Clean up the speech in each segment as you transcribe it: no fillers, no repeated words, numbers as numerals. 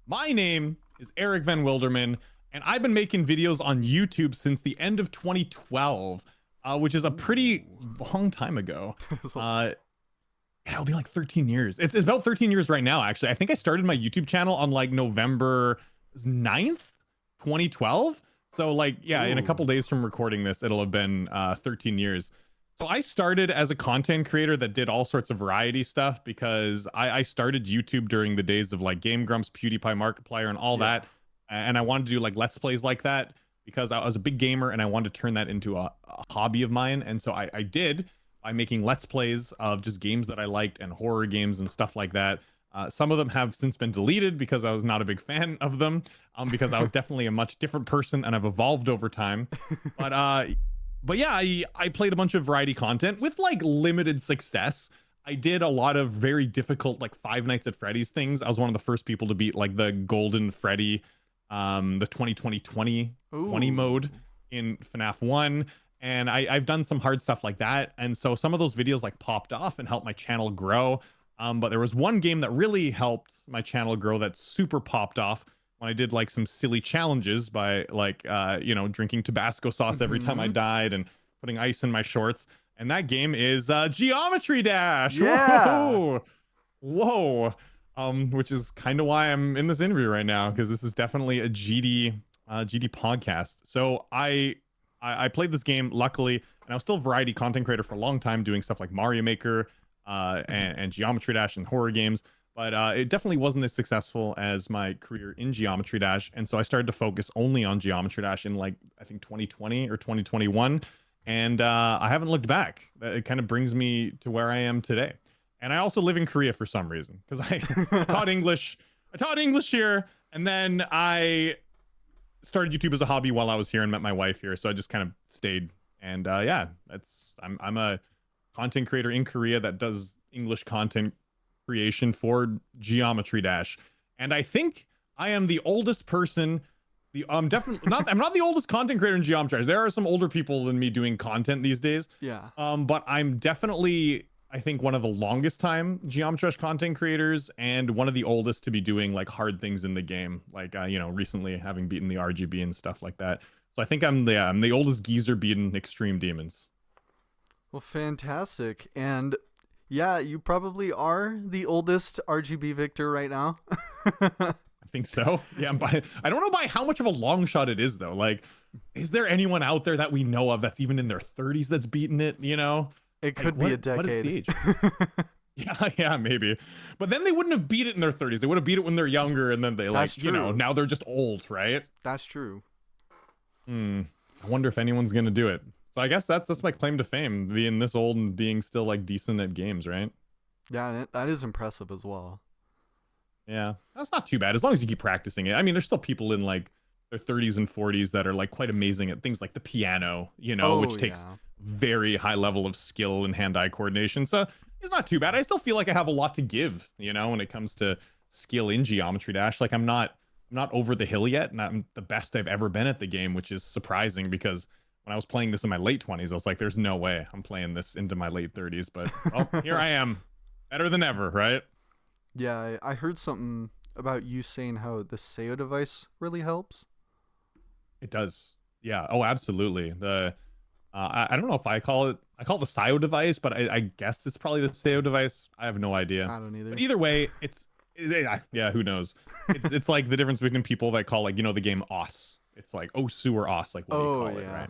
My name is EricVanWilderman, and I've been making videos on YouTube since the end of 2012, which is a pretty Ooh. long time ago. Yeah, it'll be like 13 years. It's about 13 years right now, actually. I think I started my YouTube channel on like November 9th, 2012. So like, yeah, in a Ooh. couple days from recording this, it'll have been 13 years. So I started as a content creator that did all sorts of variety stuff because I started YouTube during the days of like Game Grumps, PewDiePie, Markiplier, and all Yeah. that. And I wanted to do like Let's Plays like that because I was a big gamer and I wanted to turn that into a hobby of mine. And so I did by making Let's Plays of just games that I liked and horror games and stuff like that. Some of them have since been deleted because I was not a big fan of them, because I was definitely a much different person and I've evolved over time. But yeah, I played a bunch of variety content with like limited success. I did a lot of very difficult like Five Nights at Freddy's things. I was one of the first people to beat like the Golden Freddy, the 2020 Ooh. mode in FNAF 1. And I've done some hard stuff like that. And so some of those videos like popped off and helped my channel grow. But there was one game that really helped my channel grow that super popped off when I did like some silly challenges by like, drinking Tabasco sauce every time I Mm-hmm. died and putting ice in my shorts. And that game is Geometry Dash. Yeah. Whoa. Whoa. Which is kind of why I'm in this interview right now, because this is definitely a GD podcast. So I played this game, luckily, and I was still a variety content creator for a long time, doing stuff like Mario Maker, and Geometry Dash and horror games. But it definitely wasn't as successful as my career in Geometry Dash. And so I started to focus only on Geometry Dash in like, I think 2020 or 2021. And I haven't looked back. It kind of brings me to where I am today. And I also live in Korea for some reason because I taught English. I taught English here, and then I started YouTube as a hobby while I was here and met my wife here. So I just kind of stayed. And yeah, I'm a content creator in Korea that does English content creation for Geometry Dash. And I think I am the oldest person. I'm definitely not. I'm not the oldest content creator in Geometry Dash. There are some older people than me doing content these days. Yeah. But I'm definitely, I think, one of the longest time Geometry Dash content creators and one of the oldest to be doing like hard things in the game, like recently having beaten the RGB and stuff like that. So I think I'm the oldest geezer beating Extreme Demons. Well, fantastic. And yeah, you probably are the oldest RGB victor right now. I think so. Yeah, I don't know by how much of a long shot it is though. Like, is there anyone out there that we know of that's even in their 30s that's beaten it? You know, It like could be a what is the decade. age? Yeah, maybe. But then they wouldn't have beat it in their 30s. They would have beat it when they're younger, and then they That's like, true. now they're just old, right? That's true. I wonder if anyone's gonna do it. So I guess that's my claim to fame, being this old and being still like decent at games, right? Yeah, and that is impressive as well. Yeah, that's not too bad as long as you keep practicing it. I mean, there's still people in like their 30s and 40s that are like quite amazing at things like the piano, Oh, which takes yeah. very high level of skill and hand-eye coordination. So it's not too bad. I still feel like I have a lot to give, when it comes to skill in Geometry Dash. Like I'm not over the hill yet, and I'm the best I've ever been at the game, which is surprising because when I was playing this in my late 20s, I was like, there's no way I'm playing this into my late 30s. But well, here I am, better than ever, right? Yeah, I heard something about you saying how the SEO device really helps. It does. Yeah. Oh, absolutely. I don't know if I call it the SIO device, but I guess it's probably the SEO device. I have no idea. I don't either. But either way, yeah, who knows? It's like the difference between people that call like, the game OS. It's like OSU or OS, like what do you Oh, call it, yeah. right?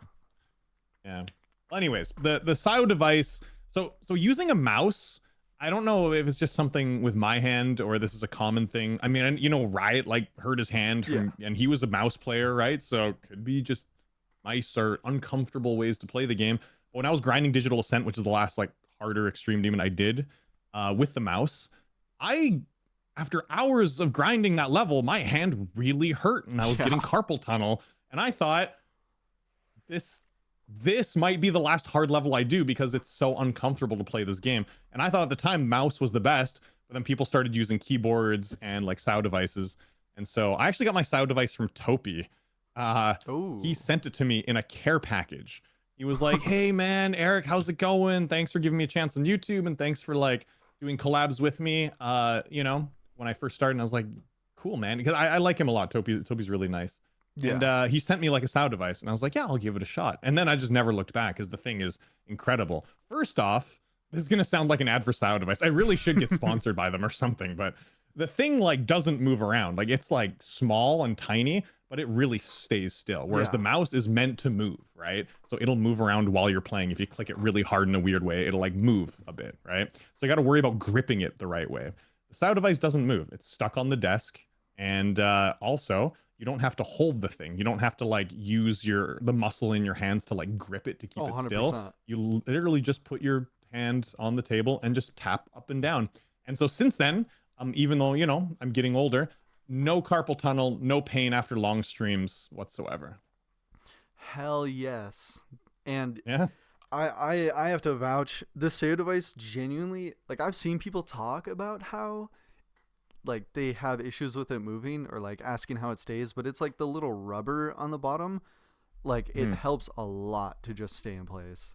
Yeah. Well, anyways, the SIO device. So using a mouse, I don't know if it's just something with my hand or this is a common thing. I mean, Riot like hurt his hand and he was a mouse player, right? So it could be just mice or uncomfortable ways to play the game. But when I was grinding Digital Ascent, which is the last like harder Extreme Demon I did with the mouse, after hours of grinding that level, my hand really hurt and I was getting carpal tunnel. And I thought this might be the last hard level I do because it's so uncomfortable to play this game. And I thought at the time mouse was the best, but then people started using keyboards and like SIO devices. And so I actually got my SIO device from Topi. Oh. He sent it to me in a care package. He was like, hey man, Eric, how's it going? Thanks for giving me a chance on YouTube and thanks for like doing collabs with me. When I first started, and I was like, cool, man. Because I like him a lot. Toby's really nice. And Yeah. he sent me like a sound device, and I was like, yeah, I'll give it a shot. And then I just never looked back because the thing is incredible. First off, this is gonna sound like an ad for sound device. I really should get sponsored by them or something, but the thing like doesn't move around. Like it's like small and tiny, but it really stays still. Whereas the Yeah. mouse is meant to move, right? So it'll move around while you're playing. If you click it really hard in a weird way, it'll like move a bit, right? So you got to worry about gripping it the right way. The sound device doesn't move. It's stuck on the desk, and also you don't have to hold the thing. You don't have to like use the muscle in your hands to like grip it to keep Oh, it still. 100%. You literally just put your hands on the table and just tap up and down. And so since then, even though I'm getting older, no carpal tunnel, no pain after long streams whatsoever. Hell yes. And Yeah. I have to vouch, this save device genuinely, like I've seen people talk about how like they have issues with it moving or like asking how it stays, but it's like the little rubber on the bottom, like it helps a lot to just stay in place.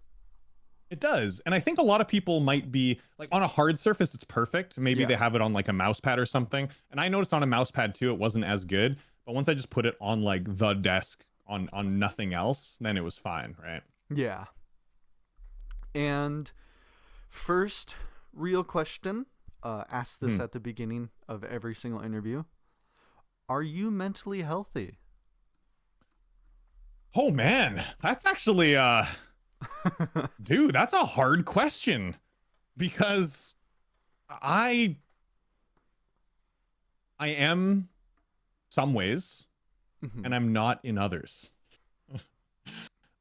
It does. And I think a lot of people might be like on a hard surface, it's perfect. Maybe they Yeah. have it on like a mouse pad or something. And I noticed on a mouse pad too, it wasn't as good. But once I just put it on like the desk on nothing else, then it was fine, right? Yeah. And first real question, ask this Hmm. at the beginning of every single interview. Are you mentally healthy? Oh man, that's actually dude, that's a hard question because I I am some ways Mhm. and I'm not in others.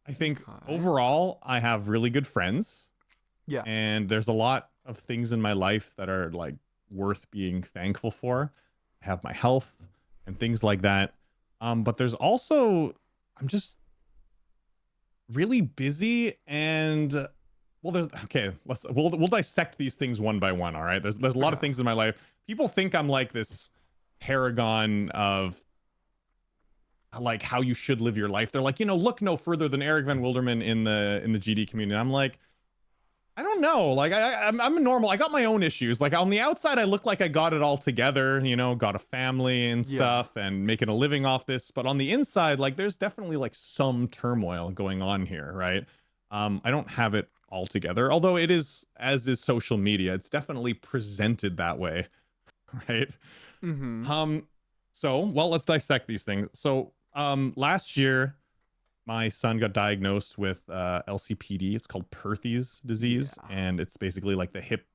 I think Okay. overall I have really good friends Yeah. and there's a lot of things in my life that are like worth being thankful for. I have my health and things like that. But there's also I'm just really busy and well there's okay we'll dissect these things one by one. All right, there's a lot of Okay. things in my life. People think I'm like this paragon of like how you should live your life. They're like, look no further than EricVanWilderman in the GD community. I'm like, I don't know. Like I'm a normal. I got my own issues. Like on the outside, I look like I got it all together. Got a family and Yeah. stuff, and making a living off this. But on the inside, like there's definitely like some turmoil going on here, right? I don't have it all together. Although it is, as is social media, it's definitely presented that way, right? Mhm. Um. So well, let's dissect these things. So last year my son got diagnosed with LCPD. It's called Perthes disease, Yeah. and it's basically like the hip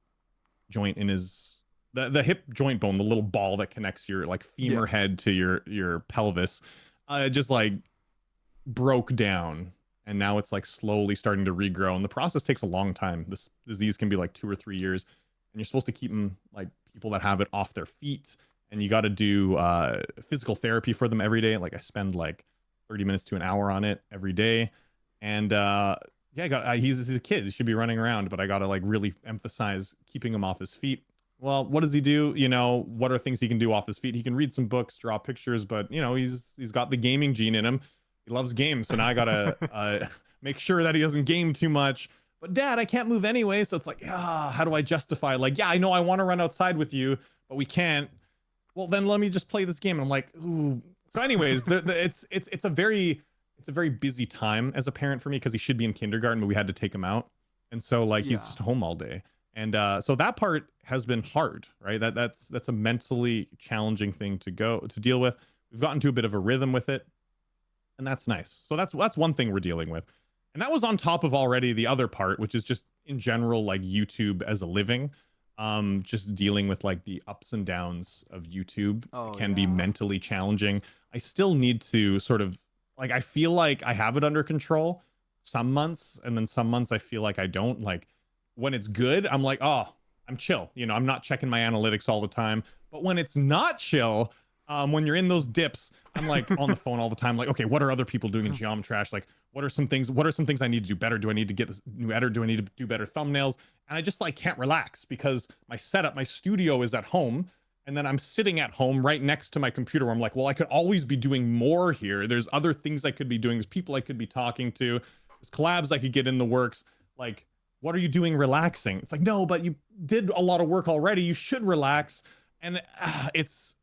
joint in his the hip joint bone, the little ball that connects your like femur Yeah. head to your pelvis, just like broke down, and now it's like slowly starting to regrow. And the process takes a long time. This disease can be like 2 or 3 years, and you're supposed to keep them like people that have it off their feet, and you got to do physical therapy for them every day. Like I spend like 30 minutes to an hour on it every day. And yeah, he's a kid. He should be running around, but I got to like really emphasize keeping him off his feet. Well, what does he do? What are things he can do off his feet? He can read some books, draw pictures, but he's got the gaming gene in him. He loves games, so now I gotta make sure that he doesn't game too much. But Dad, I can't move anyway, so it's like, how do I justify? Like, yeah, I know I want to run outside with you, but we can't. Well, then let me just play this game. And I'm like, ooh. So, anyways, it's a very busy time as a parent for me because he should be in kindergarten, but we had to take him out, and so like he's Yeah. just home all day, and so that part has been hard, right? That's a mentally challenging thing to deal with. We've gotten to a bit of a rhythm with it, and that's nice. So that's one thing we're dealing with, and that was on top of already the other part, which is just in general like YouTube as a living. Just dealing with like the ups and downs of YouTube Oh can be yeah. mentally challenging. I still need to sort of like I feel like I have it under control some months, and then some months I feel like I don't. Like when it's good, I'm like, oh, I'm chill. I'm not checking my analytics all the time. But when it's not chill, when you're in those dips, I'm like on the phone all the time. Like, okay, what are other people doing in Geometrash? Like, what are some things? What are some things I need to do better? Do I need to get this new editor? Do I need to do better thumbnails? And I just like can't relax because my setup, my studio is at home, and then I'm sitting at home right next to my computer where I'm like, well, I could always be doing more here. There's other things I could be doing. There's people I could be talking to. There's collabs I could get in the works. Like, what are you doing relaxing? It's like, no, but you did a lot of work already. You should relax. And it's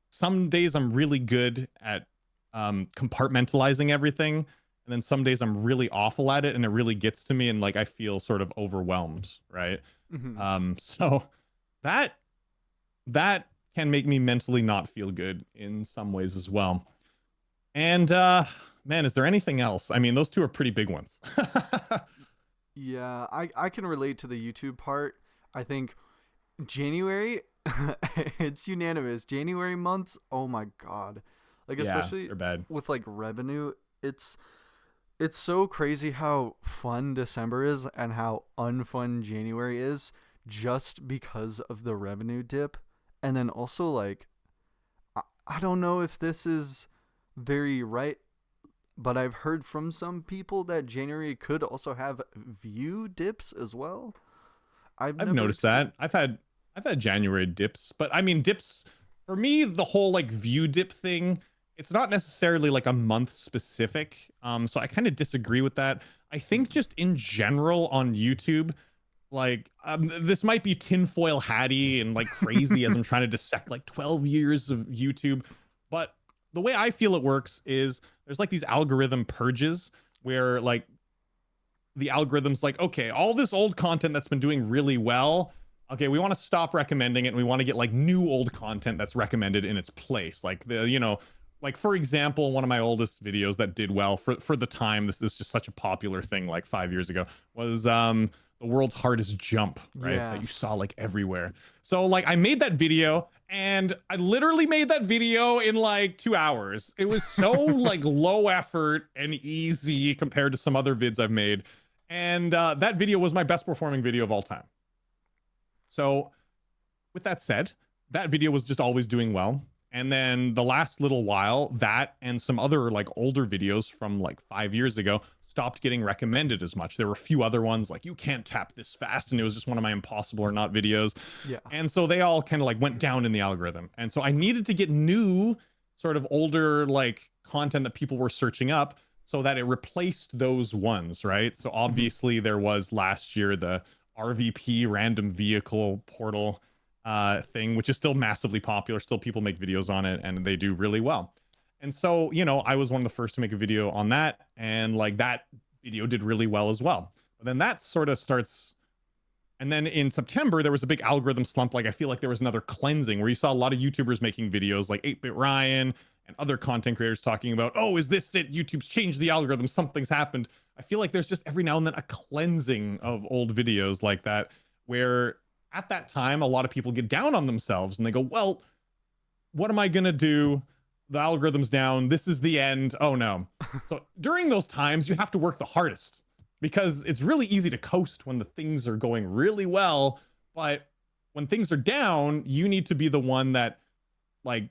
some days I'm really good at compartmentalizing everything, and then some days I'm really awful at it, and it really gets to me, and like I feel sort of overwhelmed, right? Hmm. So that that can make me mentally not feel good in some ways as well. And man, is there anything else? I mean, those two are pretty big ones. Yeah, I can relate to the YouTube part. I think January, it's unanimous. January months, oh my god. Like Yeah, especially they're bad. with like revenue, it's so crazy how fun December is and how unfun January is just because of the revenue dip. And then also like I don't know if this is very right, but I've heard from some people that January could also have view dips as well. I've I've never noticed experienced. that. I've had January dips, but I mean dips for me, the whole like view dip thing, it's not necessarily like a month specific. So I kind of disagree with that. I think just in general on YouTube, like this might be tinfoil hatty and like crazy as I'm trying to dissect like 12 years of YouTube, but the way I feel it works is there's like these algorithm purges where like the algorithm's like, okay, all this old content that's been doing really well, okay, we want to stop recommending it and we want to get like new old content that's recommended in its place. Like like for example, one of my oldest videos that did well for the time, this is just such a popular thing like 5 years ago, was the world's hardest jump, right? That you saw Yes. like everywhere. So like I made that video and I literally made that video in like 2 hours. It was so like low effort and easy compared to some other vids I've made. And that video was my best performing video of all time. So, with that said, that video was just always doing well. And then the last little while, that and some other like older videos from like 5 years ago stopped getting recommended as much. There were a few other ones like you can't tap this fast, and it was just one of my impossible or not videos. Yeah. And so they all kind of like went down in the algorithm. And so I needed to get new, sort of older like content that people were searching up so that it replaced those ones, right? So Mhm. obviously there was last year the RVP random vehicle portal thing, which is still massively popular. Still, people make videos on it and they do really well. And so, I was one of the first to make a video on that, and like that video did really well as well. But then that sort of starts. And then in September, there was a big algorithm slump. Like, I feel like there was another cleansing where you saw a lot of YouTubers making videos like 8-Bit Ryan and other content creators talking about, oh, is this it? YouTube's changed the algorithm. Something's happened. I feel like there's just every now and then a cleansing of old videos like that, where at that time, a lot of people get down on themselves and they go, well, what am I going to do? The algorithm's down. This is the end. Oh, no. So during those times, you have to work the hardest because it's really easy to coast when the things are going really well. But when things are down, you need to be the one that like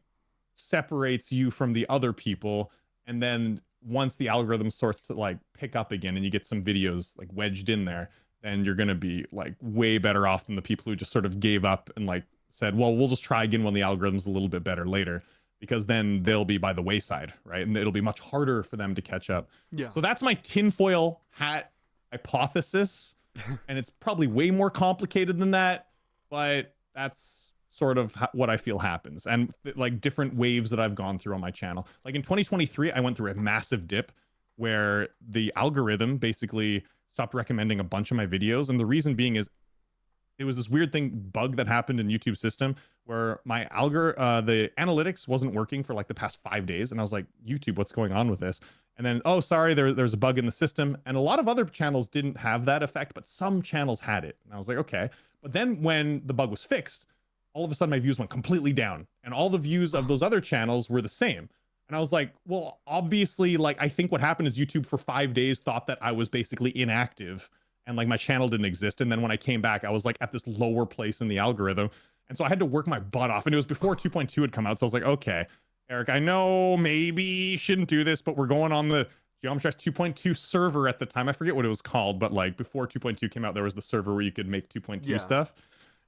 separates you from the other people. And then once the algorithm starts to like pick up again and you get some videos like wedged in there, then you're going to be like way better off than the people who just sort of gave up and like said, well, we'll just try again when the algorithm's a little bit better later, because then they'll be by the wayside, right? And it'll be much harder for them to catch up. Yeah. So that's my tinfoil hat hypothesis. And it's probably way more complicated than that, but that's sort of what I feel happens. And like different waves that I've gone through on my channel. Like in 2023, I went through a massive dip where the algorithm basically stopped recommending a bunch of my videos. And the reason being is it was this weird bug that happened in YouTube system where my the analytics wasn't working for like the past 5 days. And I was like, YouTube, what's going on with this? And then, oh, sorry, there's a bug in the system. And a lot of other channels didn't have that effect, but some channels had it. And I was like, okay. But then when the bug was fixed, all of a sudden my views went completely down. And all the views of those other channels were the same. And I was like, well, obviously, like, I think what happened is YouTube for 5 days thought that I was basically inactive and like my channel didn't exist. And then when I came back, I was like at this lower place in the algorithm. And so I had to work my butt off. And it was before 2.2 had come out. So I was like, okay, Eric, I know maybe you shouldn't do this, but we're going on the Geometry 2.2 server at the time. I forget what it was called, but like before 2.2 came out, there was the server where you could make 2.2 Yeah. stuff.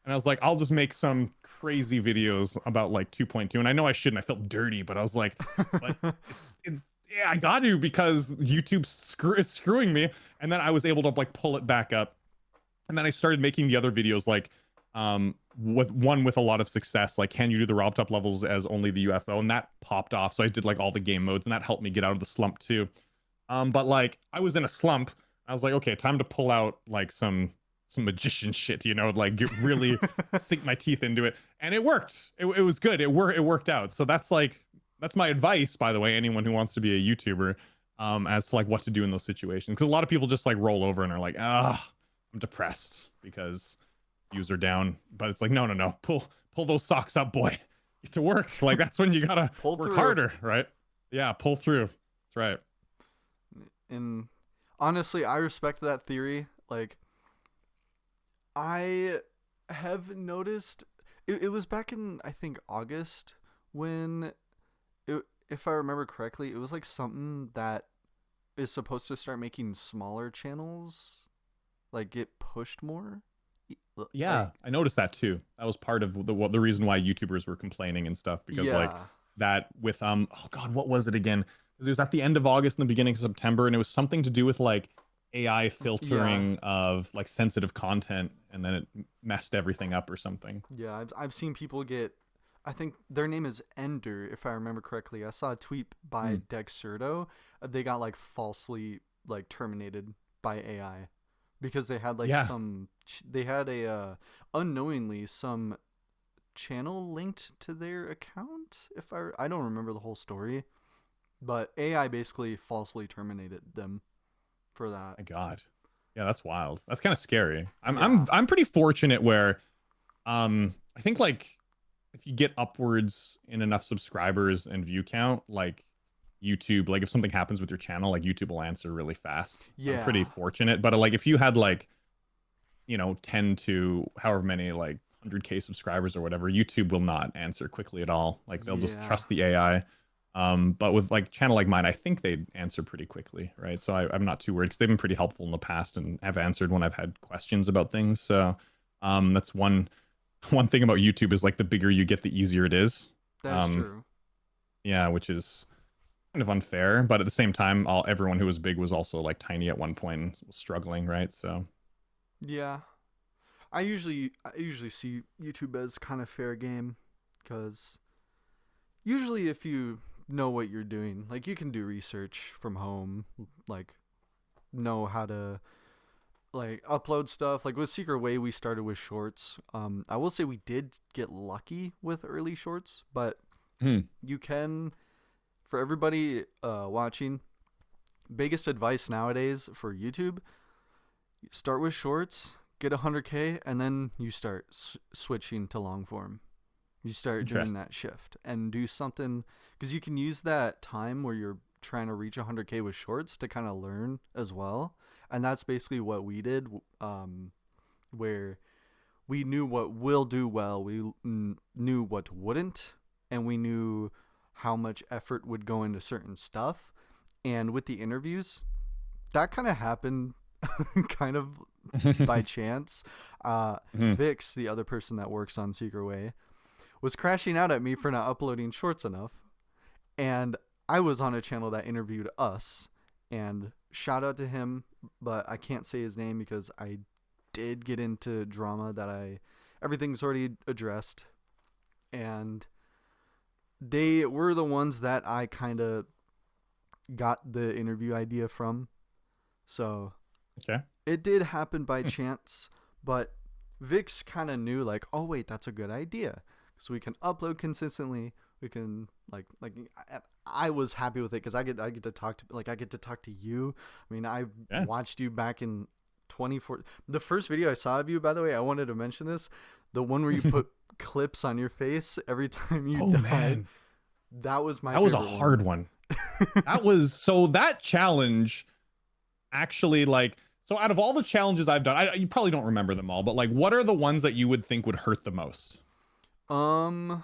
And I was like, I'll just make some crazy videos about like 2.2. And I know I shouldn't. I felt dirty, but I was like, but yeah, I got to, because YouTube's is screwing me. And then I was able to like pull it back up. And then I started making the other videos like with a lot of success, like can you do the rob top levels as only the UFO, and that popped off. So I did like all the game modes, and that helped me get out of the slump too. But like I was in a slump. I was like, okay, time to pull out like some magician shit, like get really sink my teeth into it, and it worked. It was good. It worked out. So that's my advice, by the way, anyone who wants to be a YouTuber, as to like what to do in those situations, because a lot of people just like roll over and are like, ah, I'm depressed because views are down. But it's like, no, pull those socks up, boy. Get to work. Like that's when you gotta Pull work through. harder, right? Yeah, pull through. That's right. And honestly, I respect that theory. Like, I have noticed it was back in, I think, August when, if I remember correctly, it was like something that is supposed to start making smaller channels like get pushed more. Yeah, Like, I noticed that too. That was part of the reason why YouTubers were complaining and stuff, because like yeah, that with oh god, what was it again? Because it was at the end of August and the beginning of September, and it was something to do with like AI yeah, filtering of like sensitive content, and then it messed everything up or something. yeah. I've seen people get. I think their name is Ender, if I remember correctly. I saw a tweet by Hmm. Dexerto. They got like falsely like terminated by AI because they had like Yeah, they had a unknowingly some channel linked to their account. If I don't remember the whole story, but AI basically falsely terminated them for that. my god. Yeah, that's wild. That's kind of scary. I'm I'm Yeah, I'm pretty fortunate where I think like if you get upwards in enough subscribers and view count, like YouTube, like if something happens with your channel, like YouTube will answer really fast. I'm pretty yeah, fortunate, but like if you had like 10 to however many like 100K subscribers or whatever, YouTube will not answer quickly at all. Like they'll just yeah. trust the AI. But with like channel like mine, I think they'd answer pretty quickly, right? So I'm not too worried because they've been pretty helpful in the past and have answered when I've had questions about things. So that's one thing about YouTube is like the bigger you get, the easier it is. That is Um, true. yeah, which is kind of unfair, but at the same time, everyone who was big was also like tiny at one point and was struggling, right? So Yeah, I usually see YouTube as kind of fair game because usually if you know what you're doing, like you can do research from home, like know how to like upload stuff. Like with Secret Way, we started with shorts. I will say we did get lucky with early shorts, but hmm, you can, for everybody watching, biggest advice nowadays for YouTube: start with shorts, get 100K, and then you start switching to long form. You start doing interesting. that shift and do something because you can use that time where you're trying to reach 100K with shorts to kind of learn as well. And that's basically what we did, where we knew what will do well, we knew what wouldn't, and we knew how much effort would go into certain stuff. And with the interviews, that kind of happened kind of by chance. Hmm. Vix, the other person that works on Secret Way, was crashing out at me for not uploading shorts enough. And I was on a channel that interviewed us. And shout out to him, but I can't say his name because I did get into drama that everything's already addressed. And they were the ones that I kind of got the interview idea from. So Okay. it did happen by chance, but Vix kind of knew like, oh wait, that's a good idea. So we can upload consistently. We can I was happy with it because I get to talk to you. I mean, I Yeah. watched you back in 24. The first video I saw of you, by the way, I wanted to mention this, the one where you put clips on your face every time you Oh died. man, That was my that was a favorite hard one. one. That was so that challenge actually like so out of all the challenges I've done, you probably don't remember them all, but like what are the ones that you would think would hurt the most? um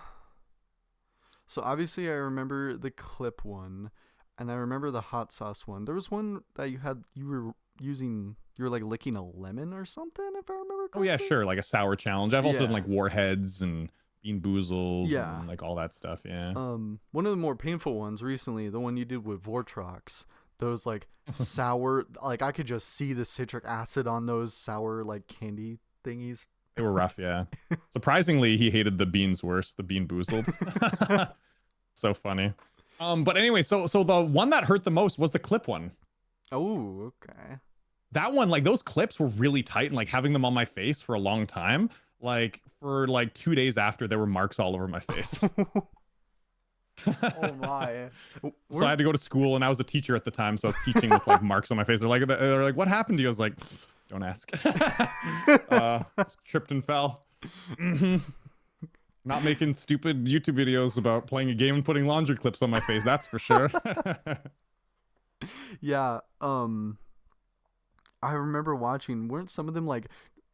So obviously I remember the clip one, and I remember the hot sauce one. There was one that you were using, you were like licking a lemon or something, if I remember Oh yeah, correctly. sure, like a sour challenge. I've also done Yeah. like warheads and bean boozles Yeah. and like all that stuff. Yeah. One of the more painful ones recently, the one you did with Vortrox, those like sour, like I could just see the citric acid on those sour like candy thingies. They were rough, yeah. Surprisingly, he hated the beans worse, the bean boozled. So funny. But anyway, so the one that hurt the most was the clip one. Oh, okay. That one, like those clips were really tight, and like having them on my face for a long time, like for like 2 days after, there were marks all over my face. Oh my. So I had to go to school, and I was a teacher at the time, so I was teaching with like marks on my face. They're like, what happened to you? I was like, don't ask. Just tripped and fell. Not making stupid YouTube videos about playing a game and putting laundry clips on my face, that's for sure. Yeah, I remember watching, weren't some of them like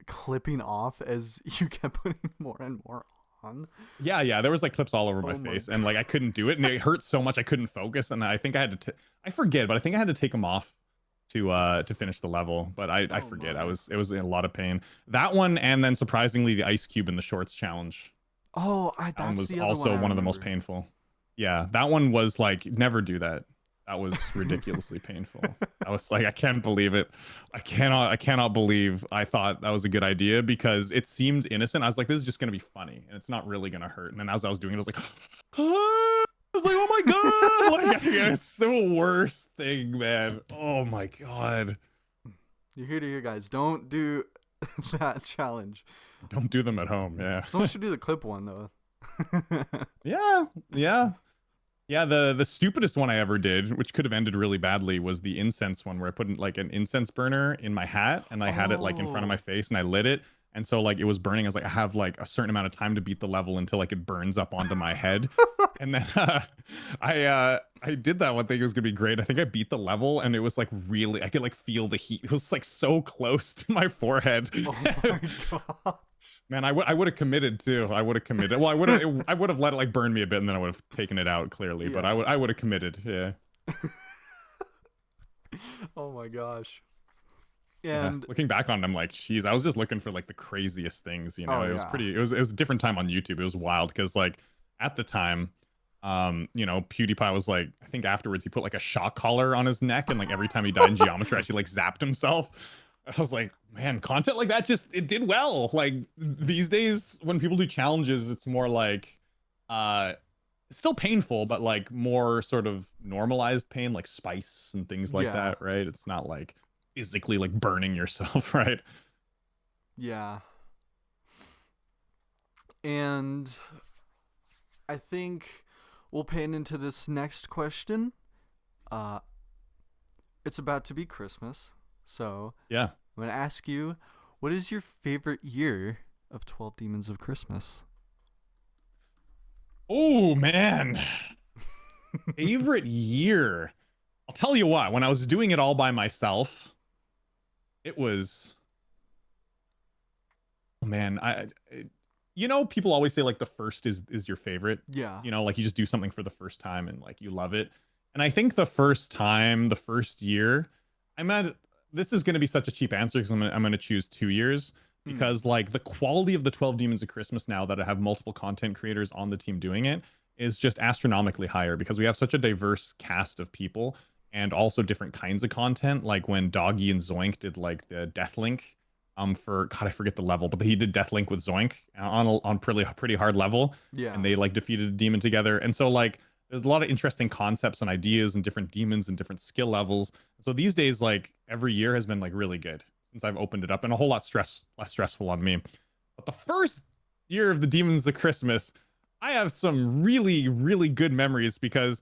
clipping off as you kept putting more and more on? Yeah, there was like clips all over my Oh my face, and like I couldn't do it, and it hurt so much I couldn't focus, and I think I had to I forget, but I think I had to take them off to finish the level, but I Oh forget. my. It was in a lot of pain. That one, and then surprisingly the ice cube in the shorts challenge. Oh, That one that's was the other one also I one of the most remember. painful. Yeah, that one was like, never do that. That was ridiculously painful. I was like, I can't believe it. I cannot believe I thought that was a good idea, because it seemed innocent. I was like, this is just gonna be funny and it's not really gonna hurt. And then as I was doing it, I was like, I was like, oh my god, like it's the worst thing, man. Oh my god. You're here to hear, guys. Don't do that challenge. Don't do them at home. Yeah. Someone should do the clip one though. Yeah. Yeah. Yeah, the stupidest one I ever did, which could have ended really badly, was the incense one, where I put in, like an incense burner in my hat, and I had it like in front of my Oh. face, and I lit it, and so like it was burning. I was like, I have like a certain amount of time to beat the level until like it burns up onto my head, and then I did that one, thing it was gonna be great. I think I beat the level, and it was like really, I could like feel the heat. It was like so close to my forehead. Oh my god. Man, I would have committed too. I would have committed. Well, I would have let it like burn me a bit, and then I would have taken it out clearly. But Yeah. I would have committed. Yeah. Oh my gosh. Yeah. And Looking back on it, I'm like, geez, I was just looking for like the craziest things. You know, oh it was yeah. pretty. It was a different time on YouTube. It was wild because like at the time, you know, PewDiePie was like, I think afterwards he put like a shock collar on his neck, and like every time he died in geometry, actually like zapped himself. I was like, man, content like that just it did well. Like these days, when people do challenges, it's more like, it's still painful, but like more sort of normalized pain, like spice and things like Yeah. that, right? It's not like physically like burning yourself, right? Yeah. And I think we'll pan into this next question. Uh it's about to be Christmas. So Yeah. I'm gonna ask you, what is your favorite year of 12 Demons of Christmas? Oh man, favorite year. I'll tell you what. When I was doing it all by myself, it was. Oh, man, you know, people always say like the first is your favorite. Yeah. You know, like you just do something for the first time and like you love it. And I think the first time, the first year, I'm at. This is going to be such a cheap answer because I'm gonna choose 2 years, Hmm. because like the quality of the 12 Demons of Christmas now that I have multiple content creators on the team doing it is just astronomically higher, because we have such a diverse cast of people and also different kinds of content. Like when Doggy and Zoink did like the Deathlink, for God, I forget the level, but he did Deathlink with Zoink on pretty hard level, Yeah. and they like defeated a demon together. And so like there's a lot of interesting concepts and ideas and different demons and different skill levels. So these days, like every year has been like really good since I've opened it up, and a whole lot less stressful on me. But the first year of the Demons of Christmas, I have some really good memories, because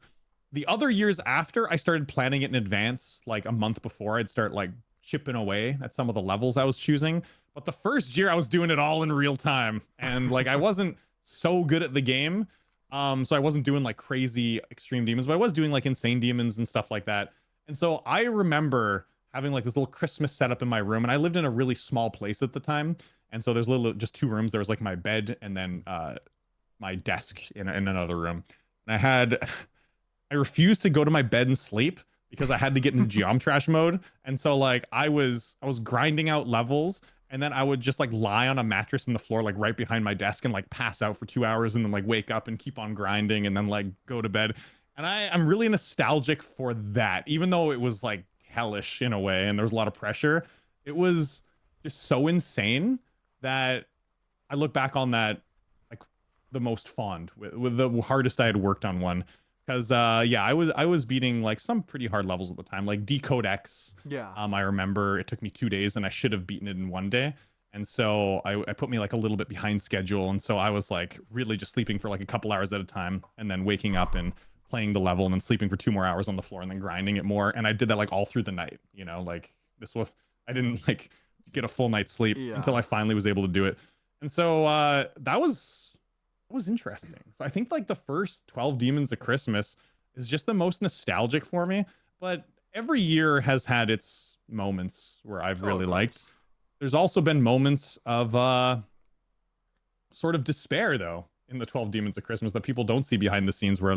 the other years after, I started planning it in advance, like a month before. I'd start like chipping away at some of the levels I was choosing. But the first year, I was doing it all in real time, and like I wasn't so good at the game. So I wasn't doing like crazy extreme demons, but I was doing like insane demons and stuff like that. And so I remember having like this little Christmas setup in my room, and I lived in a really small place at the time. And so there's little just two rooms. There was like my bed, and then my desk in another room. And I refused to go to my bed and sleep because I had to get into geom mode. And so like I was grinding out levels, and then I would just like lie on a mattress in the floor, like right behind my desk, and like pass out for 2 hours, and then like wake up and keep on grinding, and then like go to bed. And I'm really nostalgic for that, even though it was like hellish in a way and there was a lot of pressure. It was just so insane that I look back on that like the most fond with the hardest I had worked on one. Because yeah, I was beating like some pretty hard levels at the time, like Decode X. Yeah. I remember it took me 2 days and I should have beaten it in 1 day. And so I put me like a little bit behind schedule. And so I was like really just sleeping for like a couple hours at a time and then waking up and playing the level and then sleeping for 2 more hours on the floor and then grinding it more. And I did that like all through the night, you know, like this was, I didn't like get a full night's sleep until Yeah. I finally was able to do it. And so that was interesting. So I think like the first 12 Demons of Christmas is just the most nostalgic for me, but every year has had its moments where I've Oh, really of liked. course. There's also been moments of sort of despair though in the 12 Demons of Christmas that people don't see behind the scenes where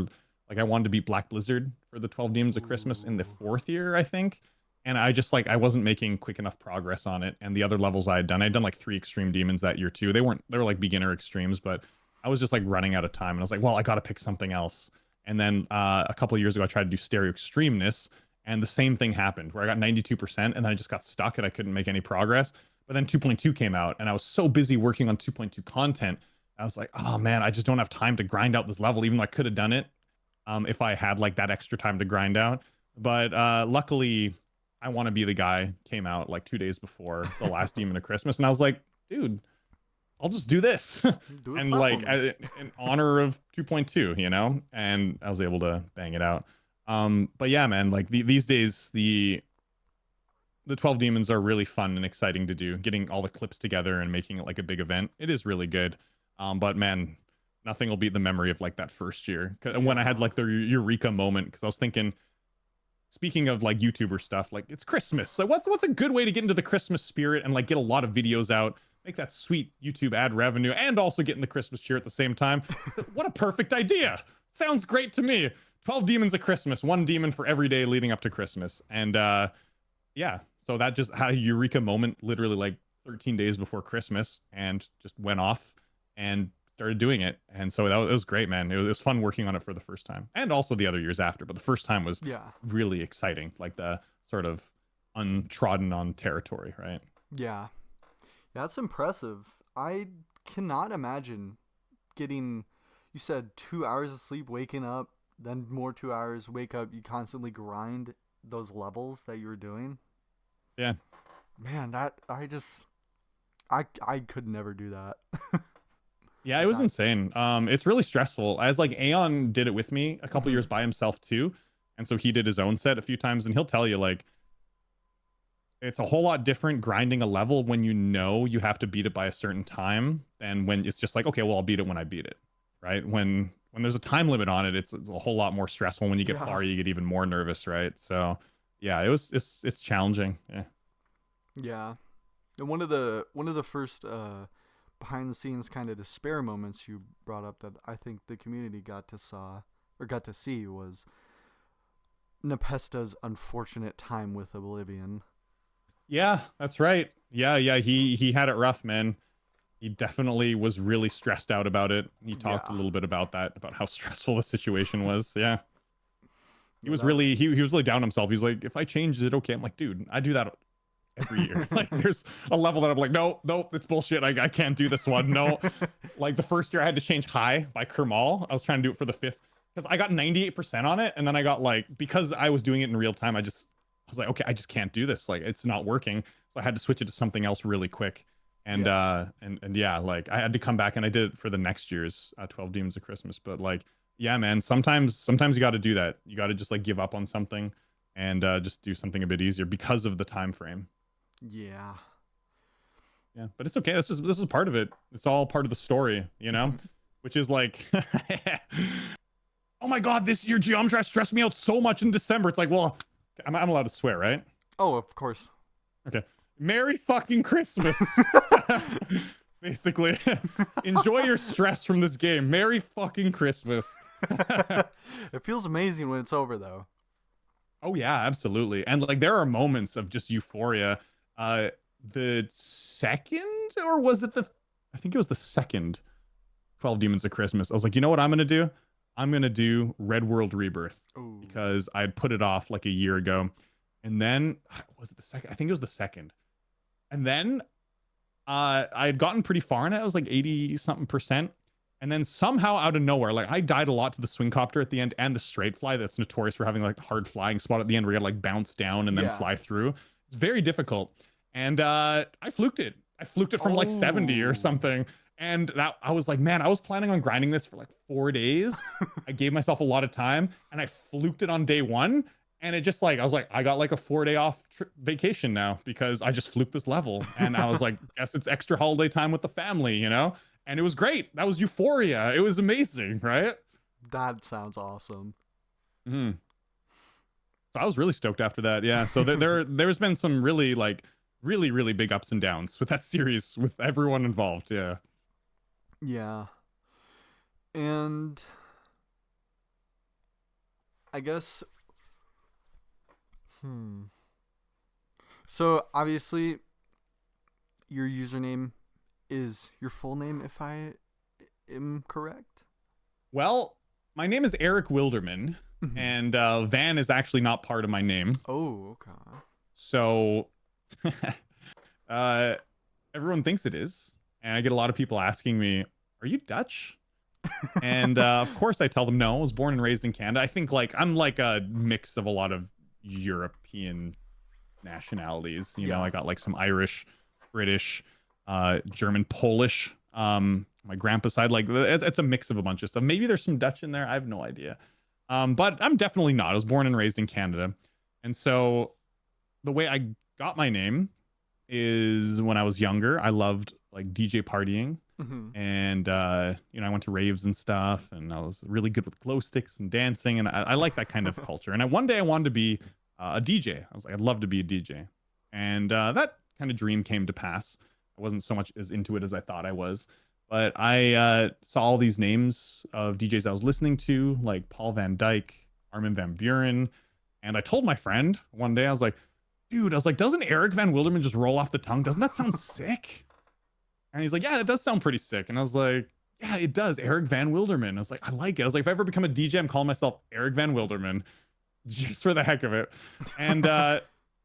like I wanted to beat Black Blizzard for the 12 Demons of Christmas in the Ooh. fourth year, I think. And I just like I wasn't making quick enough progress on it. And the other levels I'd done like 3 extreme demons that year too. They were like beginner extremes, but I was just like running out of time. And I was like, well, I gotta pick something else. And then a couple of years ago I tried to do stereo extremeness, and the same thing happened where I got 92% and then I just got stuck and I couldn't make any progress. But then 2.2 came out and I was so busy working on 2.2 content. I was like, oh man, I just don't have time to grind out this level, even though I could have done it if I had like that extra time to grind out. But luckily, I Want to Be the Guy came out like 2 days before the last Demon of Christmas. And I was like, dude, I'll just do this. Do it And like platforming. in honor of 2.2, you know? And I was able to bang it out. But yeah, man, like these days, the 12 demons are really fun and exciting to do. Getting all the clips together and making it like a big event, it is really good. But man, nothing will beat the memory of like that first year. When I had Yeah. like the eureka moment, because I was thinking, speaking of like YouTuber stuff, like it's Christmas. So what's a good way to get into the Christmas spirit and like get a lot of videos out, make that sweet YouTube ad revenue, and also get in the Christmas cheer at the same time? What a perfect idea! Sounds great to me. 12 demons of Christmas, one demon for every day leading up to Christmas, and yeah. So that just had a eureka moment, literally like 13 days before Christmas, and just went off and started doing it. And so it was great, man. It was fun working on it for the first time, and also the other years after. But the first time was Yeah. really exciting, like the sort of untrodden on territory, right? Yeah. That's impressive. I cannot imagine getting, you said 2 hours of sleep, waking up, then more 2 hours, wake up, you constantly grind those levels that you were doing. Yeah. Man, that I could never do that. Yeah, it Like was that. insane. It's really stressful. As like Aeon did it with me a couple Hmm. years by himself too, and so he did his own set a few times, and he'll tell you like it's a whole lot different grinding a level when you know you have to beat it by a certain time than when it's just like, okay, well, I'll beat it when I beat it, right? When there's a time limit on it, it's a whole lot more stressful. When you get Yeah. far, you get even more nervous, right? So yeah, it's challenging. Yeah. Yeah. And one of the first behind the scenes kind of despair moments you brought up that I think the community got to see was Nepesta's unfortunate time with Oblivion. Yeah, that's right. Yeah, he had it rough, man. He definitely was really stressed out about it. He talked a Yeah. little bit about that, about how stressful the situation was. Yeah. He Yeah, was that really he was really down on himself. He's like, if I change, is it okay? I'm like, dude, I do that every year. Like there's a level that I'm like, no, it's bullshit. I can't do this one. No. Like the first year I had to change High by Kermal. I was trying to do it for the fifth because I got 98% on it. And then I got like, because I was doing it in real time, I was like, okay, I just can't do this. Like it's not working. So I had to switch it to something else really quick. And Yeah. and yeah, like I had to come back and I did it for the next year's 12 Demons of Christmas. But like, yeah, man, sometimes you got to do that. You got to just like give up on something and just do something a bit easier because of the time frame. Yeah. Yeah, but it's okay. This is part of it. It's all part of the story, you know, which is like, oh my god, this year Geometry stressed me out so much in December. It's like, well, I'm allowed to swear, right? Oh, of course. Okay. Merry fucking Christmas. Basically, enjoy your stress from this game. Merry fucking Christmas. It feels amazing when it's over, though. Oh yeah, absolutely. And like there are moments of just euphoria. Uh the second, or was it the, I think it was the second 12 Demons of Christmas. I was like, you know what I'm gonna do? I'm gonna do Red World Rebirth Ooh. because I had put it off like a year ago. And then was it the second? I think it was the second. And then I had gotten pretty far in it. I was like 80 something percent. And then somehow out of nowhere, like I died a lot to the swing copter at the end and the straight fly that's notorious for having like hard flying spot at the end where you gotta like bounce down and then Yeah. fly through. It's very difficult. And I fluked it. I fluked it from like 70 or Oh. something. And that I was like, man, I was planning on grinding this for like 4 days. I gave myself a lot of time and I fluked it on day one. And it just like, I was like, I got like a 4-day off vacation now because I just fluked this level. And I was like, guess it's extra holiday time with the family, you know? And it was great. That was euphoria. It was amazing, right? That sounds awesome. So I was really stoked after that. Yeah. So there's been some really like really big ups and downs with that series with everyone involved. Yeah. Yeah. And I guess so obviously your username is your full name, if I am correct. Well, my name is EricVanWilderman, and Van is actually not part of my name. Oh, okay. So everyone thinks it is. And I get a lot of people asking me, are you Dutch? And of course I tell them no. I was born and raised in Canada. I think like I'm like a mix of a lot of European nationalities. You know, I got like some Irish, British, German, Polish. My grandpa's side, like it's a mix of a bunch of stuff. Maybe there's some Dutch in there. I have no idea. But I'm definitely not. I was born and raised in Canada. And so the way I got my name is when I was younger, I loved like DJ partying. And you know, I went to raves and stuff, and I was really good with glow sticks and dancing, and I like that kind of culture. And one day I wanted to be a DJ. I was like, I'd love to be a DJ, and that kind of dream came to pass. I wasn't so much as into it as I thought I was, but I saw all these names of DJs I was listening to, like Paul Van Dyke, Armin van Buuren, and I told my friend one day, I was like, dude, I was like, doesn't EricVanWilderman just roll off the tongue? Doesn't that sound sick? And he's like, yeah, it does sound pretty sick. And I was like, yeah, it does. EricVanWilderman. I was like, I like it. I was like, if I ever become a DJ, I'm calling myself EricVanWilderman just for the heck of it. And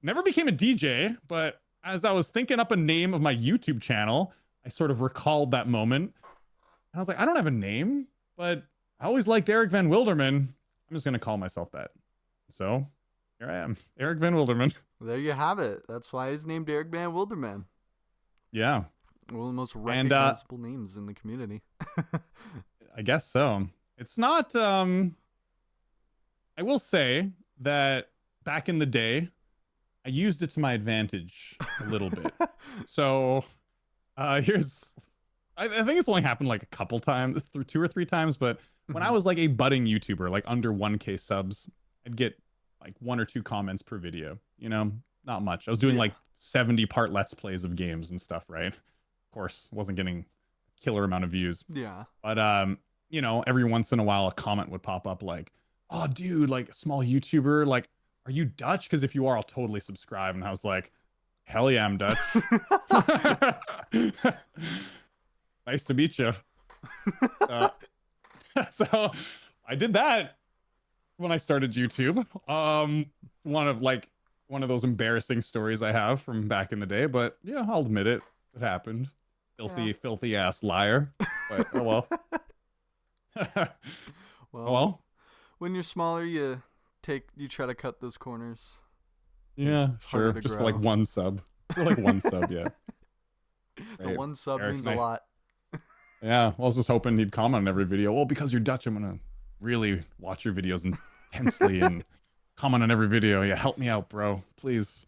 never became a DJ, but as I was thinking up a name of my YouTube channel, I sort of recalled that moment. And I was like, I don't have a name, but I always liked EricVanWilderman. I'm just going to call myself that. So here I am, EricVanWilderman. There you have it. That's why he's named EricVanWilderman. Yeah. One of the most recognizable names in the community. I guess so. It's not, I will say that back in the day, I used it to my advantage a little bit. So here's, I think it's only happened like a couple times, through 2 or 3 times, but when I was like a budding YouTuber, like under 1K subs, I'd get like 1 or 2 comments per video, you know, not much. I was doing like 70-part Let's Plays of games and stuff, right? Of course, wasn't getting a killer amount of views. Yeah. But you know, every once in a while a comment would pop up like, oh dude, like a small YouTuber, like, are you Dutch? Because if you are, I'll totally subscribe. And I was like, hell yeah, I'm Dutch. Nice to meet you. So I did that when I started YouTube. One of those embarrassing stories I have from back in the day, but yeah, I'll admit it. It happened. Filthy ass liar. But oh well. Well, when you're smaller, you try to cut those corners. Yeah, sure. Just for like 1 sub. For like 1 sub, yeah. The 1 sub means a lot. Yeah, I was just hoping he'd comment on every video. Well, because you're Dutch, I'm gonna really watch your videos intensely and comment on every video. Yeah, help me out, bro, please.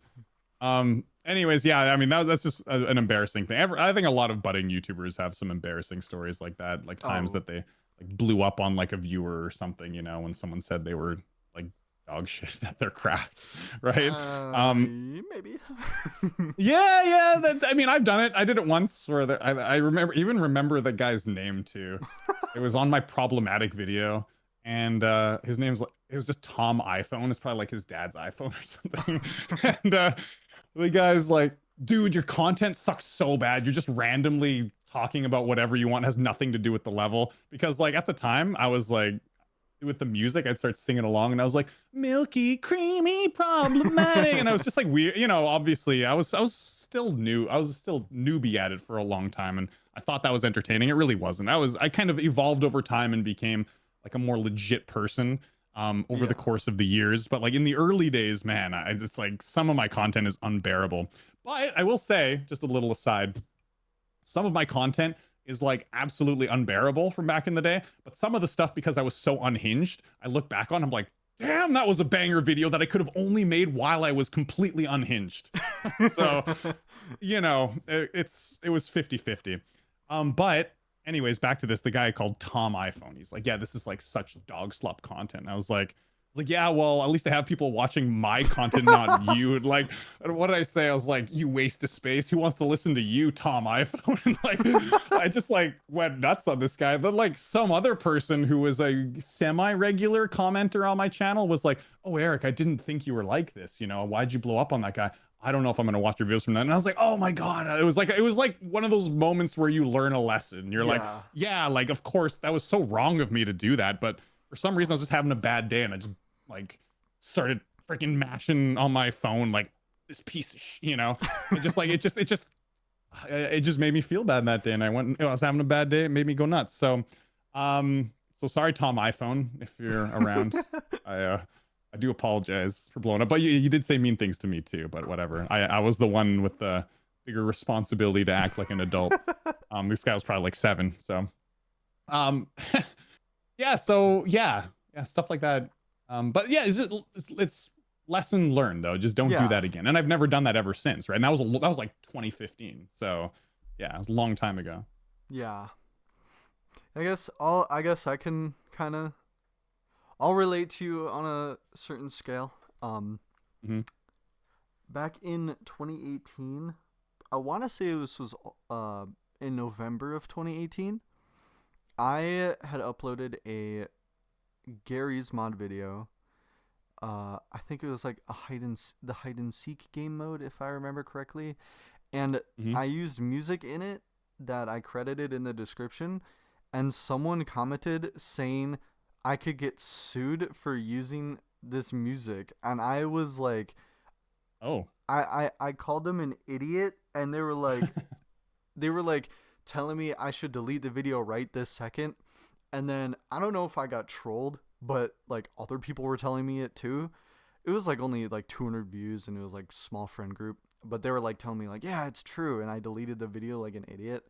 Anyways, yeah, I mean that's just an embarrassing thing. I think a lot of budding YouTubers have some embarrassing stories like that, like times that they like blew up on like a viewer or something, you know, when someone said they were like dog shit at their craft, right? Maybe. yeah. I mean, I've done it. I did it once where I remember the guy's name too. It was on my problematic video, and his name's like, it was just Tom iPhone. It's probably like his dad's iPhone or something. And the guy's like, dude, your content sucks so bad. You're just randomly talking about whatever you want. It has nothing to do with the level. Because like at the time I was like, with the music, I'd start singing along, and I was like, milky, creamy, problematic, and I was just like weird, obviously I was still new, I was still newbie at it for a long time, and I thought that was entertaining. It really wasn't. I kind of evolved over time and became like a more legit person over the Yeah. course of the years. But like in the early days, man, it's like some of my content is unbearable. But I will say, just a little aside, some of my content is like absolutely unbearable from back in the day. But some of the stuff, because I was so unhinged, I look back on, I'm like, damn, that was a banger video that I could have only made while I was completely unhinged. So, it was 50-50. But anyways, back to this, the guy called Tom iPhone. He's like, yeah, this is like such dog slop content. And I was like, yeah, well, at least I have people watching my content, not you. And like, what did I say? I was like, you waste of space. Who wants to listen to you, Tom iPhone? And like, I just like went nuts on this guy. But like some other person who was a semi-regular commenter on my channel was like, oh, Eric, I didn't think you were like this. Why'd you blow up on that guy? I don't know if I'm gonna watch your videos from that. And I was like, oh my God. It was like one of those moments where you learn a lesson. You're like, Yeah. yeah, like of course that was so wrong of me to do that. But for some reason I was just having a bad day and I just like started freaking mashing on my phone like this piece of it just made me feel bad that day, and I was having a bad day. It made me go nuts. So sorry, Tom iPhone, if you're around. I do apologize for blowing up, but you did say mean things to me too, but whatever. I was the one with the bigger responsibility to act like an adult. This guy was probably like 7, so um yeah, stuff like that. But yeah, it's lesson learned though. Just don't do Yeah. that again. And I've never done that ever since, right? And that was like 2015. So yeah, it was a long time ago. Yeah. I can kind of I'll relate to you on a certain scale. Mhm. Back in 2018, I want to say was in November of 2018. I had uploaded a Gary's mod video. I think it was like the hide and seek game mode, if I remember correctly, and Mhm. I used music in it that I credited in the description, and someone commented saying I could get sued for using this music, and I was like, Oh. I called them an idiot, and they were like telling me I should delete the video right this second. And then I don't know if I got trolled, but like other people were telling me it too. It was like only like 200 views, and it was like small friend group, but they were like telling me like, yeah, it's true, and I deleted the video like an idiot.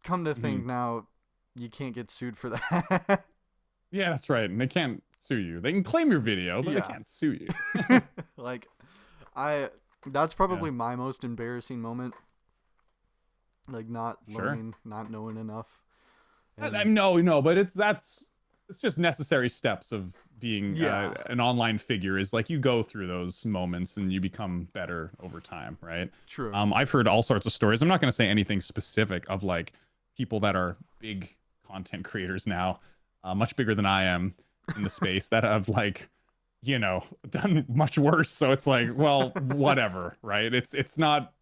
Come to think Mhm. now, you can't get sued for that. Yeah, that's right. And they can't sue you. They can claim your video, but they Yeah. can't sue you. Like that's Yeah. probably my most embarrassing moment. Like not Sure. learning, not knowing enough. And No, but it's just necessary steps of being yeah, an online figure. Is like you go through those moments and you become better over time, right? true. I've heard all sorts of stories. I'm not going to say anything specific of like people that are big content creators now, much bigger than I am in the space, that have like done much worse. So it's like, well, whatever, right? It's not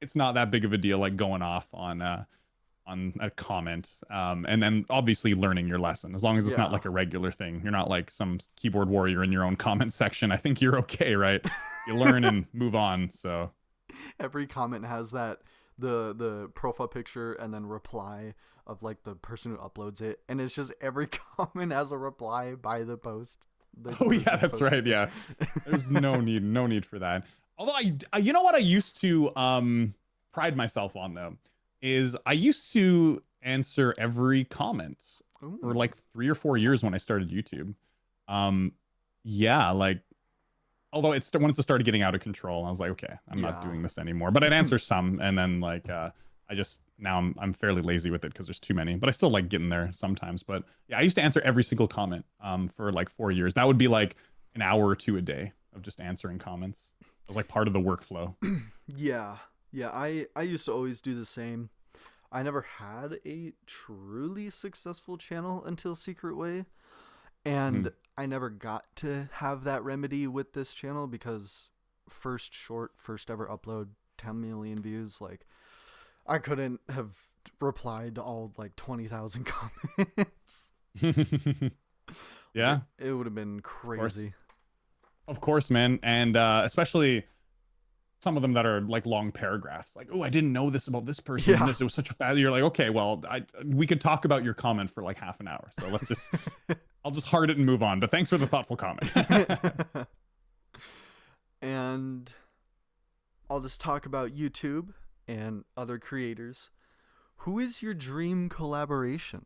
that big of a deal, like going off on a comment, and then obviously learning your lesson, as long as it's not Yeah. like a regular thing. You're not like some keyboard warrior in your own comment section. I think you're okay, right? You learn and move on. So Every comment has that the profile picture and then reply of like the person who uploads it, and it's just every comment has a reply by the post. The oh person yeah, that's posted right. it. Yeah, there's no need for that. Although you know what I used to pride myself on though, is I used to answer every comment for Ooh. like 3 or 4 years when I started YouTube. Um, yeah, like although it's once it started getting out of control, I was like, okay, I'm not Yeah. doing this anymore. But I'd answer some, and then like I just now I'm fairly lazy with it because there's too many. But I still like getting there sometimes. But yeah, I used to answer every single comment for like 4 years. That would be like an hour or two a day of just answering comments. It was like part of the workflow. Yeah. Yeah, I used to always do the same. I never had a truly successful channel until Secret Way, Mhm. and I never got to have that remedy with this channel because first ever upload, 10 million views, like I couldn't have replied to all like 20,000 comments. Like Yeah, it would have been of course. crazy. Of course, man. And especially some of them that are like long paragraphs. Like, oh, I didn't know this about this person and Yeah. this. It was such a fast. You're like, okay, well, we could talk about your comment for like half an hour. So I'll just heart it and move on. But thanks for the thoughtful comment. And I'll just talk about YouTube and other creators. Who is your dream collaboration?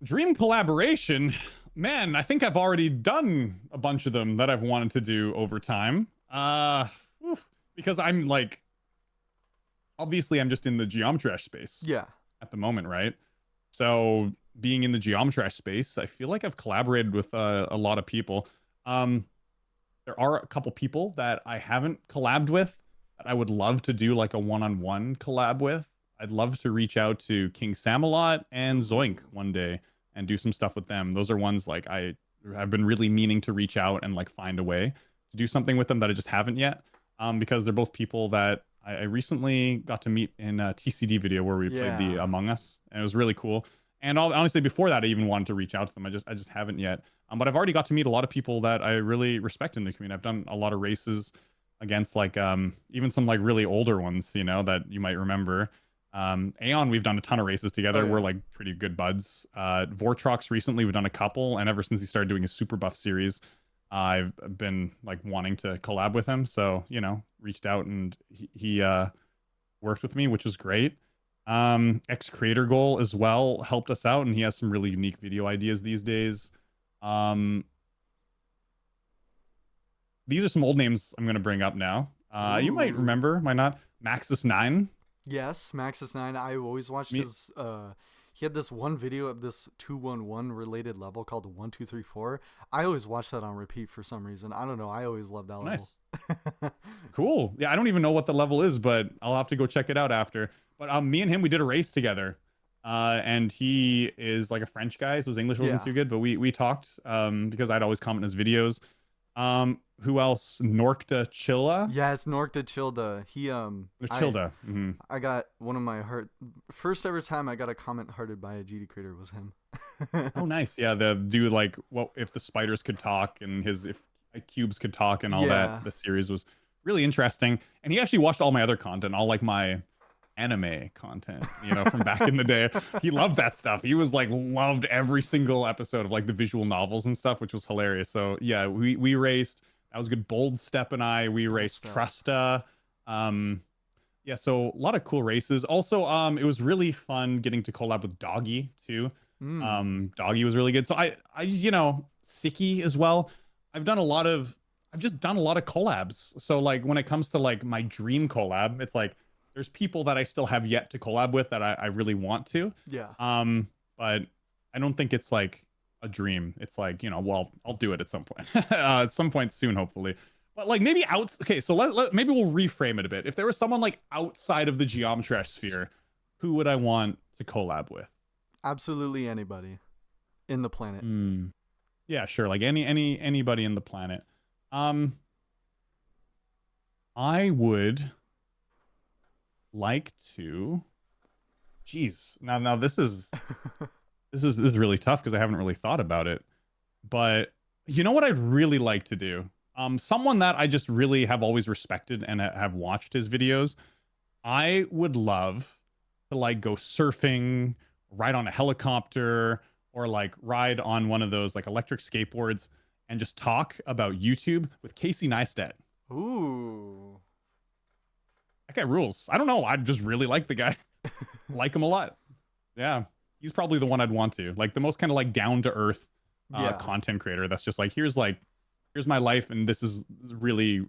Dream collaboration, man. I think I've already done a bunch of them that I've wanted to do over time. Because I'm like, obviously, I'm just in the Geometresh space Yeah. at the moment, right? So being in the Geometresh space, I feel like I've collaborated with a lot of people. There are a couple people that I haven't collabed with that I would love to do like a one-on-one collab with. I'd love to reach out to King Samalot and Zoink one day and do some stuff with them. Those are ones like I've been really meaning to reach out and like find a way to do something with them that I just haven't yet. Because they're both people that I recently got to meet in a TCD video where we played the Yeah. Among Us, and it was really cool. And honestly, before that, I even wanted to reach out to them. I just haven't yet. But I've already got to meet a lot of people that I really respect in the community. I've done a lot of races against like even some like really older ones, you know, that you might remember. Aeon, we've done a ton of races together. Oh, yeah. We're like pretty good buds. Vortrox recently, we've done a couple, and ever since he started doing his super buff series, I've been like wanting to collab with him. So, you know, reached out and he worked with me, which was great. X Creator Goal as well helped us out, and he has some really unique video ideas these days. Um, these are some old names I'm going to bring up now. You might Ooh. remember, might not. Maxis9. Yes, Maxis9. I always watched Me, his. He had this one video of this 211 related level called 1234. I always watch that on repeat for some reason. I don't know. I always love that level. nice. Cool. Yeah, I don't even know what the level is, but I'll have to go check it out after. But me and him, we did a race together. And he is like a French guy, so his English wasn't Yeah. too good, but we talked because I'd always comment in his videos. Who else? Norkta Chilla? Yeah, it's Norkta Childa. Childa. Mhm. I got one of my first ever time I got a comment hearted by a GD creator was him. Oh, nice. Yeah, the dude like, what if the spiders could talk and his if cubes could talk and all Yeah. that. The series was really interesting, and he actually watched all my other content, all like my anime content, you know, from back in the day. He loved that stuff. He was like loved every single episode of like the visual novels and stuff, which was hilarious. So yeah, we raced. That was good. Bold Step and we raced Step. Trusta. Yeah, so a lot of cool races. Also, it was really fun getting to collab with Doggy too. Doggy was really good. So I you know, Sicky as well. I've just done a lot of collabs. So like when it comes to like my dream collab, it's like there's people that I still have yet to collab with that I really want to. Yeah. But I don't think it's like a dream. It's like, you know, well, I'll do it at some point. At some point soon, hopefully. But like maybe okay, so maybe we'll reframe it a bit. If there was someone like outside of the Geometresh sphere, who would I want to collab with? Absolutely anybody in the planet. Yeah, sure. Like anybody in the planet. I would like to. Jeez. Now this is this is really tough because I haven't really thought about it. But you know what I'd really like to do? Someone that I just really have always respected and have watched his videos. I would love to like go surfing, ride on a helicopter, or like ride on one of those like electric skateboards and just talk about YouTube with Casey Neistat. Ooh. That guy rules. I don't know. I just really like the guy. Like him a lot. Yeah. He's probably the one I'd want to. Like the most kind of like down to earth content creator that's just like here's my life and this is really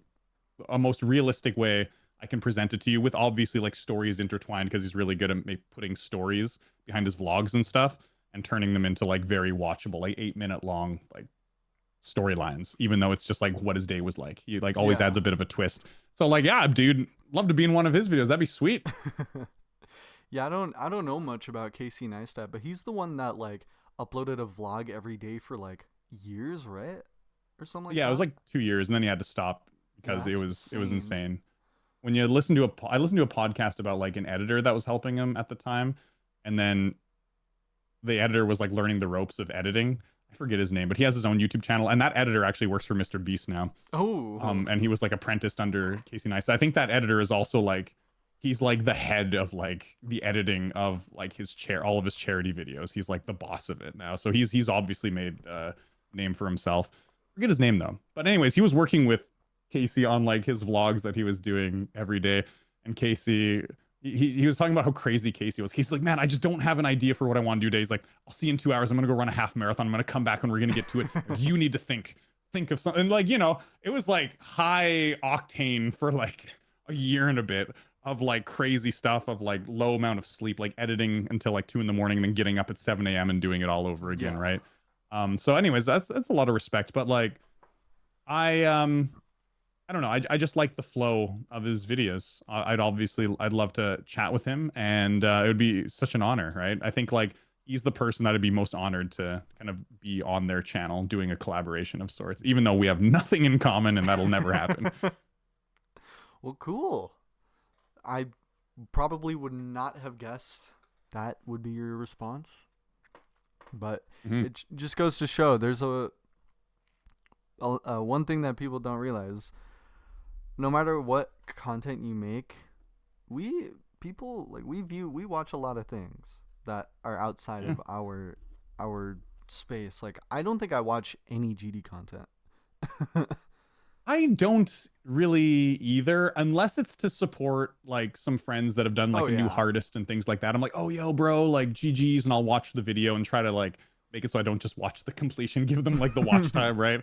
a most realistic way I can present it to you, with obviously like stories intertwined because he's really good at putting stories behind his vlogs and stuff and turning them into like very watchable, like 8-minute long like storylines, even though it's just like what his day was like. He like always adds a bit of a twist. So like, yeah, dude, love to be in one of his videos. That'd be sweet. Yeah, I don't know much about Casey Neistat, but he's the one that like uploaded a vlog every day for like years, right? Or something like that. Yeah, it was like 2 years and then he had to stop because Yeah, it was insane. When you listen to I listened to a podcast about like an editor that was helping him at the time, and then the editor was like learning the ropes of editing. I forget his name, but he has his own YouTube channel, and that editor actually works for Mr. Beast now. Oh, And he was like apprenticed under Casey Neistat. I think that editor is also like he's like the head of like the editing of like all of his charity videos. He's like the boss of it now. So he's obviously made a name for himself. Forget his name though. But anyways, he was working with Casey on like his vlogs that he was doing every day. And Casey, he was talking about how crazy Casey was. Casey's like, man, I just don't have an idea for what I want to do today. He's like, I'll see you in 2 hours. I'm gonna go run a half marathon. I'm gonna come back and we're gonna get to it. You need to think of something. And like, it was like high octane for like a year and a bit of like crazy stuff of like low amount of sleep, like editing until like 2 in the morning and then getting up at 7 a.m. and doing it all over again, yeah. right? So anyways, that's a lot of respect. But like I don't know. I just like the flow of his videos. I'd love to chat with him, and it would be such an honor, right? I think like he's the person that I'd be most honored to kind of be on their channel doing a collaboration of sorts, even though we have nothing in common and that'll never happen. Well, cool. I probably would not have guessed that would be your response, but Mhm. it just goes to show there's one thing that people don't realize. No matter what content you make, we watch a lot of things that are outside Yeah. of our space. Like I don't think I watch any GD content. I don't really either, unless it's to support like some friends that have done like Oh a new yeah. hardest and things like that. I'm like, oh yo, bro, like GG's, and I'll watch the video and try to like make it so I don't just watch the completion, give them like the watch time, right?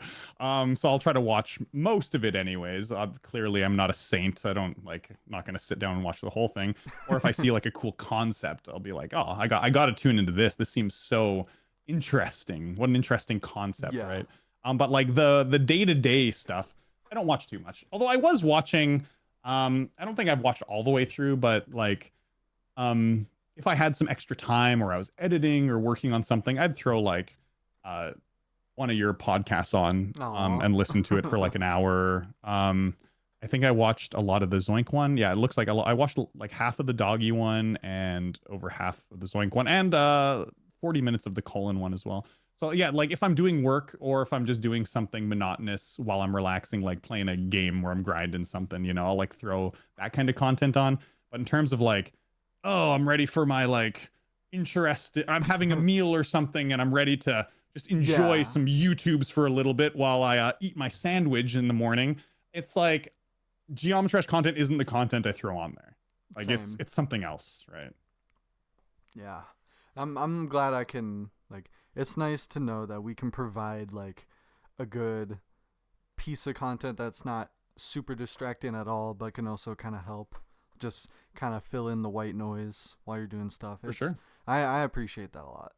So I'll try to watch most of it anyways. Clearly, I'm not a saint. I don't like not gonna sit down and watch the whole thing. Or if I see like a cool concept, I'll be like, oh, I got to tune into this. This seems so interesting. What an interesting concept, Yeah. right? But like the day-to-day stuff, I don't watch too much. Although I was watching, I don't think I've watched all the way through, but like, if I had some extra time or I was editing or working on something, I'd throw like, one of your podcasts on, Aw. and listen to it for like an hour. I think I watched a lot of the Zoink one. Yeah, it looks like I watched like half of the Doggy one and over half of the Zoink one and 40 minutes of the Colon one as well. So yeah, like if I'm doing work or if I'm just doing something monotonous while I'm relaxing, like playing a game where I'm grinding something, I'll like throw that kind of content on. But in terms of like, oh, I'm ready for my like I'm having a meal or something and I'm ready to just enjoy Yeah. some YouTubes for a little bit while I eat my sandwich in the morning. It's like Geometresh content isn't the content I throw on there. Like Same. it's something else, right? Yeah. I'm glad I can like it's nice to know that we can provide like a good piece of content that's not super distracting at all but can also kind of help just kind of fill in the white noise while you're doing stuff. For sure. I appreciate that a lot.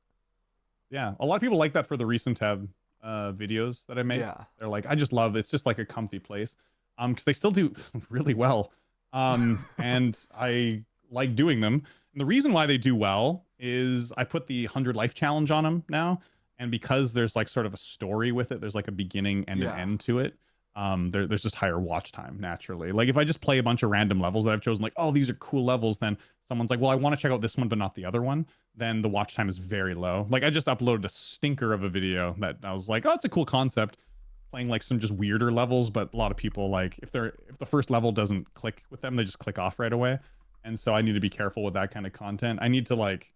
Yeah, a lot of people like that for the recent tab videos that I make. Yeah. They're like, I just love it's just like a comfy place. Because they still do really well. And I like doing them. And the reason why they do well is I put the 100 life challenge on them now, and because there's like sort of a story with it, there's like a beginning and an Yeah. end to it. There's just higher watch time naturally. Like if I just play a bunch of random levels that I've chosen, like, oh, these are cool levels, then someone's like, well, I want to check out this one but not the other one, then the watch time is very low. Like I just uploaded a stinker of a video that I was like, oh, it's a cool concept, playing like some just weirder levels, but a lot of people like if the first level doesn't click with them, they just click off right away. And so I need to be careful with that kind of content. I need to like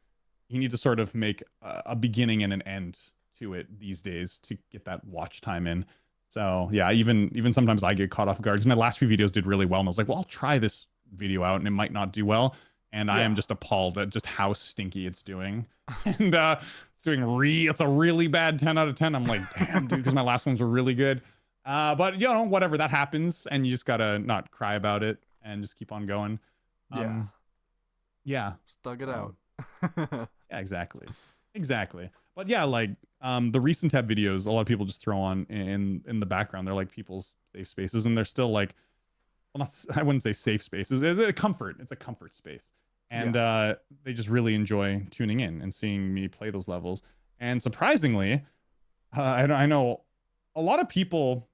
you need to sort of make a beginning and an end to it these days to get that watch time in. So yeah, even sometimes I get caught off guard because my last few videos did really well, and I was like, well, I'll try this video out, and it might not do well. And I am just appalled at just how stinky it's doing. And it's a really bad 10 out of 10. I'm like, damn, dude, because my last ones were really good. But whatever, that happens, and you just gotta not cry about it and just keep on going. Yeah. Stug it out. Yeah, exactly. But yeah, like the recent tab videos, a lot of people just throw on in the background. They're like people's safe spaces, and they're still like, well, not I wouldn't say safe spaces. It's a comfort space, and they just really enjoy tuning in and seeing me play those levels. And surprisingly, I know a lot of people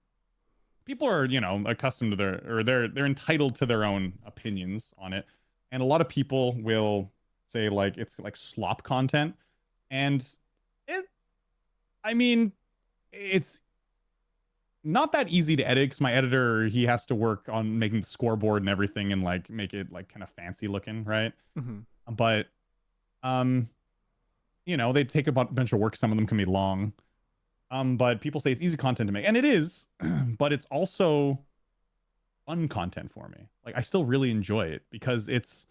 are accustomed to they're entitled to their own opinions on it, and a lot of people will say like it's like slop content. And it, I mean, it's not that easy to edit because my editor, he has to work on making the scoreboard and everything and like make it like kind of fancy looking, right? Hmm. But um, they take a bunch of work. Some of them can be long. But people say it's easy content to make, and it is, but it's also fun content for me. Like I still really enjoy it because it's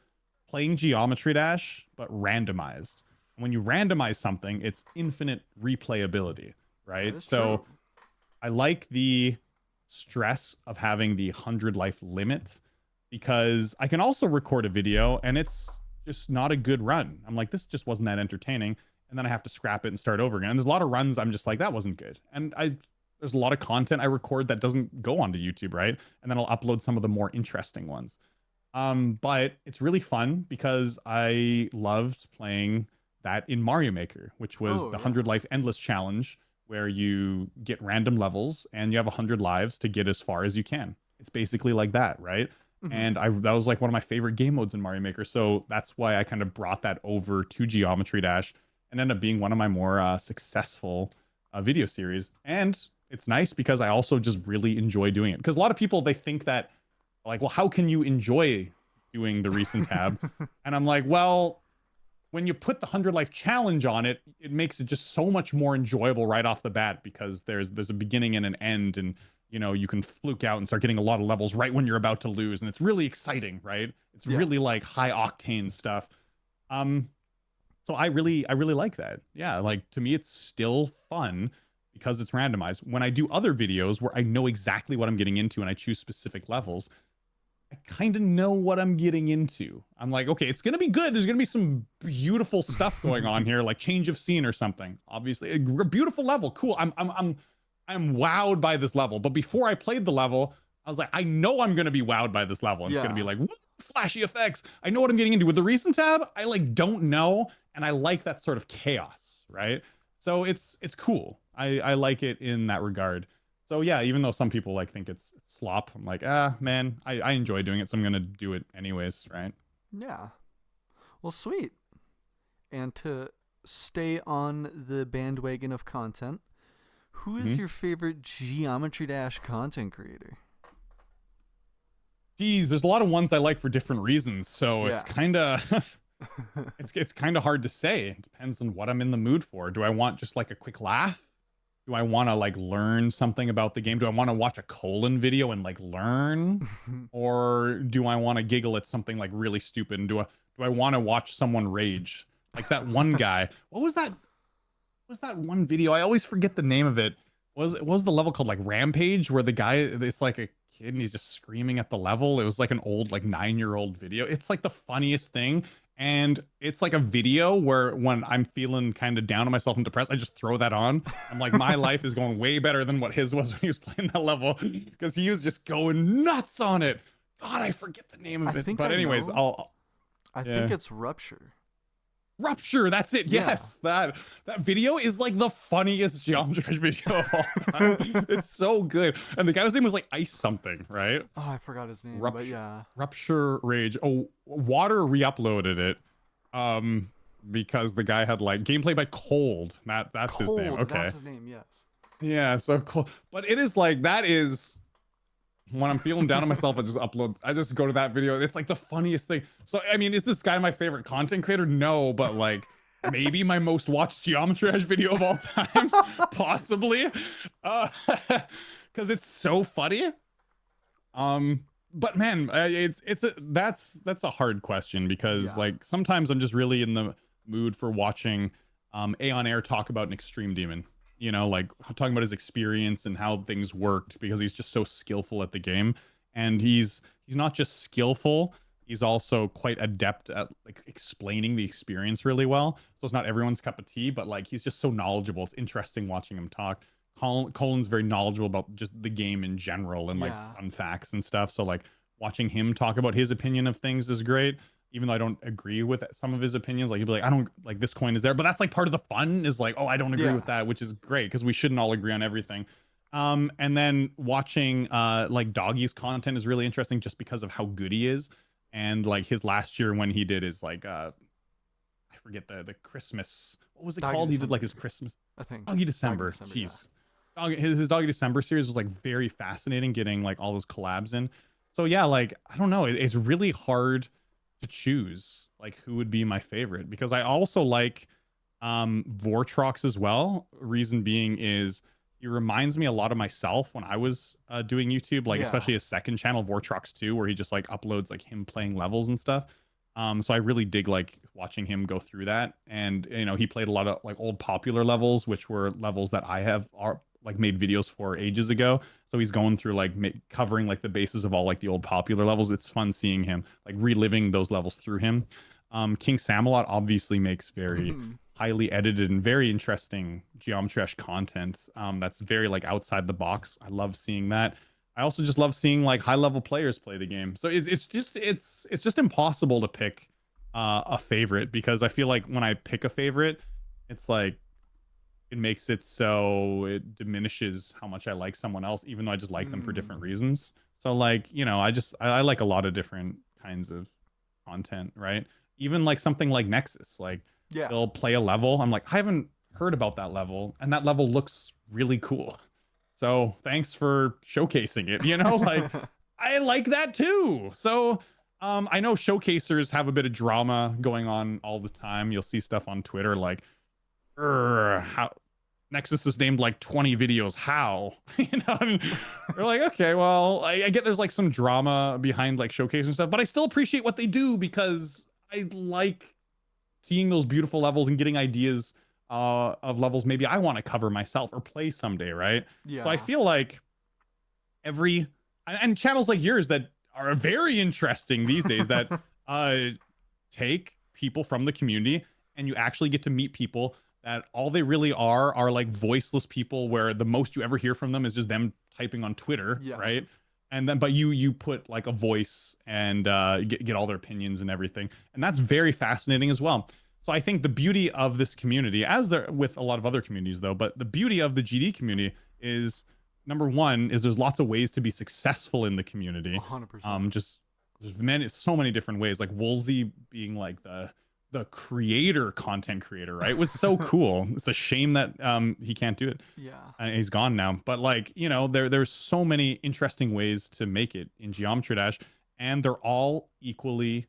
playing Geometry Dash, but randomized. When you randomize something, it's infinite replayability, That right? is So true. I like the stress of having the 100 life limit because I can also record a video and it's just not a good run. I'm like, this just wasn't that entertaining. And then I have to scrap it and start over again. And there's a lot of runs I'm just like, that wasn't good. And there's a lot of content I record that doesn't go onto YouTube, right? And then I'll upload some of the more interesting ones. But it's really fun because I loved playing that in Mario Maker, which was Oh the yeah. 100 life endless challenge where you get random levels and you have 100 lives to get as far as you can. It's basically like that, right? Hmm. And I that was like one of my favorite game modes in Mario Maker. So that's why I kind of brought that over to Geometry Dash and ended up being one of my more successful video series. And it's nice because I also just really enjoy doing it. Because a lot of people, they think that like, well, how can you enjoy doing the recent tab? And I'm like, well, when you put the 100 life challenge on it, it makes it just so much more enjoyable right off the bat because there's a beginning and an end, and you can fluke out and start getting a lot of levels right when you're about to lose, and it's really exciting, right? It's Yeah. really like high octane stuff. Um, so I really like that. Yeah, like to me, it's still fun because it's randomized. When I do other videos where I know exactly what I'm getting into and I choose specific levels, I kind of know what I'm getting into. I'm like, okay, it's gonna be good. There's gonna be some beautiful stuff going on here, like change of scene or something. Obviously, a beautiful level, cool. I'm wowed by this level. But before I played the level, I was like, I know I'm gonna be wowed by this level. And it's gonna be Yeah. like flashy effects. I know what I'm getting into. With the recent tab, I like don't know, and I like that sort of chaos, right? So it's cool. I like it in that regard. So yeah, even though some people like think it's slop, I'm like, man, I enjoy doing it, so I'm gonna do it anyways, right? Yeah. Well, sweet. And to stay on the bandwagon of content, who is Hmm. your favorite Geometry Dash content creator? Geez, there's a lot of ones I like for different reasons, so it's Yeah. kind of it's kind of hard to say. It depends on what I'm in the mood for. Do I want just like a quick laugh? Do I want to like learn something about the game? Do I want to watch a colon video and like learn? Or do I want to giggle at something like really stupid? And do I want to watch someone rage? Like that one guy. What was that? Was that one video? I always forget the name of it. Was the level called like Rampage, where the guy, it's like a kid and he's just screaming at the level. It was like an old like 9-year-old video. It's like the funniest thing. And it's like a video where when I'm feeling kind of down on myself and depressed, I just throw that on. I'm like, my life is going way better than what his was when he was playing that level because he was just going nuts on it. God, I forget the name I of it. think But I anyways, know. I'll I think yeah. it's Rupture. Rupture, that's it. Yeah. Yes, that video is like the funniest Geometry video of all time. It's so good. And the guy's name was like Ice something, right? Oh, I forgot his name, but Rupture, yeah. Rupture Rage. Oh, Water re-uploaded it, um, because the guy had like gameplay by Cold. That's his name. Cold, Okay, that's his name, yes. yeah, so cool. But it is like that is when I'm feeling down on myself, I just go to that video. It's like the funniest thing. So, I mean, is this guy my favorite content creator? No, but like maybe my most watched Geometry Dash video of all time, possibly. Uh, because it's so funny. But man, that's a hard question because Yeah. like sometimes I'm just really in the mood for watching Aeon Air talk about an extreme demon. Like talking about his experience and how things worked because he's just so skillful at the game, and he's not just skillful. He's also quite adept at like explaining the experience really well. So it's not everyone's cup of tea, but like he's just so knowledgeable. It's interesting watching him talk. Colin's very knowledgeable about just the game in general and like Yeah. fun facts and stuff. So like watching him talk about his opinion of things is great. Even though I don't agree with some of his opinions, like he'll be like, I don't like this coin is there, but that's like part of the fun is like, oh, I don't agree with Yeah. that, which is great because we shouldn't all agree on everything. And then watching like Doggy's content is really interesting just because of how good he is. And like his last year when he did his like I forget the Christmas. What was it Doggy called? He did like December, his Christmas I think. Doggy Doggy December. December, yeah. Jeez. His Doggy December series was like very fascinating, getting like all those collabs in. So yeah, like I don't know, it's really hard to choose like who would be my favorite because I also like Vortrox as well. Reason being is he reminds me a lot of myself when I was doing YouTube, like Yeah. especially his second channel, Vortrox 2, where he just like uploads like him playing levels and stuff. So I really dig like watching him go through that. And you know, he played a lot of like old popular levels, which were levels that I have are like made videos for ages ago. So he's going through like covering like the bases of all like the old popular levels. It's fun seeing him like reliving those levels through him. King Samalot obviously makes very highly edited and very interesting geometry content. That's very like outside the box. I love seeing that. I also just love seeing like high level players play the game. So it's just impossible to pick a favorite because I feel like when I pick a favorite, it's like it makes it so it diminishes how much I like someone else, even though I just like them for different reasons. So like, you know, I like a lot of different kinds of content, right? Even like something like Nexus, like Yeah. they'll play a level. I'm like, I haven't heard about that level, and that level looks really cool. So thanks for showcasing it. You know, like I like that too. So I know showcasers have a bit of drama going on all the time. You'll see stuff on Twitter like, how Nexus is named like 20 videos. How? You know, and we're like, okay, well, I get there's like some drama behind like showcase and stuff, but I still appreciate what they do because I like seeing those beautiful levels and getting ideas of levels maybe I want to cover myself or play someday, right? So I Yeah. feel like every and channels like yours that are very interesting these days that take people from the community and you actually get to meet people that all they really are like voiceless people where the most you ever hear from them is just them typing on Twitter, Yeah. right? And then but you put like a voice and get all their opinions and everything, and that's very fascinating as well. So I think the beauty of this community, as there with a lot of other communities though, but the beauty of the GD community is number one is there's lots of ways to be successful in the community. 100%. Just there's so many different ways. Like Woolsey being like the creator content creator, right? It was so cool. It's a shame that he can't do it. Yeah. And he's gone now. But like, you know, there's so many interesting ways to make it in Geometry Dash, and they're all equally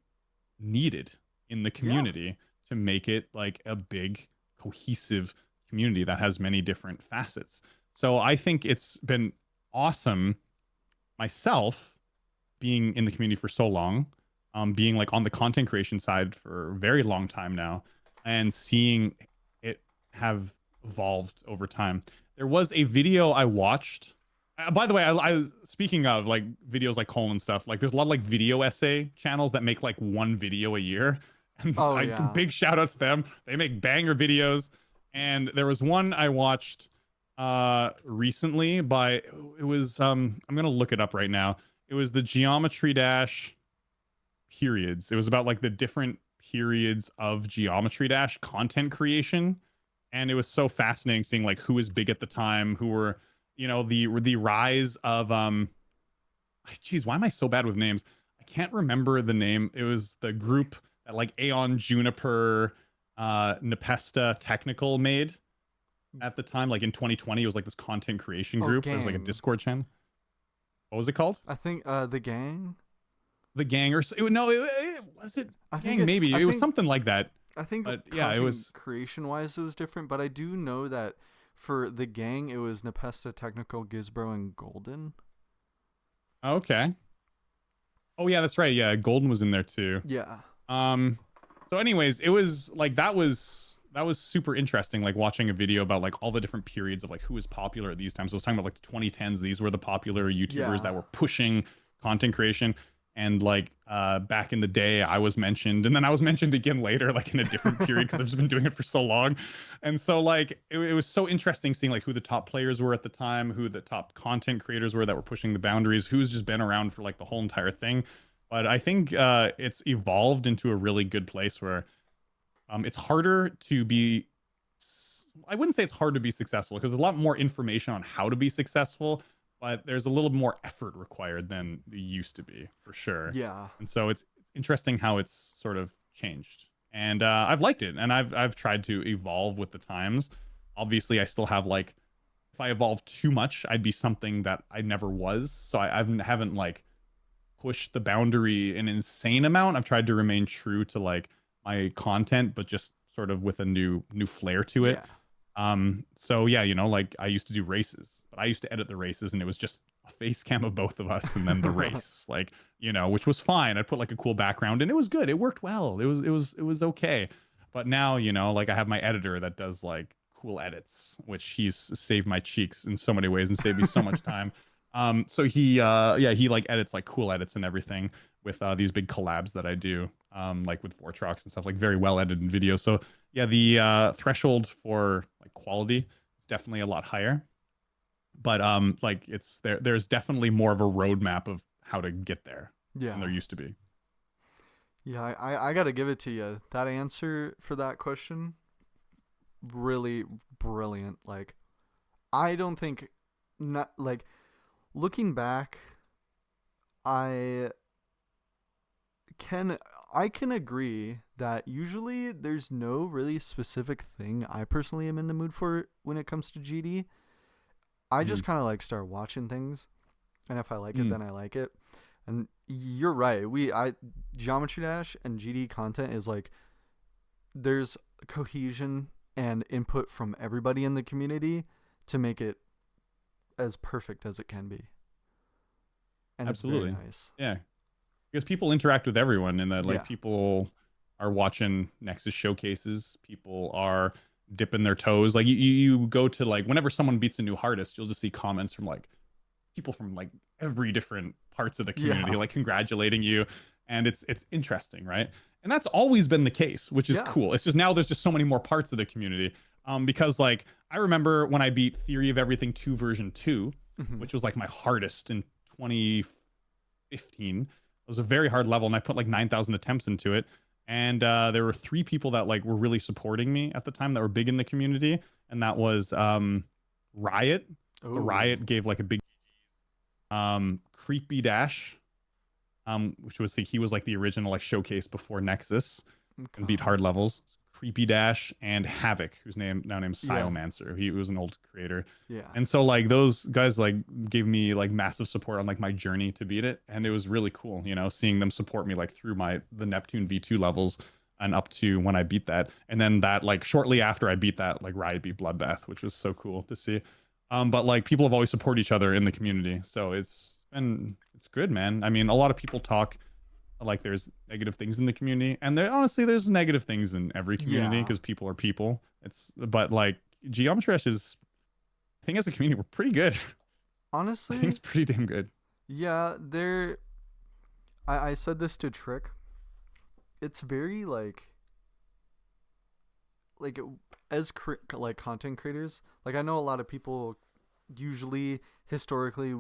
needed in the Yeah. community to make it like a big cohesive community that has many different facets. So I think it's been awesome myself being in the community for so long, being like on the content creation side for a very long time now, and seeing it have evolved over time. There was a video I watched. By the way, I speaking of like videos like Cole and stuff, like there's a lot of like video essay channels that make like one video a year. And Oh like yeah. big shout outs to them. They make banger videos. And there was one I watched recently by it was I'm gonna look it up right now. It was the Geometry Dash periods. It was about like the different periods of Geometry Dash content creation, and it was so fascinating seeing like who was big at the time, who were you know the rise of geez, why am I so bad with names? I can't remember the name. It was the group that like Aeon Juniper Nepesta Technical made at the time, like in 2020. It was like this content creation Oh, group. There was like a gang. Discord channel. What was it called? I think the gang. The gang or no, it was it I think gang it. maybe I it was think. something like that. I think But yeah, it content was creation wise it was different, but I do know that for the gang it was Nepesta, Technical, Gizbro, and Golden. okay. Oh yeah, that's right. Yeah, Golden was in there too. Yeah. Um, so anyways, it was like that was super interesting. Like watching a video about like all the different periods of like who was popular at these times. So I was talking about like the 2010s. These were the popular YouTubers Yeah. that were pushing content creation. And like back in the day, I was mentioned, and then I was mentioned again later, like in a different period because I've just been doing it for so long. And so like it was so interesting seeing like who the top players were at the time, who the top content creators were that were pushing the boundaries, who's just been around for like the whole entire thing. But I think it's evolved into a really good place where it's harder to be. I wouldn't say it's hard to be successful because there's a lot more information on how to be successful, but there's a little more effort required than it used to be for sure. Yeah. And so it's interesting how it's sort of changed. and I've liked it, and I've tried to evolve with the times. Obviously, I still have like, if I evolve too much, I'd be something that I never was. So I haven't like pushed the boundary an insane amount. I've tried to remain true to like my content, but just sort of with a new flair to it. Yeah. So yeah, you know, like I used to do races, but I used to edit the races and it was just a face cam of both of us and then the race, like, you know, which was fine. I put like a cool background and it was good. It worked well. It was okay. But now, you know, like I have my editor that does like cool edits, which he's saved my cheeks in so many ways and saved me so much time. So he like edits like cool edits and everything with these big collabs that I do, like with Vortrox and stuff, like very well edited videos. So yeah, the threshold for like quality is definitely a lot higher. But like it's there's definitely more of a roadmap of how to get there Yeah. than there used to be. Yeah, I gotta give it to you. That answer for that question, really brilliant. Like, I don't think, not like, looking back, I can I can agree that usually there's no really specific thing I personally am in the mood for when it comes to GD. I just Mhm. kind of like start watching things, and if I like it, Mm, then I like it. And you're right. I Geometry Dash and GD content is like, there's cohesion and input from everybody in the community to make it as perfect as it can be. And it's very absolutely. nice. Yeah, because people interact with everyone and that like Yeah. people are watching Nexus showcases, people are dipping their toes, like you go to like whenever someone beats a new hardest, you'll just see comments from like people from like every different parts of the community Yeah. like congratulating you, and it's interesting, right? And that's always been the case, which is Yeah. cool. It's just now there's just so many more parts of the community, because like I remember when I beat Theory of Everything 2 version 2, Hmm. which was like my hardest in 2015. It was a very hard level, and I put like 9,000 attempts into it. And there were three people that like were really supporting me at the time that were big in the community, and that was Riot. So Oh. Riot gave like a big Creepy Dash, which was he was like the original like showcase before Nexus and beat Okay. hard levels. Creepy Dash and Havoc, whose name now named Yeah. Siomancer. He was an old creator. Yeah. And so like those guys like gave me like massive support on like my journey to beat it. And it was really cool, you know, seeing them support me like through the Neptune V2 levels and up to when I beat that. And then that like shortly after I beat that, like Riot beat Bloodbath, which was so cool to see. But like people have always supported each other in the community. So it's good, man. I mean, a lot of people talk like there's negative things in the community, and there honestly there's negative things in every community Yeah. because people are people. It's but like Geometry Dash is, I think as a community we're pretty good. I think Honestly, it's pretty damn good. yeah, there I said this to Trick. It's very like as like content creators, like I know a lot of people usually historically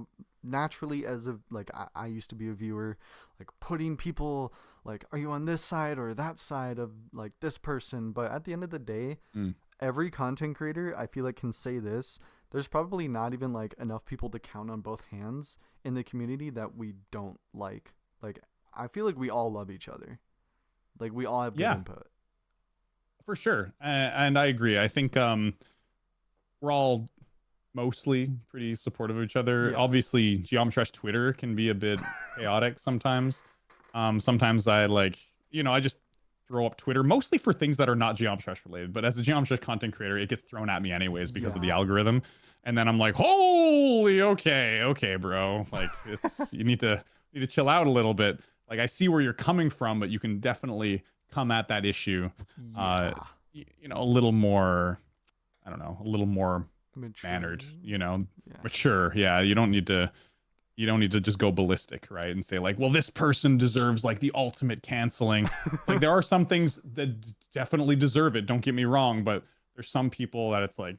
naturally as a like I used to be a viewer, like putting people like, are you on this side or that side of like this person? But at the end of the day, Mm. every content creator I feel like can say this: there's probably not even like enough people to count on both hands in the community that we don't like I feel like we all love each other, like we all have good Yeah, input. for sure. And I agree. I think we're all mostly pretty supportive of each other. Yeah. Obviously, Geometry's Twitter can be a bit chaotic sometimes. Sometimes I like, you know, I just throw up Twitter mostly for things that are not Geometry related. But as a Geometry content creator, it gets thrown at me anyways because of the Yeah. algorithm. And then I'm like, holy, okay, bro. Like it's you need to chill out a little bit. Like I see where you're coming from, but you can definitely come at that issue, uh, Yeah. you know, a little more. I don't know, a little more mannered, Maturely. you know, Yeah. mature. Yeah, you don't need to just go ballistic, right? And say like, well, this person deserves like the ultimate canceling. It's like there are some things that definitely deserve it. Don't get me wrong, but there's some people that it's like,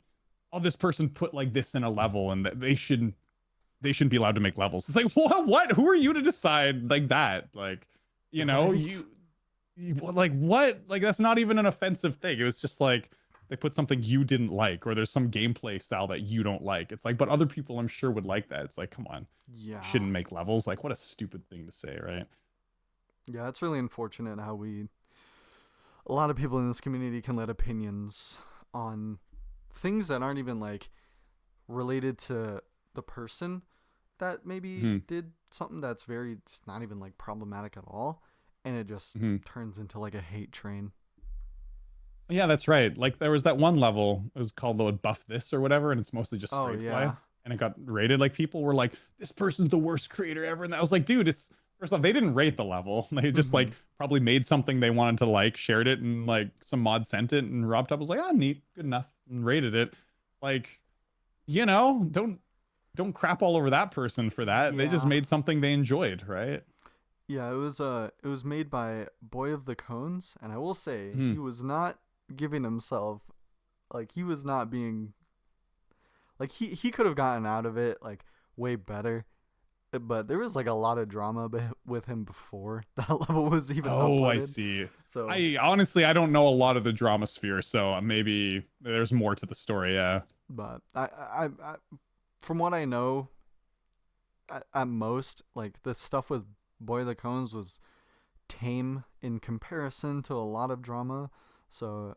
oh, this person put like this in a level, and that they shouldn't be allowed to make levels. It's like, what? Who are you to decide like that? Like, you know, Right. like what? Like that's not even an offensive thing. It was just like they put something you didn't like, or there's some gameplay style that you don't like. It's like, but other people I'm sure would like that. It's like, come on, you Yeah. shouldn't make levels. Like, what a stupid thing to say, right? Yeah, it's really unfortunate how we a lot of people in this community can let opinions on things that aren't even like related to the person that maybe Hmm. did something that's very just not even like problematic at all, and it just Hmm. turns into like a hate train. Yeah, that's right. Like there was that one level, it was called the buff this or whatever, and it's mostly just Oh straight play. yeah. And it got rated like people were like, this person's the worst creator ever. And I was like, dude, it's first off, they didn't rate the level. They just Hmm. like probably made something they wanted to like, shared it, and like some mod sent it, and Rob Top was like, ah, neat, good enough, and rated it. Like, don't crap all over that person for that. They just Yeah. made something they enjoyed, right? Yeah, it was made by Boy of the Cones, and I will say Hmm. he was not giving himself like he was not being like he could have gotten out of it like way better. But there was like a lot of drama with him before that level was even Oh, I uploaded. see. So, I honestly, I don't know a lot of the drama sphere, so maybe there's more to the story. Yeah. but from what I know, at most, like the stuff with Boy of the Cones was tame in comparison to a lot of drama. So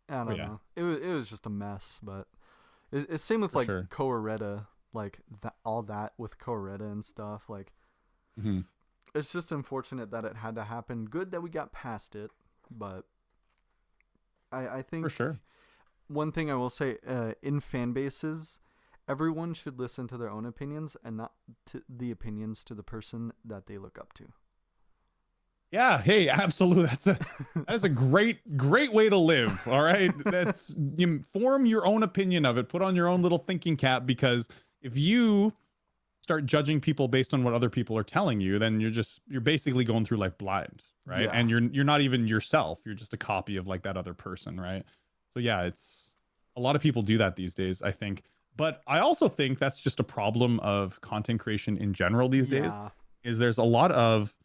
I Oh don't yeah, know. It was just a mess. But it's same with for like sure. Coeretta, like that all that with Coeretta and stuff. Like Hmm. it's just unfortunate that it had to happen. Good that we got past it, but I For think sure. one thing I will say in fan bases, everyone should listen to their own opinions and not to the opinions to the person that they look up to. Yeah. Hey, absolutely. That is a great way to live. All right. That's you form your own opinion of it. Put on your own little thinking cap, because if you start judging people based on what other people are telling you, then you're basically going through life blind, right? Yeah. And you're not even yourself. You're just a copy of like that other person, right? So yeah, it's a lot of people do that these days, I think. But I also think that's just a problem of content creation in general these days, Yeah. is there's a lot of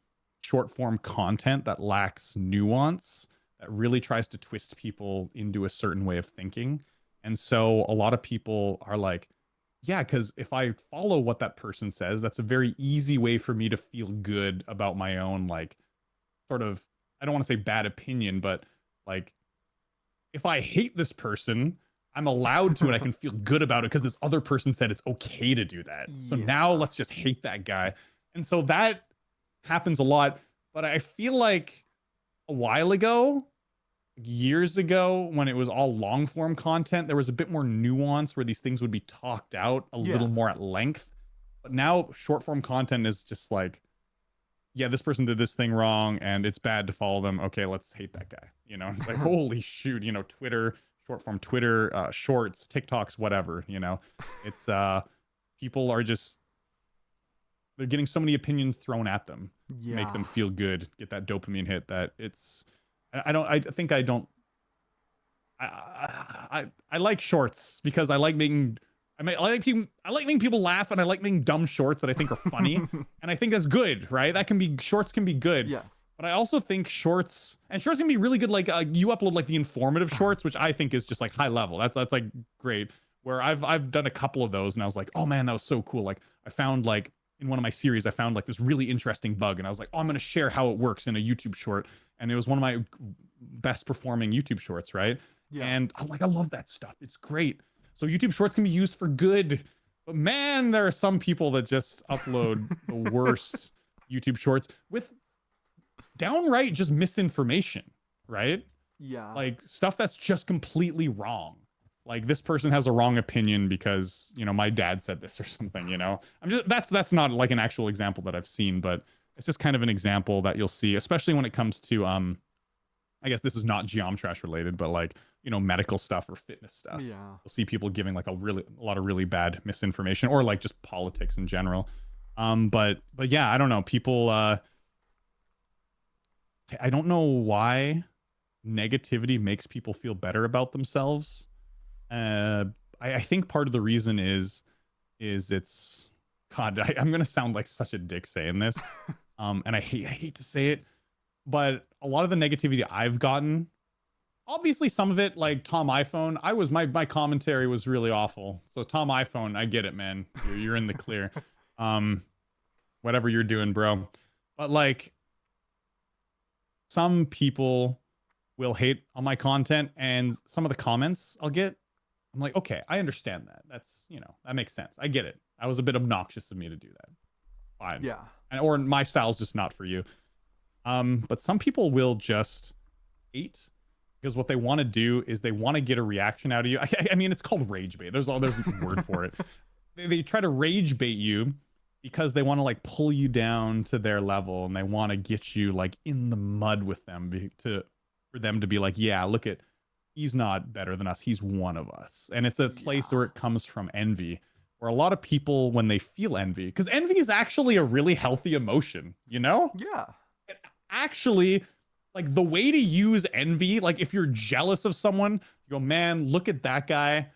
short form content that lacks nuance, that really tries to twist people into a certain way of thinking. And so a lot of people are like, yeah, because if I follow what that person says, that's a very easy way for me to feel good about my own, like, sort of, I don't want to say bad opinion, but like, if I hate this person, I'm allowed to, and I can feel good about it because this other person said it's okay to do that. So now Yeah. let's just hate that guy. And so that happens a lot. But I feel like a while ago, years ago, when it was all long form content, there was a bit more nuance where these things would be talked out a Yeah. little more at length. But now short form content is just like, yeah, this person did this thing wrong and it's bad to follow them. Okay, let's hate that guy. It's like, holy shoot, Twitter, short form Twitter, shorts, TikToks, whatever, it's people are just, they're getting so many opinions thrown at them to make Yeah. them feel good, get that dopamine hit, that it's, I don't, I think I don't, I like shorts because I like making, I like making people laugh, and I like making dumb shorts that I think are funny, and I think that's good, right? That can be, shorts can be good, Yes. but I also think shorts can be really good. Like you upload like the informative shorts, which I think is just like high level. That's like great. Where I've done a couple of those, and I was like, oh man, that was so cool. Like I found like in one of my series, I found like this really interesting bug, and I was like, oh, I'm gonna share how it works in a YouTube short, and it was one of my best performing YouTube shorts, right? Yeah. And I'm like, I love that stuff. It's great. So YouTube shorts can be used for good. But man, there are some people that just upload the worst YouTube shorts with downright just misinformation, right? Yeah. Like stuff that's just completely wrong. Like this person has a wrong opinion because, my dad said this or something, I'm just, that's not like an actual example that I've seen, but it's just kind of an example that you'll see, especially when it comes to I guess this is not Geomtrash related, but like, medical stuff or fitness stuff. Yeah. You'll see people giving like a lot of really bad misinformation, or like just politics in general. But yeah, I don't know. People I don't know why negativity makes people feel better about themselves. Uh I think part of the reason is it's, God, I'm gonna sound like such a dick saying this. And I hate to say it, but a lot of the negativity I've gotten, obviously some of it, like Tom iPhone, my commentary was really awful. So Tom iPhone, I get it, man. You're in the clear. Um, whatever you're doing, bro. But like some people will hate on my content, and some of the comments I'll get, I'm like, okay, I understand that. That's, that makes sense. I get it. That was a bit obnoxious of me to do that. Fine. Yeah. And or my style's just not for you. But some people will just hate because what they want to do is they want to get a reaction out of you. I mean, it's called rage bait. There's a word for it. They try to rage bait you because they want to like pull you down to their level, and they want to get you like in the mud with them for them to be like, yeah, look at, he's not better than us. He's one of us. And it's a place where it comes from envy, where a lot of people, when they feel envy, because envy is actually a really healthy emotion, Yeah. It actually, like, the way to use envy, like if you're jealous of someone, you go, man, look at that guy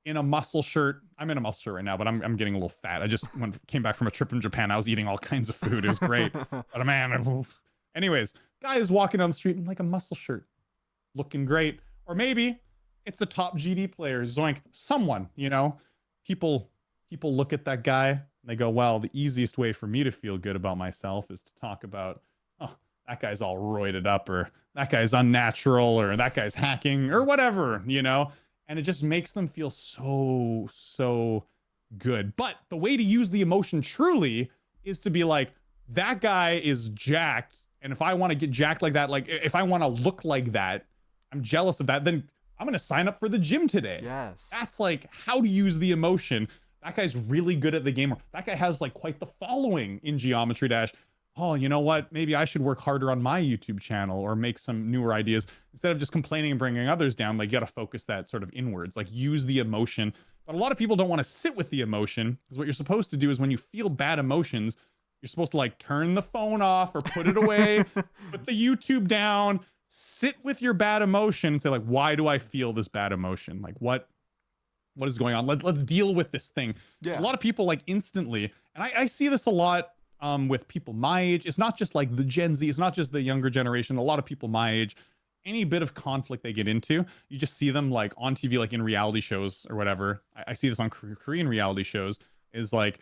in a muscle shirt. I'm in a muscle shirt right now, but I'm getting a little fat. I just came back from a trip in Japan. I was eating all kinds of food. It was great. But man, anyways, guy is walking down the street in like a muscle shirt, looking great. Or maybe it's a top GD player, Zoink, someone, people look at that guy and they go, well, the easiest way for me to feel good about myself is to talk about, oh, that guy's all roided up, or that guy's unnatural, or that guy's hacking, or whatever, and it just makes them feel so good. But the way to use the emotion truly is to be like, that guy is jacked, and if I want to get jacked like that, like if I want to look like that, I'm jealous of that, then I'm going to sign up for the gym today. Yes. That's like how to use the emotion. That guy's really good at the game. That guy has like quite the following in Geometry Dash. Oh, you know what? Maybe I should work harder on my YouTube channel or make some newer ideas instead of just complaining and bringing others down. Like, you got to focus that sort of inwards, like use the emotion. But a lot of people don't want to sit with the emotion, because what you're supposed to do is when you feel bad emotions, you're supposed to like turn the phone off or put it away, put the YouTube down, sit with your bad emotion and say like, why do I feel this bad emotion? Like what is going on? Let's deal with this thing. Yeah. A lot of people like instantly, and I see this a lot with people my age. It's not just like the Gen Z, it's not just the younger generation. A lot of people my age, any bit of conflict they get into, you just see them like on TV, like in reality shows or whatever. I see this on Korean reality shows, is like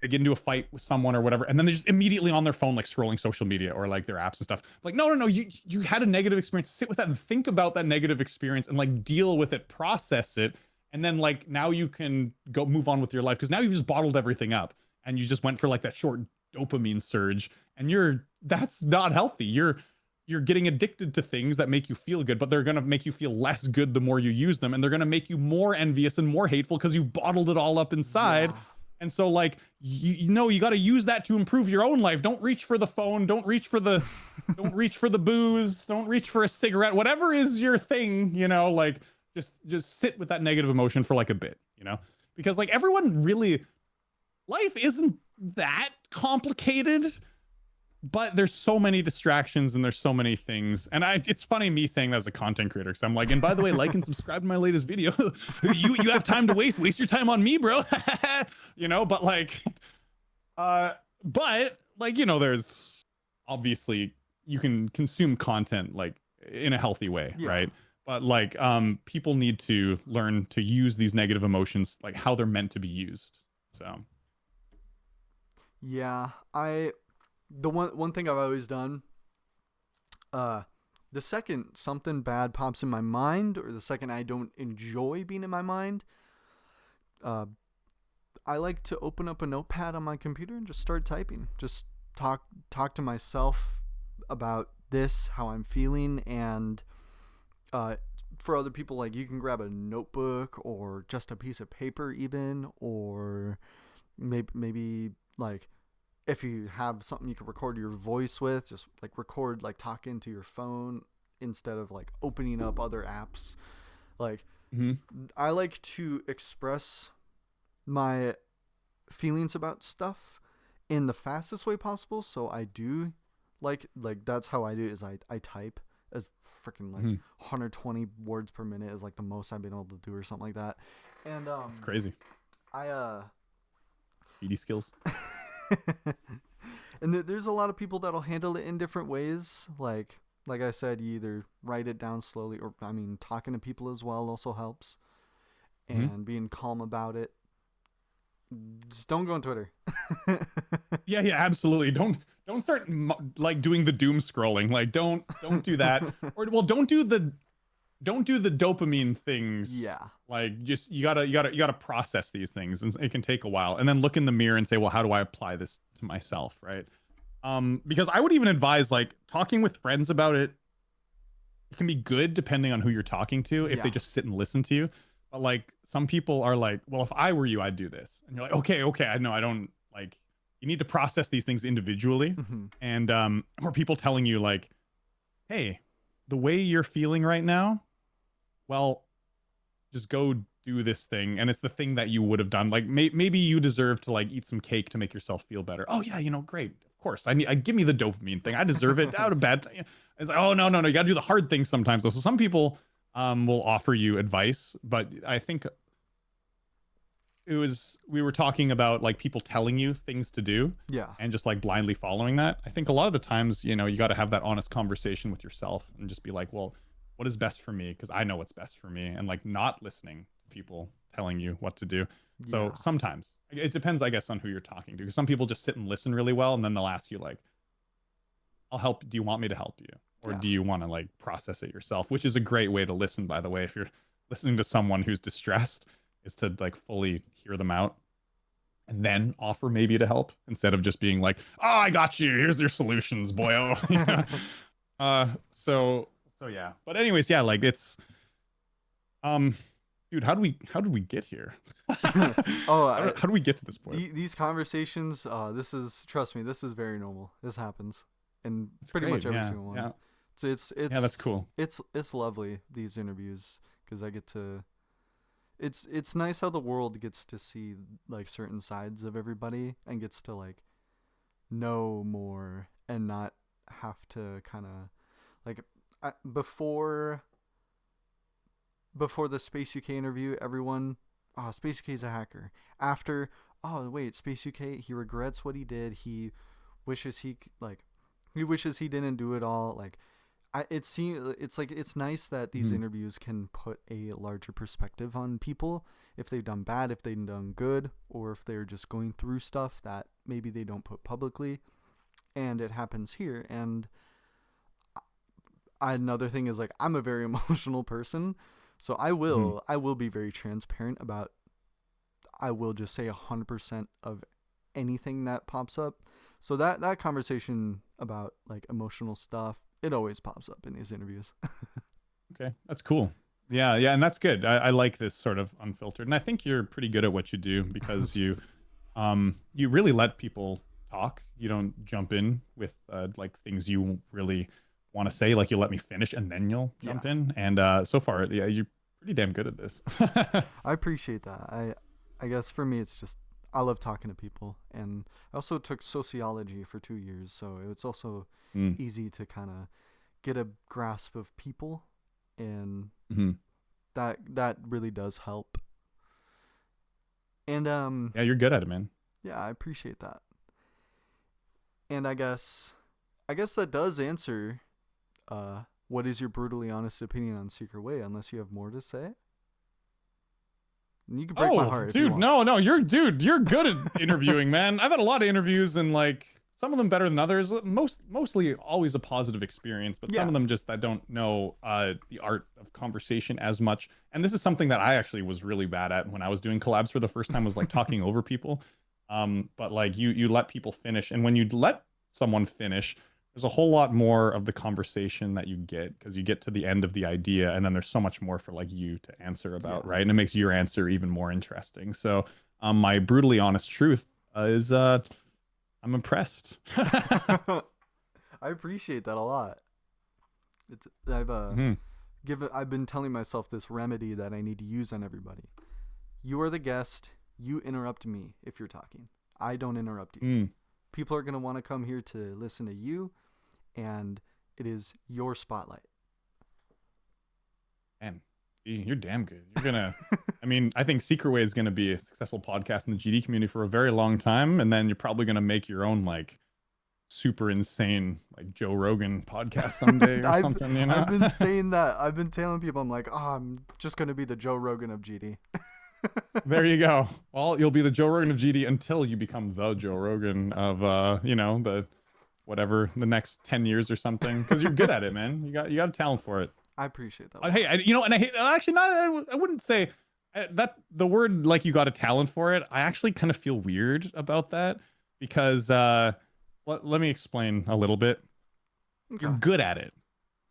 they get into a fight with someone or whatever, and then they're just immediately on their phone, like scrolling social media or like their apps and stuff. Like, no, you had a negative experience. Sit with that and think about that negative experience and like deal with it, process it, and then like now you can go move on with your life, because now you just bottled everything up and you just went for like that short dopamine surge, and that's not healthy. You're getting addicted to things that make you feel good, but they're going to make you feel less good the more you use them, and they're going to make you more envious and more hateful because you bottled it all up inside. Yeah. And so like, you got to use that to improve your own life. Don't reach for the phone. Don't reach for the booze. Don't reach for a cigarette, whatever is your thing, like just sit with that negative emotion for like a bit, because like everyone really, life isn't that complicated, but there's so many distractions and there's so many things. And it's funny me saying that as a content creator, because I'm like, and by the way, like and subscribe to my latest video. you have time to waste your time on me, bro. But like, there's obviously, you can consume content like in a healthy way, yeah. Right? But like, people need to learn to use these negative emotions like how they're meant to be used. So yeah, the one thing I've always done, the second something bad pops in my mind, or the second I don't enjoy being in my mind, I like to open up a notepad on my computer and just start typing. Just talk to myself about this, how I'm feeling, and for other people, like, you can grab a notebook or just a piece of paper even, or maybe like, if you have something you can record your voice with, just like record like talking to your phone instead of like opening up other apps. Like, I like to express my feelings about stuff in the fastest way possible. So I do like that's how I do it, is I type as freaking like 120 words per minute is like the most I've been able to do, or something like that. And it's crazy. PD skills. And there's a lot of people that'll handle it in different ways. Like I said, you either write it down slowly, or talking to people as well also helps. And being calm about it. Just don't go on Twitter. yeah, absolutely. Don't don't start like doing the doom scrolling. Like don't do that. Or well, don't do the dopamine things. Yeah. Like just you gotta process these things, and it can take a while. And then look in the mirror and say, well, how do I apply this to myself, right? Because I would even advise like talking with friends about it. It can be good depending on who you're talking to if Yeah. they just sit and listen to you. But like some people are like, well, if I were you, I'd do this, and you're like, okay, I know I don't like. You need to process these things individually, Hmm. and or people telling you like, hey, the way you're feeling right now, well, just go do this thing, and it's the thing that you would have done. Like maybe you deserve to like eat some cake to make yourself feel better. Oh yeah, great, of course. I give me the dopamine thing. I deserve it. Out of bad. It's like, oh no, you got to do the hard things sometimes. So some people will offer you advice, but I think we were talking about like people telling you things to do Yeah. and just like blindly following that. I think a lot of the times, you got to have that honest conversation with yourself and just be like, well, what is best for me? Because I know what's best for me, and like not listening to people telling you what to do. So Yeah. sometimes it depends, I guess, on who you're talking to. Because some people just sit and listen really well, and then they'll ask you like, I'll help. Do you want me to help you? Or Yeah. do you want to like process it yourself? Which is a great way to listen, by the way. If you're listening to someone who's distressed, is to like fully hear them out and then offer maybe to help instead of just being like, oh, I got you. Here's your solutions, boyo. So yeah. But anyways, yeah, like it's dude, how did we get here? Oh, how do we get to this point? these conversations, trust me, this is very normal. This happens in It's pretty great. much every Yeah, single one. yeah. It's Yeah, that's cool. It's lovely, these interviews, because I get to. It's nice how the world gets to see like certain sides of everybody and gets to like know more and not have to kind of like before the Space UK interview, everyone, oh, Space UK's a hacker. After, oh wait, Space UK, he regrets what he did. He wishes he wishes he didn't do it all. Like, it's nice that these interviews can put a larger perspective on people, if they've done bad, if they've done good, or if they're just going through stuff that maybe they don't put publicly, and it happens here. And another thing is like I'm a very emotional person, so I will be very transparent about. I will just say 100% of anything that pops up. So that conversation about like emotional stuff, it always pops up in these interviews. Okay, that's cool. Yeah, and that's good. I like this sort of unfiltered, and I think you're pretty good at what you do because you really let people talk. You don't jump in with like things you really want to say. Like you let me finish, and then you'll jump in. And so far, yeah, you're pretty damn good at this. I appreciate that. I guess for me, it's just I love talking to people, and I also took sociology for 2 years, so it's also easy to kind of get a grasp of people, and that really does help. And yeah, you're good at it, man. yeah, I appreciate that. And I guess that does answer what is your brutally honest opinion on Secret Way, unless you have more to say. And you can break my heart if you dude, want. no, you're good at interviewing, man. I've had a lot of interviews, and like some of them better than others. Mostly always a positive experience, but some of them just that don't know the art of conversation as much. And this is something that I actually was really bad at when I was doing collabs for the first time, was like talking over people. But like you let people finish, and when you let someone finish, there's a whole lot more of the conversation that you get, because you get to the end of the idea, and then there's so much more for like you to answer about, right? And it makes your answer even more interesting. So my brutally honest truth is I'm impressed. I appreciate that a lot. I've been telling myself this remedy that I need to use on everybody. You are the guest. You interrupt me if you're talking. I don't interrupt you. People are going to want to come here to listen to you, and it is your spotlight. Man, you're damn good. You're gonna I mean, I think Secret Way is gonna be a successful podcast in the GD community for a very long time, and then you're probably gonna make your own like super insane like Joe Rogan podcast someday or something, you know? I've been saying that. I've been telling people, I'm like, I'm just gonna be the Joe Rogan of GD. There you go. Well, you'll be the Joe Rogan of GD until you become the Joe Rogan of the whatever, the next 10 years or something, because you're good at it, man. You got a talent for it. I appreciate that. Hey, and I hate, actually not, I wouldn't say that the word like you got a talent for it. I actually kind of feel weird about that because let me explain a little bit. Okay. You're good at it.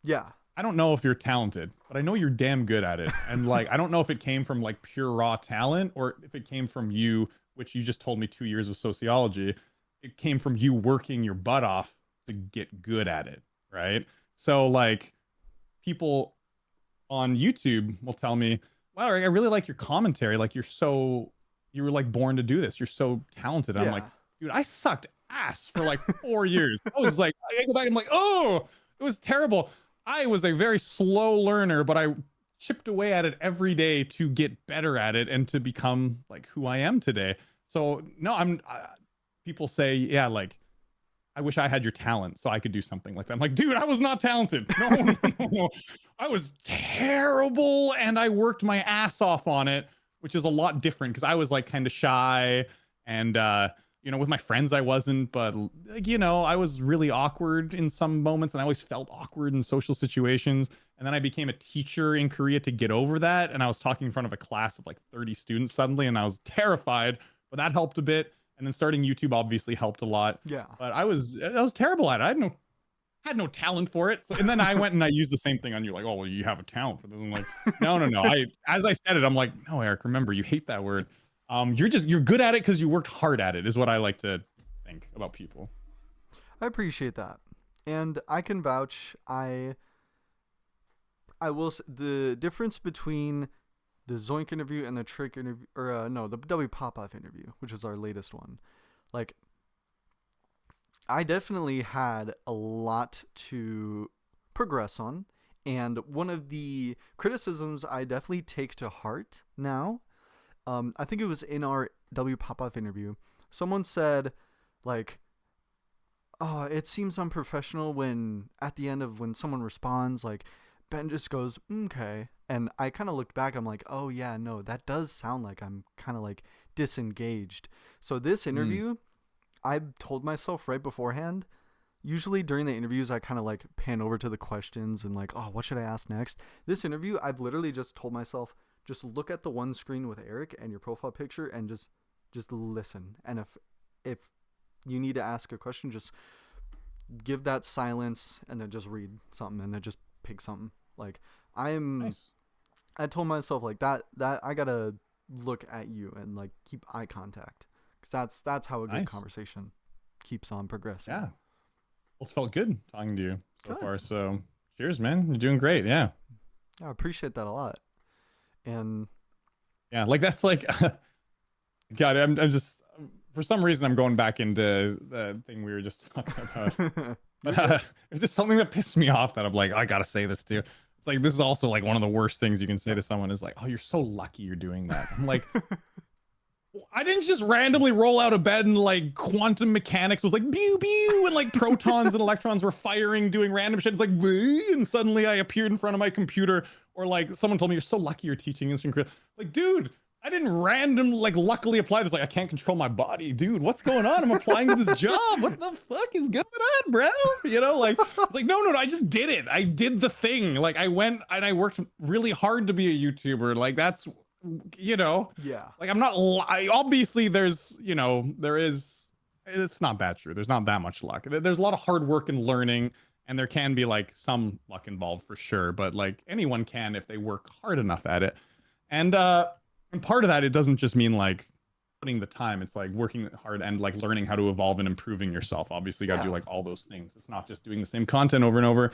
Yeah. I don't know if you're talented, but I know you're damn good at it. And like, I don't know if it came from like pure raw talent or if it came from you, which you just told me 2 years of sociology. It came from you working your butt off to get good at it, right? So like people on YouTube will tell me, wow, I really like your commentary. Like you were like born to do this. You're so talented. I'm like, dude, I sucked ass for like 4 years. I was like, I go back, I'm like, oh, it was terrible. I was a very slow learner, but I chipped away at it every day to get better at it and to become like who I am today. So no, people say, yeah, like, I wish I had your talent so I could do something like that. I'm like, dude, I was not talented. No. I was terrible and I worked my ass off on it, which is a lot different because I was like kind of shy and, with my friends I wasn't, but like, I was really awkward in some moments and I always felt awkward in social situations. And then I became a teacher in Korea to get over that. And I was talking in front of a class of like 30 students suddenly and I was terrified, but that helped a bit. And then starting YouTube obviously helped a lot. Yeah. But I was terrible at it. I had no talent for it. So, and then I went and I used the same thing on you, like, oh, well, you have a talent for this. I'm like, no. As I said it, I'm like, no, Eric, remember, you hate that word. You're good at it because you worked hard at it, is what I like to think about people. I appreciate that. And I can vouch, I will, the difference between the Zoink interview and the Trick interview, or the W Popoff interview, which is our latest one. Like, I definitely had a lot to progress on. And one of the criticisms I definitely take to heart now, I think it was in our W Popoff interview, someone said, like, oh, it seems unprofessional when at the end of when someone responds, like, Ben just goes, okay. And I kind of looked back. I'm like, oh, yeah, no, that does sound like I'm kind of like disengaged. So this interview, I told myself right beforehand, usually during the interviews, I kind of like pan over to the questions and like, oh, what should I ask next? This interview, I've literally just told myself, just look at the one screen with Eric and your profile picture and just listen. And if you need to ask a question, just give that silence and then just read something and then just pick something. Like Nice. I told myself like that I gotta look at you and like keep eye contact because that's how a good conversation keeps on progressing. Yeah. Well, it's felt good talking to you so far. So cheers, man. You're doing great. Yeah. I appreciate that a lot. And yeah, like that's like, God, I'm just, for some reason, I'm going back into the thing we were just talking about. But it's just something that pissed me off that I'm like, I gotta say this too. It's like, this is also like one of the worst things you can say to someone is like, oh, you're so lucky you're doing that. I'm like, I didn't just randomly roll out of bed and like quantum mechanics was like pew pew and like protons and electrons were firing doing random shit. It's like, bleh, and suddenly I appeared in front of my computer, or like someone told me you're so lucky you're teaching instant career. Like, dude, I didn't luckily apply this. Like, I can't control my body, dude. What's going on? I'm applying to this job. What the fuck is going on, bro? Like, it's like, no, I just did it. I did the thing. Like, I went and I worked really hard to be a YouTuber. Like, that's, yeah. Like, I'm not, obviously there's, it's not that true. There's not that much luck. There's a lot of hard work and learning, and there can be like some luck involved for sure. But like anyone can if they work hard enough at it. And part of that, it doesn't just mean like putting the time. It's like working hard and like learning how to evolve and improving yourself. Obviously, you got to do like all those things. It's not just doing the same content over and over,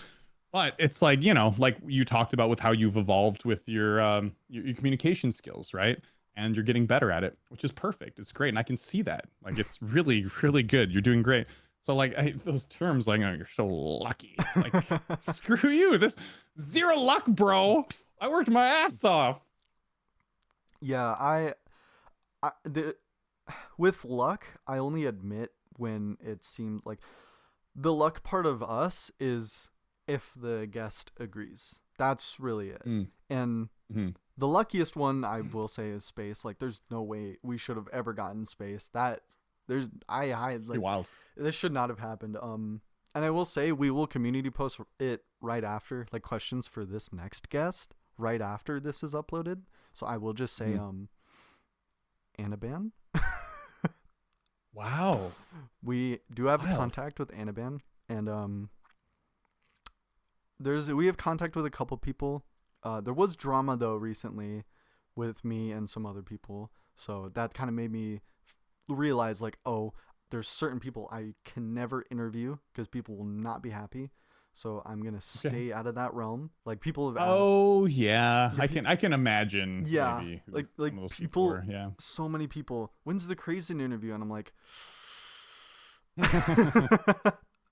but it's like, like you talked about with how you've evolved with your communication skills, right? And you're getting better at it, which is perfect. It's great, and I can see that. Like, it's really, really good. You're doing great. So like those terms, like, oh, you're so lucky. Like, screw you. This zero luck, bro. I worked my ass off. Yeah, with luck, I only admit when it seems like the luck part of us is if the guest agrees. That's really it. And the luckiest one I will say is space. Like, there's no way we should have ever gotten space. That there's like, wild. This should not have happened. And I will say we will community post it right after, like questions for this next guest right after this is uploaded. So I will just say Anaban. Wow. We do have Wild. contact with Anaban, and we have contact with a couple people. There was drama though recently with me and some other people, so that kind of made me realize like, oh, there's certain people I can never interview because people will not be happy. So I'm gonna stay out of that realm. Like people have asked. Oh yeah, I can imagine. Yeah, maybe who like some of those people. were, yeah. So many people. When's the crazy interview? And I'm like,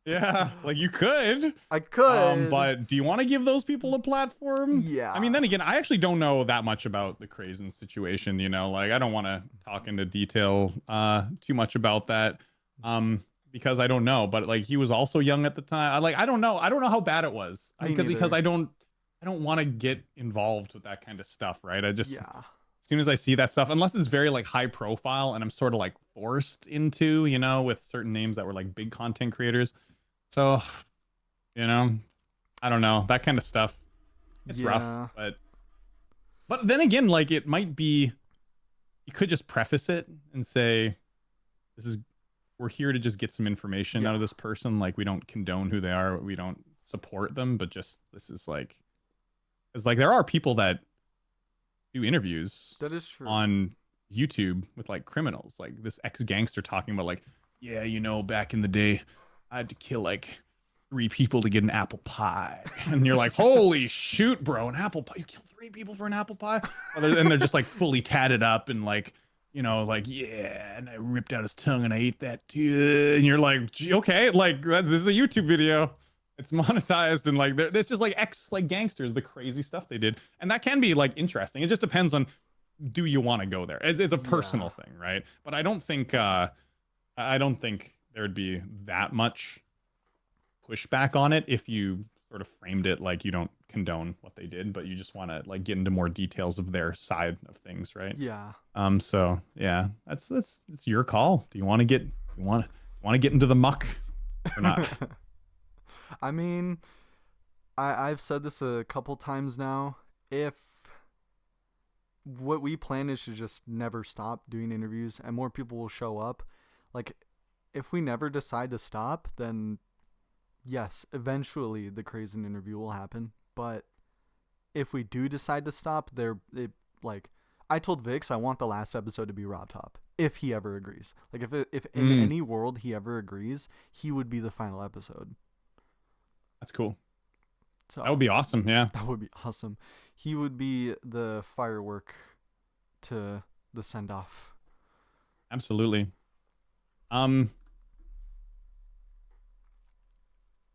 Yeah, like you could. I could. But do you want to give those people a platform? Yeah. I mean, then again, I actually don't know that much about the Crazen situation, you know, like I don't want to talk into detail too much about that. Because I don't know, but like he was also young at the time. I don't know how bad it was. Because I don't want to get involved with that kind of stuff, right? I just as soon as I see that stuff, unless it's very like high profile and I'm sort of like forced into, you know, with certain names that were like big content creators. So, you know, I don't know, that kind of stuff. It's rough, but then again, like it might be, you could just preface it and say, we're here to just get some information out of this person. Like we don't condone who they are. We don't support them, but just, this is like, it's like, there are people that do interviews that is true on YouTube with like criminals, like this ex-gangster talking about like, yeah, you know, back in the day, I had to kill like 3 people to get an apple pie. And you're like, holy shoot, bro, an apple pie. You killed 3 people for an apple pie? And they're just like fully tatted up and like, you know, like, yeah, and I ripped out his tongue and I ate that too. And you're like, okay, like this is a YouTube video. It's monetized, and like there's just like gangsters, the crazy stuff they did. And that can be like interesting. It just depends on, do you want to go there? It's a personal thing, right? But I don't think there would be that much pushback on it if you sort of framed it like you don't condone what they did, but you just want to like get into more details of their side of things, right? Yeah. So yeah, that's it's your call. Do you want to get into the muck or not? I mean, I've said this a couple times now. If what we plan is to just never stop doing interviews and more people will show up, like if we never decide to stop, then yes, eventually the crazy interview will happen. But if we do decide to stop, like I told Vix I want the last episode to be Rob Top if he ever agrees. Like if in any world he ever agrees, he would be the final episode. That's cool. So that would be awesome. Yeah, that would be awesome. He would be the firework to the send off. Absolutely. Are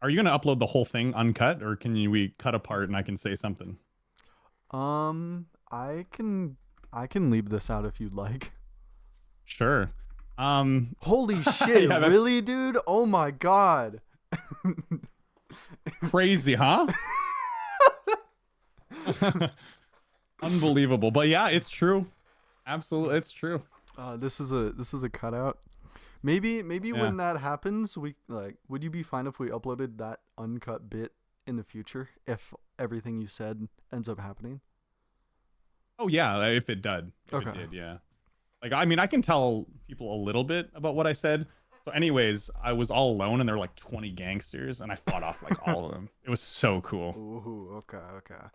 you gonna upload the whole thing uncut, or can we cut apart and I can say something? I can leave this out if you'd like. Sure. Holy shit! Really, dude? Oh my god. Crazy, huh? Unbelievable. But yeah, it's true. Absolutely, it's true. This is a cutout. Maybe when that happens, we like. Would you be fine if we uploaded that uncut bit in the future if everything you said ends up happening? Oh yeah, if it did. It did, yeah. Like I mean, I can tell people a little bit about what I said. So anyways, I was all alone and there were like 20 gangsters and I fought off like all of them. It was so cool. Ooh, okay. Yeah.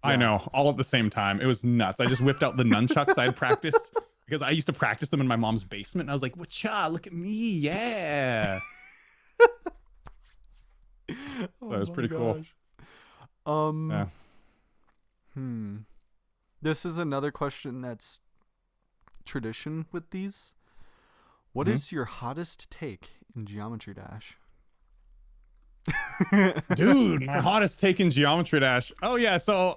I know, all at the same time. It was nuts. I just whipped out the nunchucks I had practiced because I used to practice them in my mom's basement. And I was like, "Wacha, look at me, yeah." So it was pretty cool. Yeah. This is another question that's tradition with these. What is your hottest take in Geometry Dash? Dude, my hottest take in Geometry Dash. Oh yeah, so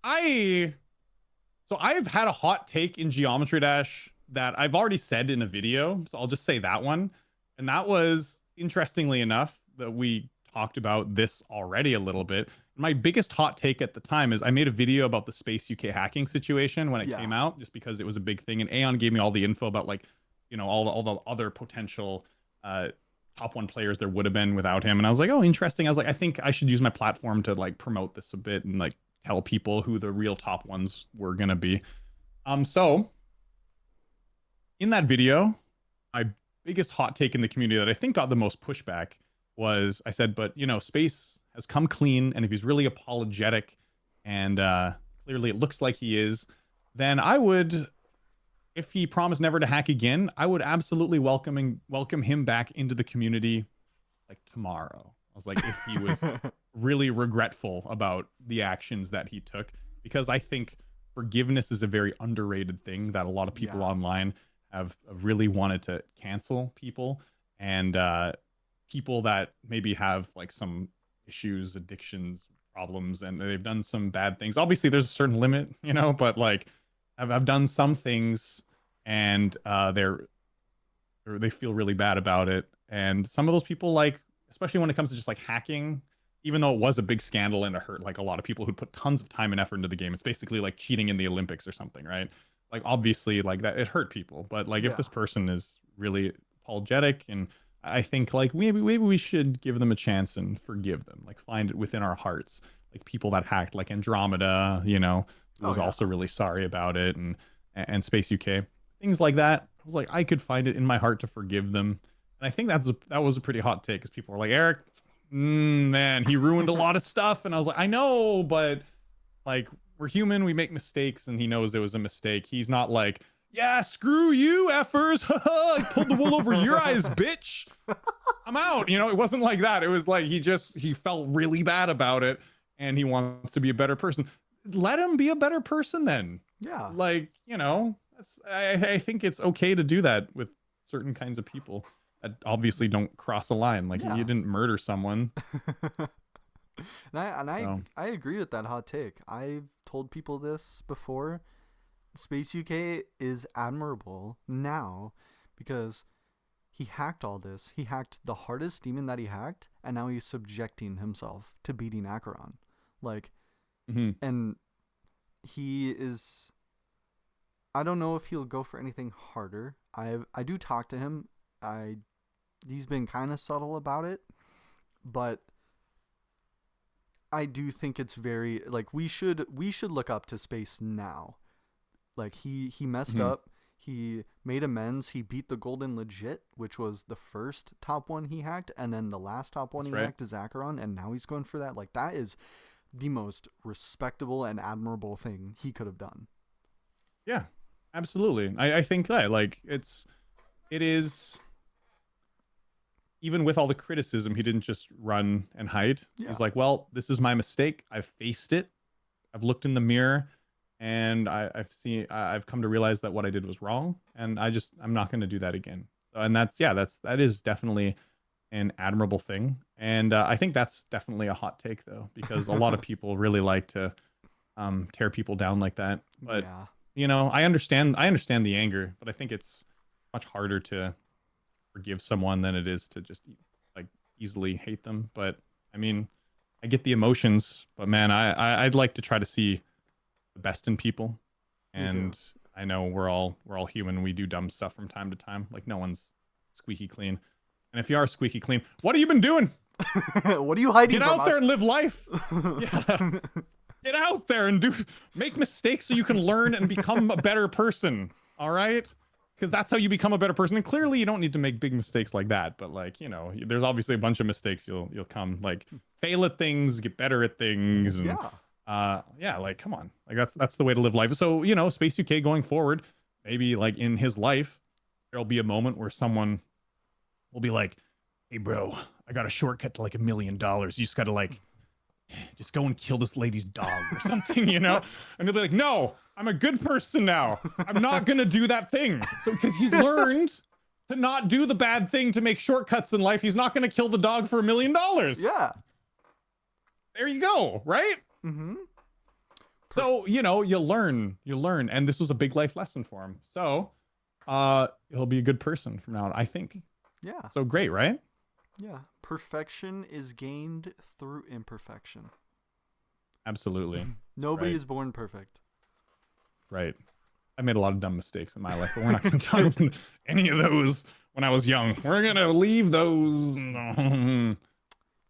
I've had a hot take in Geometry Dash that I've already said in a video, so I'll just say that one. And that was, interestingly enough, that we talked about this already a little bit. My biggest hot take at the time is I made a video about the Space UK hacking situation when it came out, just because it was a big thing. And Aeon gave me all the info about like, you know, all the other potential top 1 players there would have been without him. And I was like, oh, interesting. I was like, I think I should use my platform to like promote this a bit and like tell people who the real top ones were gonna be. So in that video, my biggest hot take in the community that I think got the most pushback was I said, but you know, Space has come clean, and if he's really apologetic, and clearly it looks like he is, then I would, if he promised never to hack again, I would absolutely welcome him back into the community like tomorrow. I was like, if he was really regretful about the actions that he took, because I think forgiveness is a very underrated thing that a lot of people online have really wanted to cancel people, and people that maybe have like some issues, addictions, problems, and they've done some bad things. Obviously there's a certain limit, you know, but like I've done some things, and they feel really bad about it. And some of those people, like, especially when it comes to just like hacking, even though it was a big scandal and it hurt like a lot of people who put tons of time and effort into the game, it's basically like cheating in the Olympics or something, right? Like obviously like that, it hurt people. But like if this person is really apologetic, and I think like maybe we should give them a chance and forgive them, like find it within our hearts, like people that hacked, like Andromeda, you know, who was also really sorry about it, and Space UK, things like that. I was like, I could find it in my heart to forgive them. And I think that was a pretty hot take, because people were like, Eric, man, he ruined a lot of stuff. And I was like, I know, but like, we're human, we make mistakes, and he knows it was a mistake. He's not like, yeah, screw you, effers. I pulled the wool over your eyes, bitch. I'm out. You know, it wasn't like that. It was like he felt really bad about it, and he wants to be a better person. Let him be a better person then. Yeah. Like, you know, I think it's okay to do that with certain kinds of people that obviously don't cross a line. Like, you didn't murder someone. I agree with that hot take. I've told people this before. Space UK is admirable now because he hacked all this. He hacked the hardest demon that he hacked, and now he's subjecting himself to beating Acheron. Like, and he is, I don't know if he'll go for anything harder. I do talk to him. He's been kind of subtle about it, but I do think it's very, like, we should look up to Space now. Like, he messed up. He made amends. He beat the Golden Legit, which was the first top 1 he hacked, and then the last top 1 hacked is Acheron, and now he's going for that. Like, that is the most respectable and admirable thing he could have done. Yeah, absolutely. I think that, like, it is, even with all the criticism, he didn't just run and hide. He's like, well, this is my mistake. I've faced it. I've looked in the mirror, and I've come to realize that what I did was wrong, and I'm not going to do that again. So, and that is definitely an admirable thing. And I think that's definitely a hot take, though, because a lot of people really like to tear people down like that. But you know, I understand the anger, but I think it's much harder to forgive someone than it is to just like easily hate them. But I mean, I get the emotions, but man, I'd like to try to see the best in people. And I know we're all human. We do dumb stuff from time to time. Like, no one's squeaky clean. And if you are squeaky clean, what have you been doing? What are you hiding from us? Get out there and live life. Yeah. Get out there and make mistakes so you can learn and become a better person. All right? Because that's how you become a better person. And clearly you don't need to make big mistakes like that. But like, you know, there's obviously a bunch of mistakes you'll come, like, fail at things, get better at things. And like, come on. Like, that's the way to live life. So, you know, Space UK going forward, maybe like in his life, there'll be a moment where someone will be like, hey bro, I got a shortcut to like $1 million. You just gotta like, just go and kill this lady's dog or something, you know? And he'll be like, no, I'm a good person now. I'm not gonna do that thing. So, because he's learned to not do the bad thing to make shortcuts in life, he's not gonna kill the dog for $1 million. Yeah. There you go, right? So, you know, you learn, and this was a big life lesson for him. So, he'll be a good person from now on, I think. Yeah. So great, right? Yeah. Perfection is gained through imperfection. Absolutely. Nobody is born perfect. Right. I made a lot of dumb mistakes in my life, but we're not going to talk about any of those when I was young. We're gonna leave those.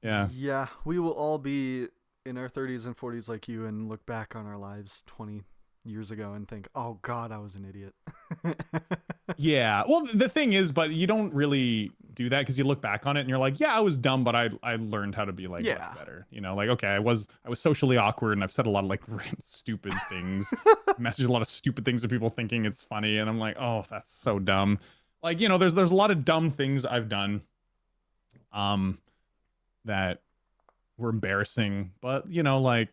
Yeah. Yeah, we will all be in our 30s and 40s like you and look back on our lives 20 years ago and think, "Oh God, I was an idiot." Yeah. Well, the thing is, but you don't really do that because you look back on it and you're like, yeah, I was dumb, but I learned how to be like much Yeah. better. You know, like okay, I was socially awkward and I've said a lot of like stupid things, messaged a lot of stupid things to people thinking it's funny, and I'm like, oh, that's so dumb. Like, you know, there's a lot of dumb things I've done, um, that were embarrassing, but you know, like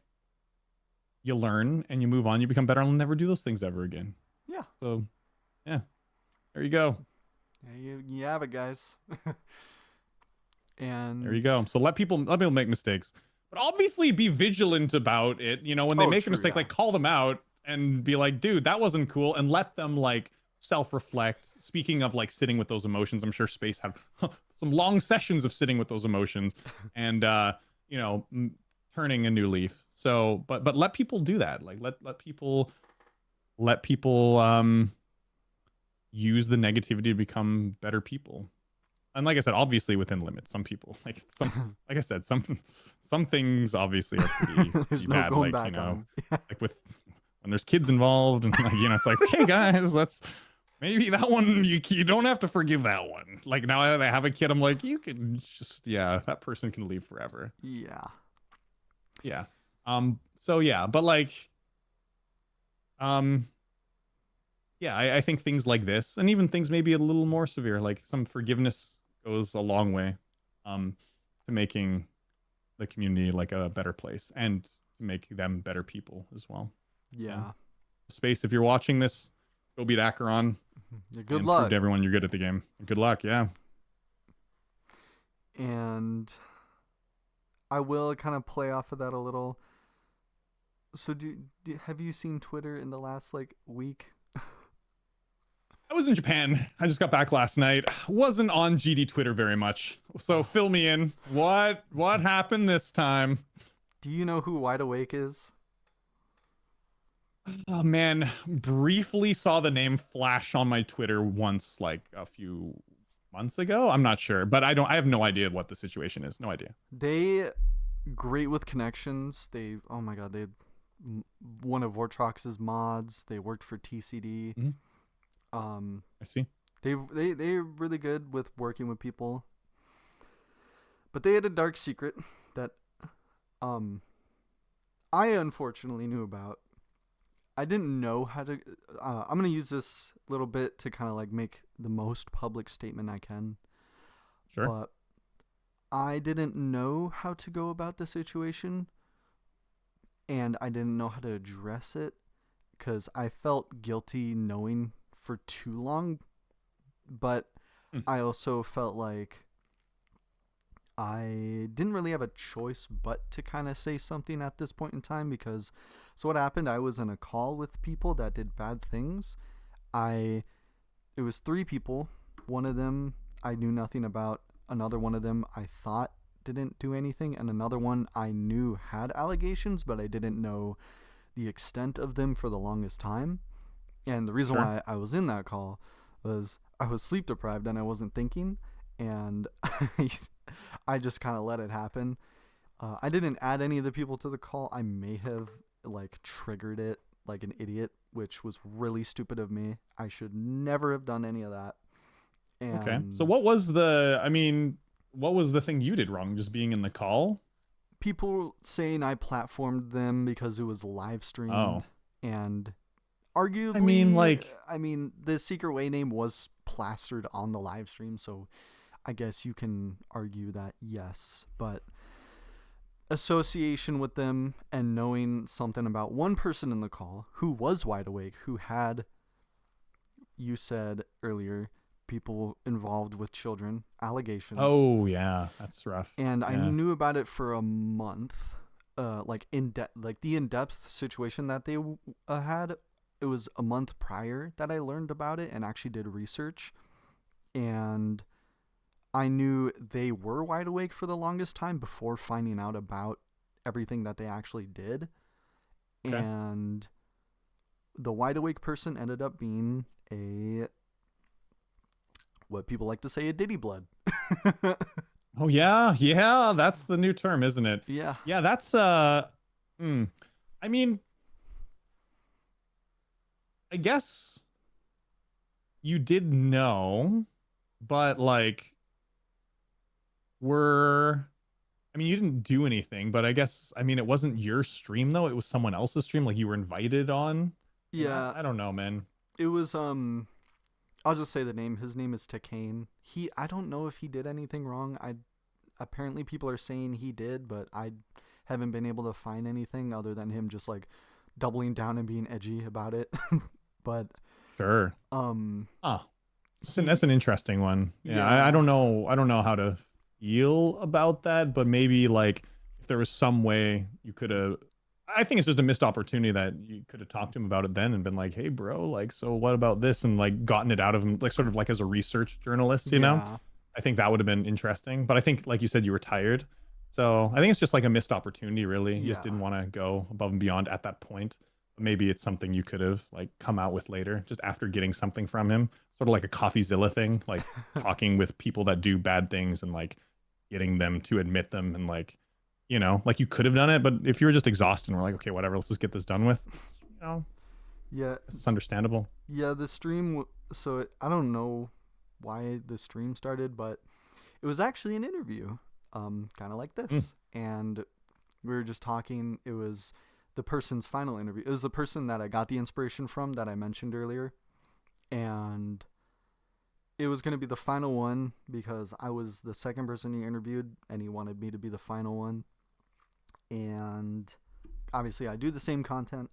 you learn and you move on, you become better, and never do those things ever again. Yeah. So, yeah, there you go. Yeah, you have it, guys. There you And go. So let people make mistakes, but obviously be vigilant about it. You know, when they make a true, mistake, yeah. like call them out and be like, dude, that wasn't cool, and let them like self-reflect. Speaking of like sitting with those emotions, I'm sure Space had some long sessions of sitting with those emotions and you know, turning a new leaf. So, but let people do that. Like let people use the negativity to become better people. And like I said, obviously within limits. Some people, like like I said, some things obviously are pretty, there's pretty no bad. going Like, you back know, on. Yeah. like when there's kids involved, and like, you know, it's like, hey guys, let's maybe that one you don't have to forgive that one. Like now that I have a kid, I'm like, you can just, yeah, that person can leave forever. Yeah. Yeah. So yeah, but like, um, yeah, I think things like this, and even things maybe a little more severe, like some forgiveness goes a long way, um, to making the community like a better place and to make them better people as well. Yeah. Yeah. Space, if you're watching this, go beat Acheron Yeah, good and prove luck. to everyone you're good at the game. Good luck. Yeah. And I will kind of play off of that a little. So have you seen Twitter in the last like week? I was in Japan. I just got back last night. Wasn't on GD Twitter very much. So fill me in. What happened this time? Do you know who Wide Awake is? Oh man, briefly saw the name flash on my Twitter once, like a few months ago. I'm not sure, but I have no idea what the situation is. No idea. They great with connections. Oh my god, one of Vortrox's mods. They worked for TCD. Mhm. Um, I see. they're really good with working with people. But they had a dark secret that I unfortunately knew about. I didn't know how to. I'm gonna use this little bit to kind of like make the most public statement I can. Sure. But I didn't know how to go about the situation, and I didn't know how to address it because I felt guilty knowing for too long. But I also felt like I didn't really have a choice but to kind of say something at this point in time because so what happened, I was in a call with people that did bad things. It was 3 people. One of them I knew nothing about. Another one of them I thought didn't do anything, and another one I knew had allegations, but I didn't know the extent of them for the longest time. And the reason why I was in that call was I was sleep deprived and I wasn't thinking, and I just kind of let it happen. I didn't add any of the people to the call. I may have like triggered it like an idiot, which was really stupid of me. I should never have done any of that. And Okay. So what was the thing you did wrong? Just being in the call? people saying I platformed them because it was live streamed, Oh. and arguably, I mean, the Secret Way name was plastered on the live stream, so I guess you can argue that yes, but association with them and knowing something about one person in the call who was wide awake, who had, you said earlier, people involved with children, allegations. Oh yeah, that's rough. And yeah. I knew about it for a month, like the in-depth situation that they had. It was a month prior that I learned about it and actually did research, and I knew they were wide awake for the longest time before finding out about everything that they actually did. Okay. And the wide awake person ended up being a what people like to say, a Diddy blood. Oh yeah, yeah, that's the new term, isn't it? Yeah. Yeah, that's hmm. I mean, I guess you did know, but like we're I mean, you didn't do anything, but I guess I mean it wasn't your stream though. It was someone else's stream like you were invited on. Like Yeah. I don't know, man. It was I'll just say the name. His name is Takane. I don't know if he did anything wrong. I apparently people are saying he did, but I haven't been able to find anything other than him just like doubling down and being edgy about it. But Sure. um Oh, he that's an interesting one. Yeah, I yeah. don't know. I don't know how to feel about that, but maybe like if there was some way you could have. I think it's just a missed opportunity that you could have talked to him about it then and been like, "Hey, bro, like, so what about this?" and like gotten it out of him, like sort of like as a research journalist, you know? Yeah. I think that would have been interesting. But I think, like you said, you were tired, so I think it's just like a missed opportunity. Really, you just Yeah. didn't want to go above and beyond at that point. Maybe it's something you could have like come out with later, just after getting something from him, sort of like a CoffeeZilla thing, like talking with people that do bad things and like getting them to admit them and like, like you could have done it, but if you were just exhausted and we're like, okay, whatever, let's just get this done with, Yeah. it's understandable. Yeah, the stream I don't know why the stream started, but it was actually an interview. Kind of like Mm, this. And we were just talking. It was the person's final interview. It was the person that I got the inspiration from that I mentioned earlier. And it was going to be the final one because I was the second person he interviewed and he wanted me to be the final one. And obviously, I do the same content.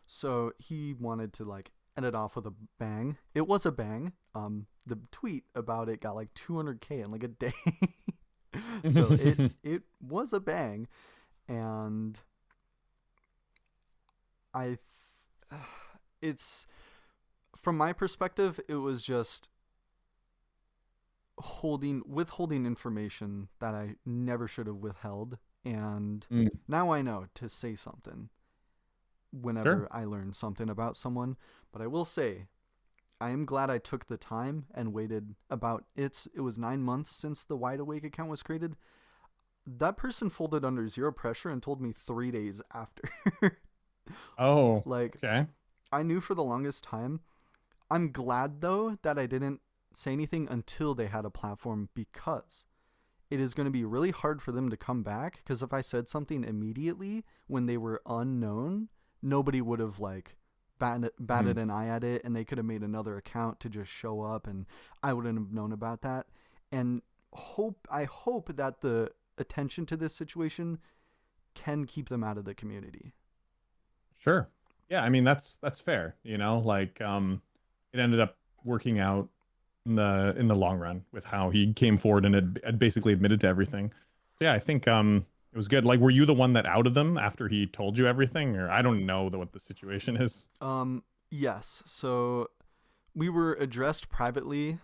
So he wanted to like end it off with a bang. It was a bang. The tweet about it got like 200K in like a day. So it was a bang, and I it's from my perspective, it was just withholding information that I never should have withheld, and mm, now I know to say something sure. whenever I learn something about someone. But I will say, I am glad I took the time and waited about it was 9 months since the Wide Awake account was created. That person folded under zero pressure and told me 3 days after. Oh, Like, okay. I knew for the longest time. I'm glad though that I didn't say anything until they had a platform, because it is going to be really hard for them to come back, because if I said something immediately when they were unknown, nobody would have like batted Mhm. an eye at it, and they could have made another account to just show up, and I wouldn't have known about that. And I hope that the attention to this situation can keep them out of the community. Sure. Yeah, I mean that's fair, like it ended up working out in the long run with how he came forward and had basically admitted to everything. So yeah, I think it was good. Like, were you the one that outed them after he told you everything, or I don't know what the situation is. Yes. So we were addressed privately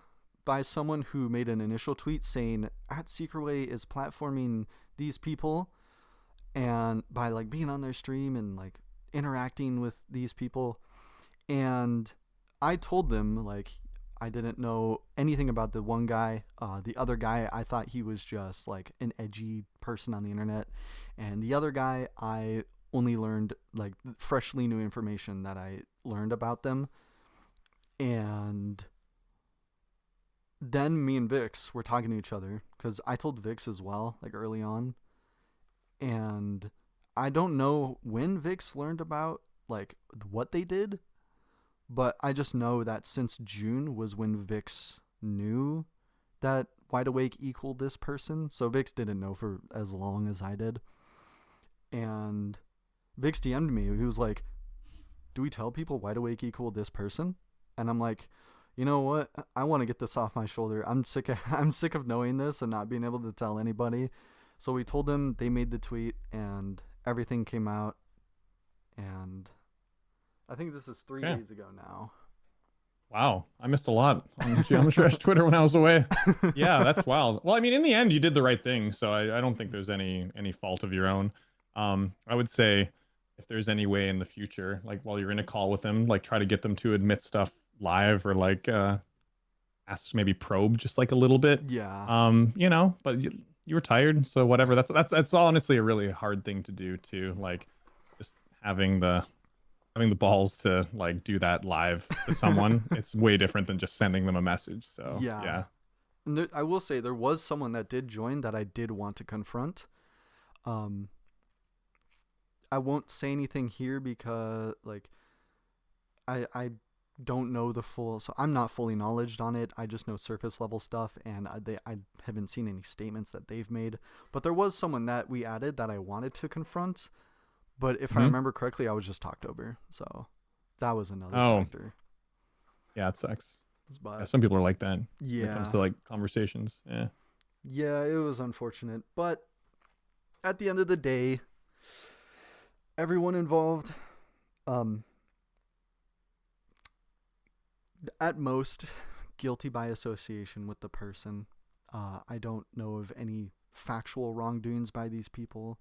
by someone who made an initial tweet saying at Secretway is platforming these people, and by like being on their stream and like interacting with these people. And I told them like I didn't know anything about the one guy. The other guy, I thought he was just like an edgy person on the internet, and the other guy, I only learned like freshly new information that I learned about them. And then me and Vix were talking to each other because I told Vix as well, like early on. And I don't know when Vix learned about like what they did, but I just know that since June was when Vix knew that Wide Awake equaled this person. So Vix didn't know for as long as I did. And Vix DM'd me. He was like, "Do we tell people Wide Awake equaled this person?" And I'm like, you know what? I want to get this off my shoulder. I'm sick of knowing this and not being able to tell anybody. So we told them, they made the tweet, and everything came out. And I think this is three Okay. days ago now. Wow, I missed a lot on the trash Twitter when I was away. Yeah, that's wild. Well, I mean, in the end, you did the right thing, so I don't think there's any fault of your own. I would say if there's any way in the future, like while you're in a call with them, like try to get them to admit stuff live or like ask, maybe probe just like a little bit. Yeah. You know, but you were tired, so whatever. That's honestly a really hard thing to do too. Like just having the balls to like do that live to someone. It's way different than just sending them a message. So Yeah. yeah. And I will say there was someone that did join that I did want to confront. Um, I won't say anything here because like I don't know the full, so I'm not fully knowledged on it. I just know surface level stuff, and I haven't seen any statements that they've made. But there was someone that we added that I wanted to confront, but if I Hmm. remember correctly, I was just talked over. So that was another Oh, factor. yeah, it sucks. Yeah, But some people are like that when it comes yeah, to like conversations. Yeah. yeah, it was unfortunate. But at the end of the day, everyone involved, um, at most, guilty by association with the person. I don't know of any factual wrongdoings by these people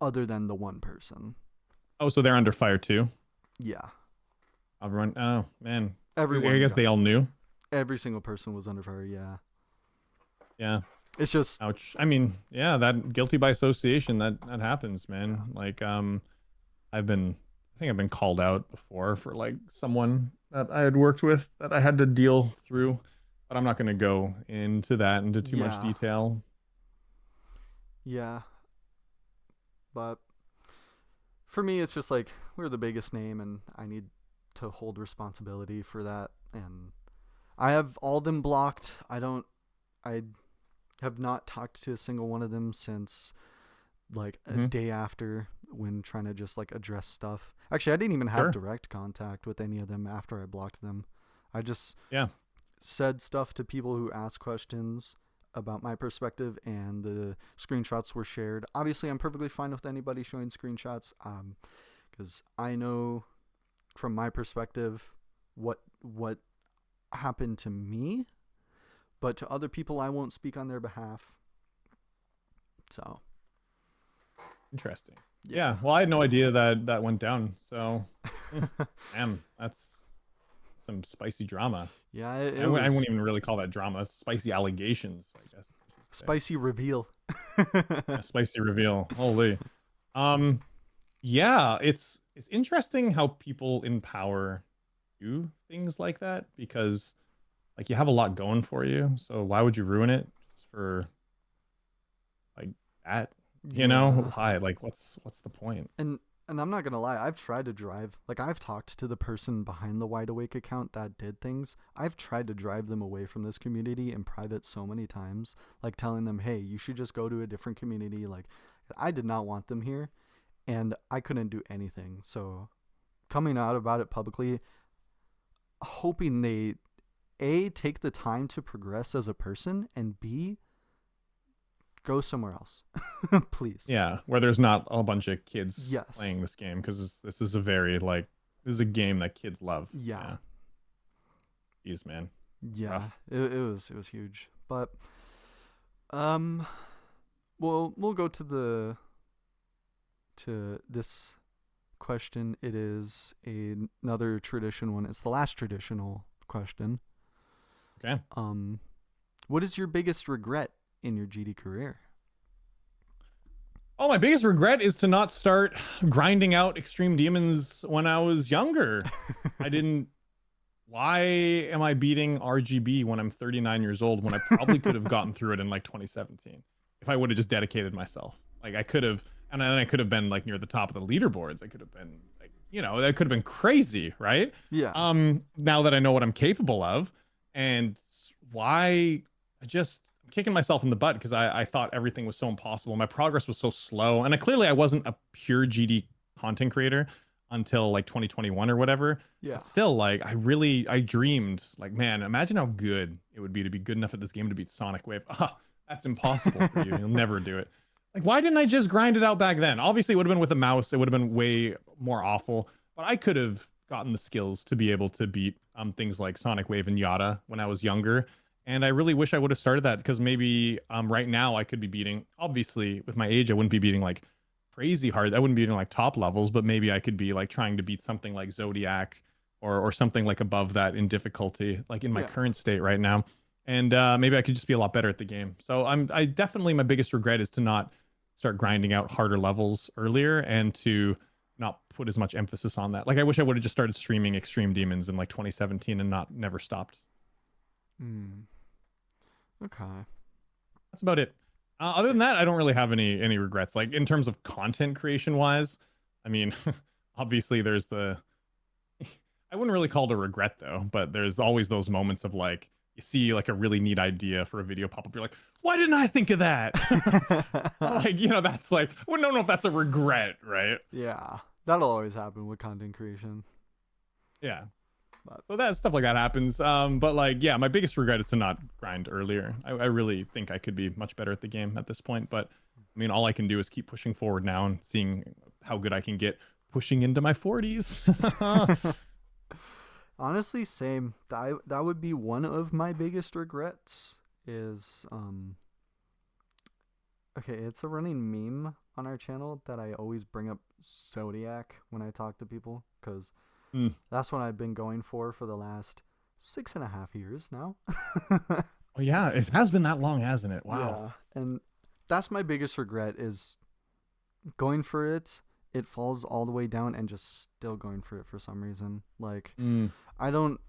other than the one person. Oh, so they're under fire too. Yeah. Everyone. Oh man. I Everyone guess got, they all knew. every single person was under fire. Yeah. Yeah. It's just, Ouch. I mean, yeah, that guilty by association, that happens, man. Like, I think I've been called out before for like someone that I had worked with that I had to deal through, but I'm not going to go into too much yeah. detail. Yeah. But for me, it's just like, we're the biggest name and I need to hold responsibility for that. And I have all them blocked. I have not talked to a single one of them since like a Hmm. day after when trying to just like address stuff. Actually, I didn't even have Sure. direct contact with any of them after I blocked them. I just Yeah. said stuff to people who asked questions about my perspective, and the screenshots were shared. Obviously, I'm perfectly fine with anybody showing screenshots, because I know from my perspective what happened to me, but to other people, I won't speak on their behalf. So Interesting. yeah. Yeah. Well, I had no idea that that went down. So, damn, that's some spicy drama. Yeah, it I was wouldn't even really call that drama. That's spicy allegations, I guess I should say. spicy reveal. A spicy reveal. Holy. Um, yeah, it's interesting how people in power do things like that because like you have a lot going for you. So why would you ruin it just for like that? You know, Yeah. why? Like what's the point? And I'm not gonna lie, I've tried to drive, like I've talked to the person behind the Wide Awake account that did things. I've tried to drive them away from this community in private so many times, like telling them, hey, you should just go to a different community. Like I did not want them here, and I couldn't do anything. So coming out about it publicly, hoping they A, take the time to progress as a person, and B, go somewhere else. Please. Yeah, where there's not a bunch of kids Yes. playing this game because this is a very like this is a game that kids love. Yeah. Yeah. Jeez, man. Yeah. Rough. It was huge. But um we'll go to this question. It is another tradition one. It's the last traditional question. Okay. What is your biggest regret in your GD career? Oh, my biggest regret is to not start grinding out extreme demons when I was younger. I didn't. Why am I beating RGB when I'm 39 years old when I probably could have gotten through it in like 2017 if I would have just dedicated myself? Like I could have, and then I could have been like near the top of the leaderboards. I could have been like, you know, that could have been crazy, right? Yeah. Now that I know what I'm capable of, and why I just I'm kicking myself in the butt because I thought everything was so impossible. My progress was so slow, and clearly I wasn't a pure GD content creator until like 2021 or whatever. Yeah. But still, like I dreamed like, man, imagine how good it would be to be good enough at this game to beat Sonic Wave. Ah, that's impossible for you. You'll never do it. Like, why didn't I just grind it out back then? Obviously, it would have been with a mouse. It would have been way more awful. But I could have gotten the skills to be able to beat things like Sonic Wave and Yada when I was younger. And I really wish I would have started that because maybe right now I could be beating. Obviously, with my age, I wouldn't be beating like crazy hard. I wouldn't be beating like top levels, but maybe I could be like trying to beat something like Zodiac or something like above that in difficulty, like in my Yeah. current state right now. And maybe I could just be a lot better at the game. So I definitely, my biggest regret is to not start grinding out harder levels earlier and to not put as much emphasis on that. Like I wish I would have just started streaming Extreme Demons in like 2017 and not never stopped. Hmm. Okay. That's about it. Other than that, I don't really have any regrets. Like in terms of content creation wise, I mean, obviously there's the I wouldn't really call it a regret though, but there's always those moments of like you see like a really neat idea for a video pop up, you're like, why didn't I think of that? Like, you know, that's like, I don't know if that's a regret, right? Yeah, that'll always happen with content creation. Yeah. But So that stuff like that happens. But like, yeah, my biggest regret is to not grind earlier. I really think I could be much better at the game at this point. But I mean, all I can do is keep pushing forward now and seeing how good I can get pushing into my 40s. honestly, same. That would be one of my biggest regrets. Is okay, it's a running meme on our channel that I always bring up Zodiac when I talk to people because Mm. that's what I've been going for the last 6.5 years now. Oh yeah, it has been that long, hasn't it? Wow. Yeah, and that's my biggest regret is going for it. It falls all the way down and just still going for it for some reason. Like Mm. I don't,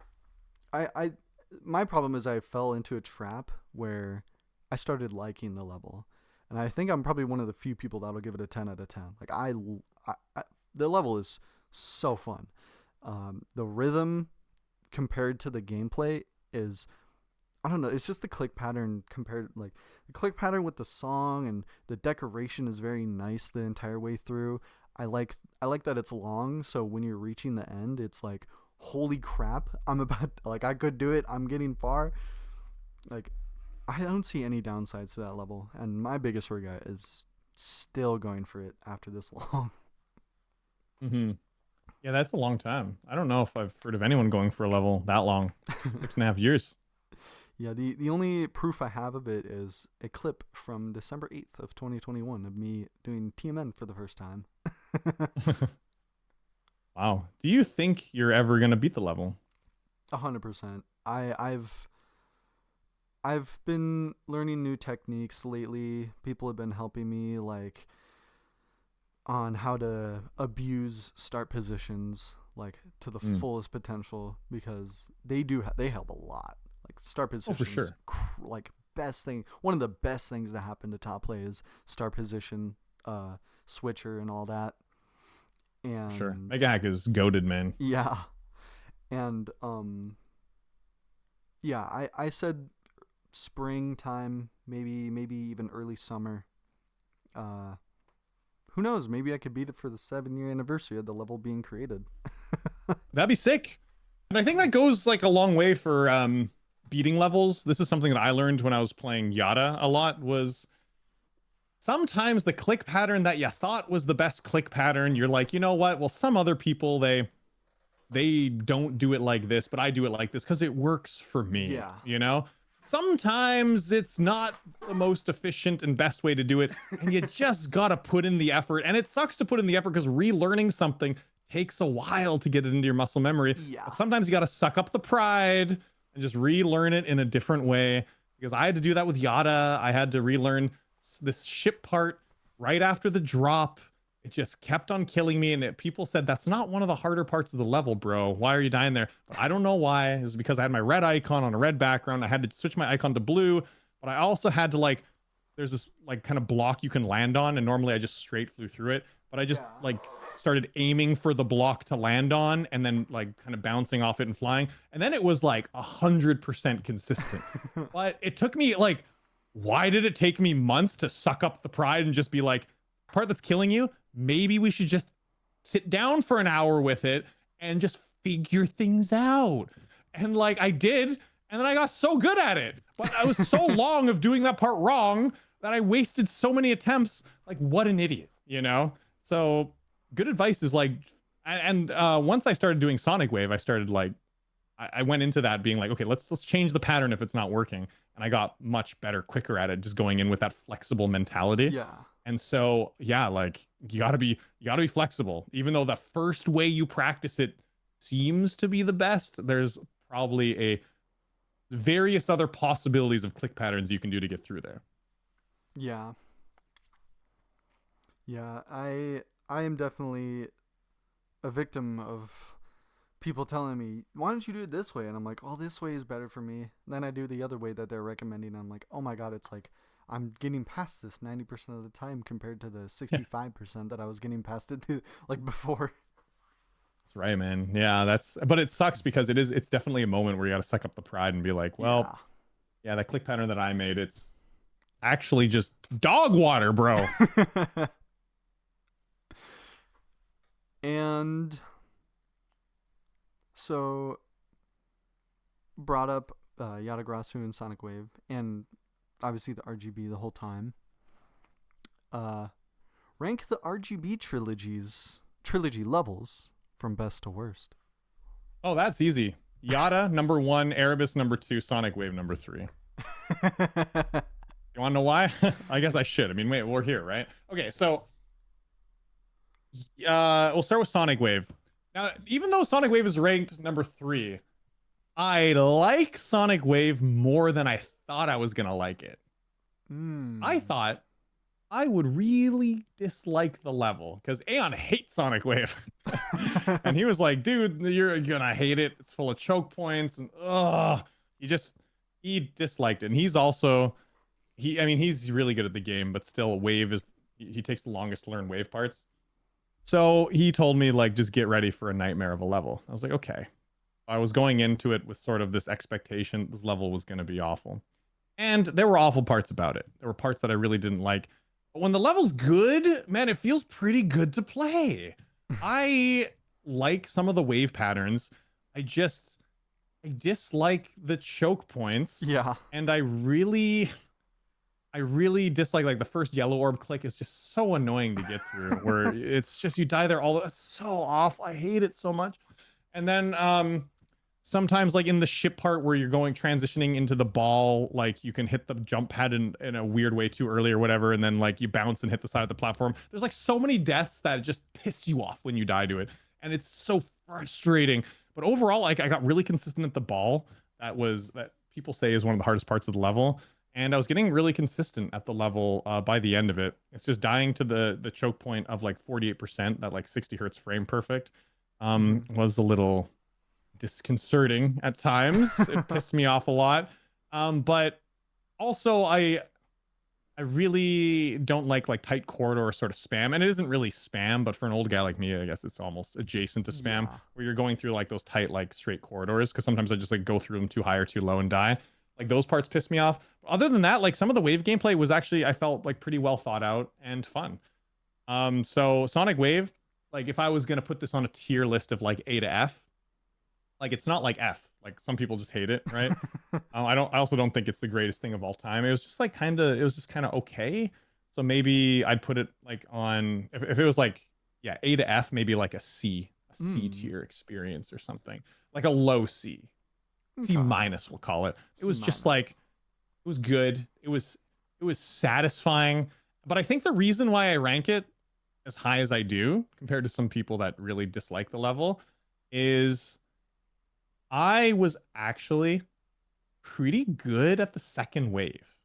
I my problem is I fell into a trap where I started liking the level, and I think I'm probably one of the few people that'll give it a 10 out of 10. Like the level is so fun. The rhythm compared to the gameplay is, I don't know, it's just the click pattern compared, like the click pattern with the song, and the decoration is very nice the entire way through. I like that it's long, so when you're reaching the end, it's like, holy crap, I'm about, like, I could do it, I'm getting far. Like, I don't see any downsides to that level, and my biggest regret is still going for it after this long. Hmm. Yeah, that's a long time. I don't know if I've heard of anyone going for a level that long. 6.5 years. Yeah, the only proof I have of it is a clip from December 8th of 2021 of me doing TMN for the first time. Wow. Do you think you're ever gonna beat the level? 100%. I've been learning new techniques lately. People have been helping me, like, on how to abuse start positions, like, to the fullest potential, because they help a lot. Like, start positions, for sure. Like, best thing, one of the best things that happen to top play is start position, switcher and all that. And Sure. Mega Hack is goated, man. yeah, and yeah, I said springtime, maybe even early summer. Who knows? Maybe I could beat it for the 7-year anniversary of the level being created. That'd be sick. And I think that goes like a long way for beating levels. This is something that I learned when I was playing Yada a lot, was sometimes the click pattern that you thought was the best click pattern, you're like, you know what? Well, some other people, they don't do it like this, but I do it like this because it works for me. Yeah. You know? Sometimes it's not the most efficient and best way to do it, and you just gotta put in the effort. And it sucks to put in the effort because relearning something takes a while to get it into your muscle memory. Yeah. But sometimes you gotta suck up the pride and just relearn it in a different way. Because I had to do that with Yada. I had to relearn this ship part right after the drop. It just kept on killing me, and people said, that's not one of the harder parts of the level, bro. Why are you dying there? But I don't know why. It was because I had my red icon on a red background. I had to switch my icon to blue, but I also had to, like, there's this like kind of block you can land on, and normally I just straight flew through it, but I just like started aiming for the block to land on, and then like kind of bouncing off it and flying, and then it was like 100% consistent. But it took me like, why did it take me months to suck up the pride and just be like, part that's killing you, maybe we should just sit down for an hour with it and just figure things out. And like I did, and then I got so good at it. But I was so long of doing that part wrong that I wasted so many attempts. Like, what an idiot, you know? So good advice is like, and once I started doing Sonic Wave, I started like, I went into that being like, okay, let's change the pattern if it's not working. And I got much better, quicker at it, just going in with that flexible mentality. Yeah. And so, yeah, like you gotta be flexible. Even though the first way you practice it seems to be the best. There's probably a various other possibilities of click patterns you can do to get through there. Yeah. Yeah, I am definitely a victim of people telling me, "Why don't you do it this way?" And I'm like, "Oh, this way is better for me." And then I do the other way that they're recommending. And I'm like, "Oh my god, it's like I'm getting past this 90% of the time compared to the 65% that I was getting past it like before." That's right, man. Yeah, but it sucks because it's definitely a moment where you got to suck up the pride and be like, well, Yeah. yeah, that click pattern that I made, it's actually just dog water, bro. And so brought up Yatagrasu and Sonic Wave, and obviously the RGB the whole time. Rank the RGB trilogy levels from best to worst. Oh, that's easy. Yada number 1, Erebus number 2, Sonic Wave number 3. You want to know why? I guess I should. I mean, wait, we're here, right? Okay, so we'll start with Sonic Wave. Now, even though Sonic Wave is ranked number 3, I like Sonic Wave more than I thought I was gonna like it. I thought I would really dislike the level because Aeon hates Sonic Wave. And he was like, dude, you're gonna hate it. It's full of choke points and he disliked it. And he's also I mean, he's really good at the game, but still Wave is he takes the longest to learn Wave parts. So he told me like just get ready for a nightmare of a level. I was like, okay. I was going into it with sort of this expectation this level was going to be awful. And there were awful parts about it. There were parts that I really didn't like. But when the level's good, man, it feels pretty good to play. I like some of the wave patterns. I dislike the choke points. Yeah. And I really dislike like the first yellow orb click is just so annoying to get through where it's just you die there all it's so awful. I hate it so much. And then sometimes like in the ship part where you're going transitioning into the ball, like you can hit the jump pad in a weird way too early or whatever, and then like you bounce and hit the side of the platform. There's like so many deaths that just piss you off when you die to it, and it's so frustrating. But overall, like I got really consistent at the ball. That people say is one of the hardest parts of the level, and I was getting really consistent at the level by the end of it. It's just dying to the choke point of like 48%, that like 60 hertz frame perfect, was a little disconcerting at times. It pissed me off a lot. But also I really don't like tight corridor sort of spam. And it isn't really spam, but for an old guy like me, I guess it's almost adjacent to spam, Yeah. where you're going through like those tight, like straight corridors. Cause sometimes I just like go through them too high or too low and die. Like those parts piss me off. Other than that, like some of the wave gameplay was actually, I felt like pretty well thought out and fun. So Sonic Wave, like if I was going to put this on a tier list of like A to F, like it's not like F. Like some people just hate it, right? I also don't think it's the greatest thing of all time. It was just like it was just kind of okay. So maybe I'd put it like on if it was like yeah A to F, maybe like a C tier experience or something, like a low C, C Okay. minus we'll call it. It C was just minus. like it was good. It was satisfying. But I think the reason why I rank it as high as I do compared to some people that really dislike the level is I was actually pretty good at the second wave.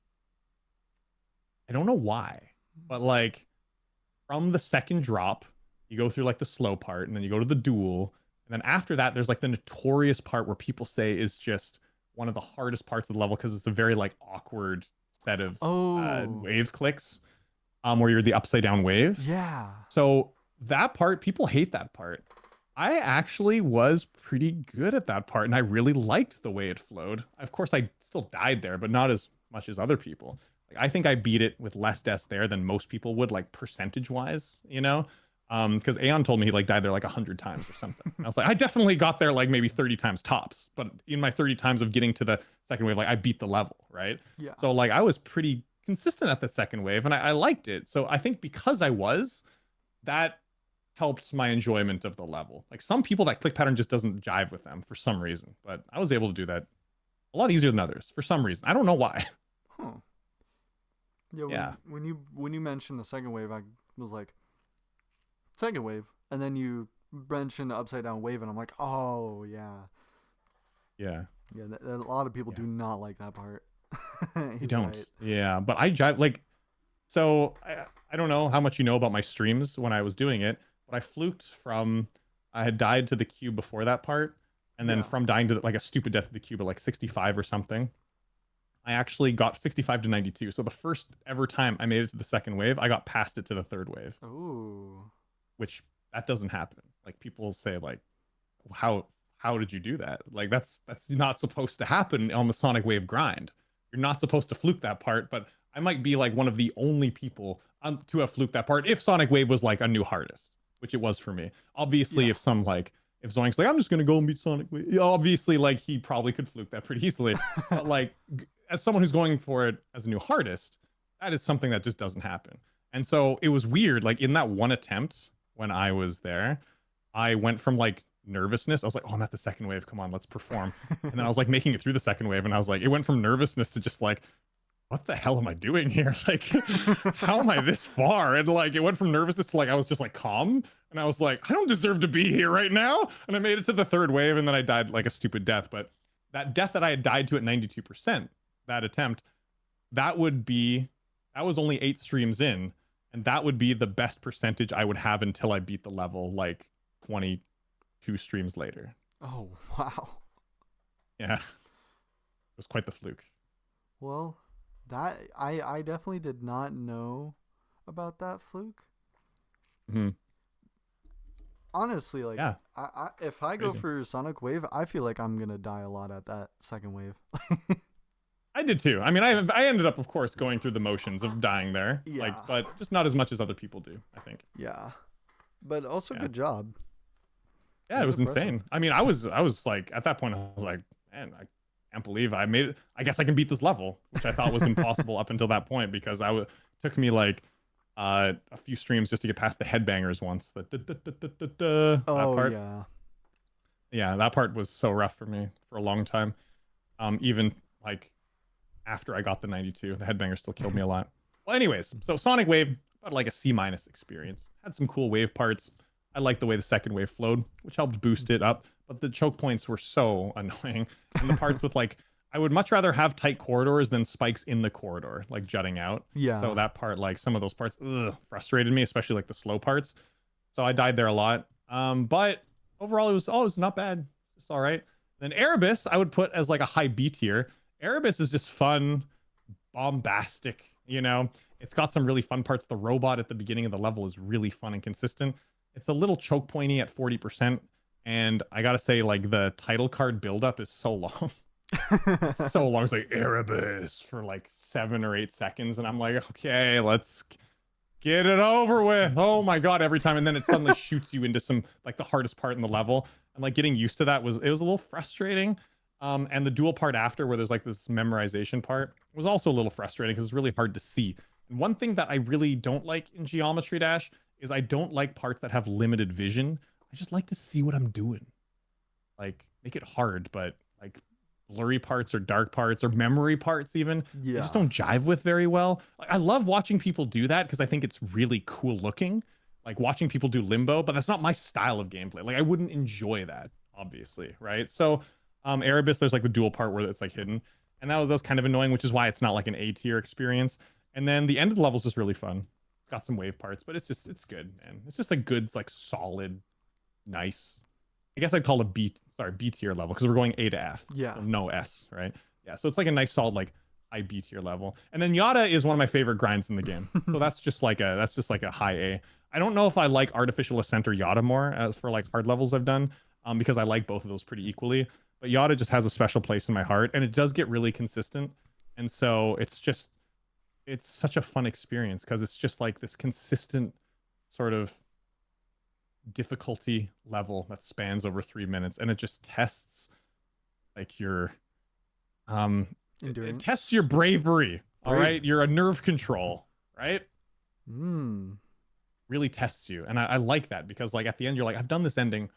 I don't know why, but like from the second drop, you go through like the slow part and then you go to the duel. And then after that, there's like the notorious part where people say is just one of the hardest parts of the level because it's a very like awkward set of Oh. wave clicks where you're the upside down wave. Yeah. So that part, people hate that part. I actually was pretty good at that part, and I really liked the way it flowed. Of course, I still died there, but not as much as other people. Like, I think I beat it with less deaths there than most people would, like percentage wise, you know? Because Aeon told me he like died there like 100 times or something. And I was like, I definitely got there like maybe 30 times tops, but in my 30 times of getting to the second wave, like I beat the level, right? Yeah. So like I was pretty consistent at the second wave, and I liked it. So I think because I was, that helped my enjoyment of the level. Like some people that click pattern just doesn't jive with them for some reason, but I was able to do that a lot easier than others for some reason. I don't know why. Huh. Yeah. Yeah. When you mentioned the second wave, I was like, second wave, and then you mentioned upside down wave, and I'm like, oh yeah, Yeah. yeah. A lot of people Yeah. do not like that part. You He's don't. right. Yeah, but I jive like so I don't know how much you know about my streams when I was doing it, but I fluked from I had died to the cube before that part, and then Yeah. from dying to like a stupid death to the cube at like 65 or something, I actually got 65 to 92. So the first ever time I made it to the second wave, I got past it to the third wave, Ooh. which that doesn't happen. Like people say like how how did you do that? Like that's not supposed to happen on the Sonic Wave grind. You're not supposed to fluke that part, but I might be like one of the only people to have fluked that part if Sonic Wave was like a new hardest, which it was for me. Obviously, Yeah. if some like if Zoink's like I'm just gonna go and beat Sonic Wave, obviously like he probably could fluke that pretty easily. But like as someone who's going for it as a new hardest, that is something that just doesn't happen. And so it was weird. Like in that one attempt when I was there, I went from like nervousness. I was like, oh, I'm at the second wave. Come on, let's perform. And then I was like making it through the second wave, and I was like, it went from nervousness to just like, what the hell am I doing here? Like, how am I this far? And like, it went from nervousness to like, I was just like calm. And I was like, I don't deserve to be here right now. And I made it to the third wave, and then I died like a stupid death. But that death that I had died to at 92%, that attempt, that was only 8 streams in. And that would be the best percentage I would have until I beat the level like 22 streams later. Oh wow. Yeah. It was quite the fluke. Well, that I definitely did not know about that fluke. Mm-hmm. Honestly, like Yeah. if I go Crazy. for Sonic Wave, I feel like I'm gonna die a lot at that second wave. I did too. I mean, I ended up, of course, going through the motions of dying there, Yeah. like, but just not as much as other people do. I think. Yeah, but also Yeah. good job. Yeah, it That's was impressive. insane. I mean, I was like at that point, I was like, man, I can't believe I made it. I guess I can beat this level, which I thought was impossible up until that point because took me like a few streams just to get past the headbangers once. That Oh part. yeah. Yeah, that part was so rough for me for a long time. Even like after I got the 92, the headbanger still killed me a lot. Well, anyways, so Sonic Wave, about like a C- experience. Had some cool wave parts. I liked the way the second wave flowed, which helped boost it up. But the choke points were so annoying. And the parts with like, I would much rather have tight corridors than spikes in the corridor, like jutting out. Yeah. So that part, like some of those parts, frustrated me, especially like the slow parts. So I died there a lot. But overall, it was not bad. It's all right. Then Erebus, I would put as like a high B tier. Erebus is just fun, bombastic, you know? It's got some really fun parts. The robot at the beginning of the level is really fun and consistent. It's a little choke pointy at 40%. And I gotta say, like, the title card buildup is so long. It's so long. It's like Erebus for like 7 or 8 seconds. And I'm like, okay, let's get it over with. Oh my God, every time. And then it suddenly shoots you into some, like, the hardest part in the level. And like getting used to that was a little frustrating. And the dual part after, where there's like this memorization part, was also a little frustrating because it's really hard to see. And one thing that I really don't like in Geometry Dash is I don't like parts that have limited vision. I just like to see what I'm doing. Like, make it hard, but like blurry parts or dark parts or memory parts even, I Yeah. just don't jive with very well. Like, I love watching people do that because I think it's really cool looking. Like watching people do limbo, but that's not my style of gameplay. Like I wouldn't enjoy that, obviously, right? So Erebus, there's like the dual part where it's like hidden. And that was kind of annoying, which is why it's not like an A tier experience. And then the end of the level is just really fun. Got some wave parts, but it's good, man. It's just a good, like solid, nice. I guess I'd call it B tier level because we're going A to F. Yeah. So no S, right? Yeah. So it's like a nice solid like high B tier level. And then Yada is one of my favorite grinds in the game. So that's just like a high A. I don't know if I like Artificial Ascent or Yada more as for like hard levels I've done, because I like both of those pretty equally. But Yada just has a special place in my heart, and it does get really consistent. And so it's such a fun experience because it's just like this consistent sort of difficulty level that spans over 3 minutes, and it just tests like your it tests your bravery. All right, you're a nerve control, right? Really tests you, and I like that because like at the end you're like, I've done this ending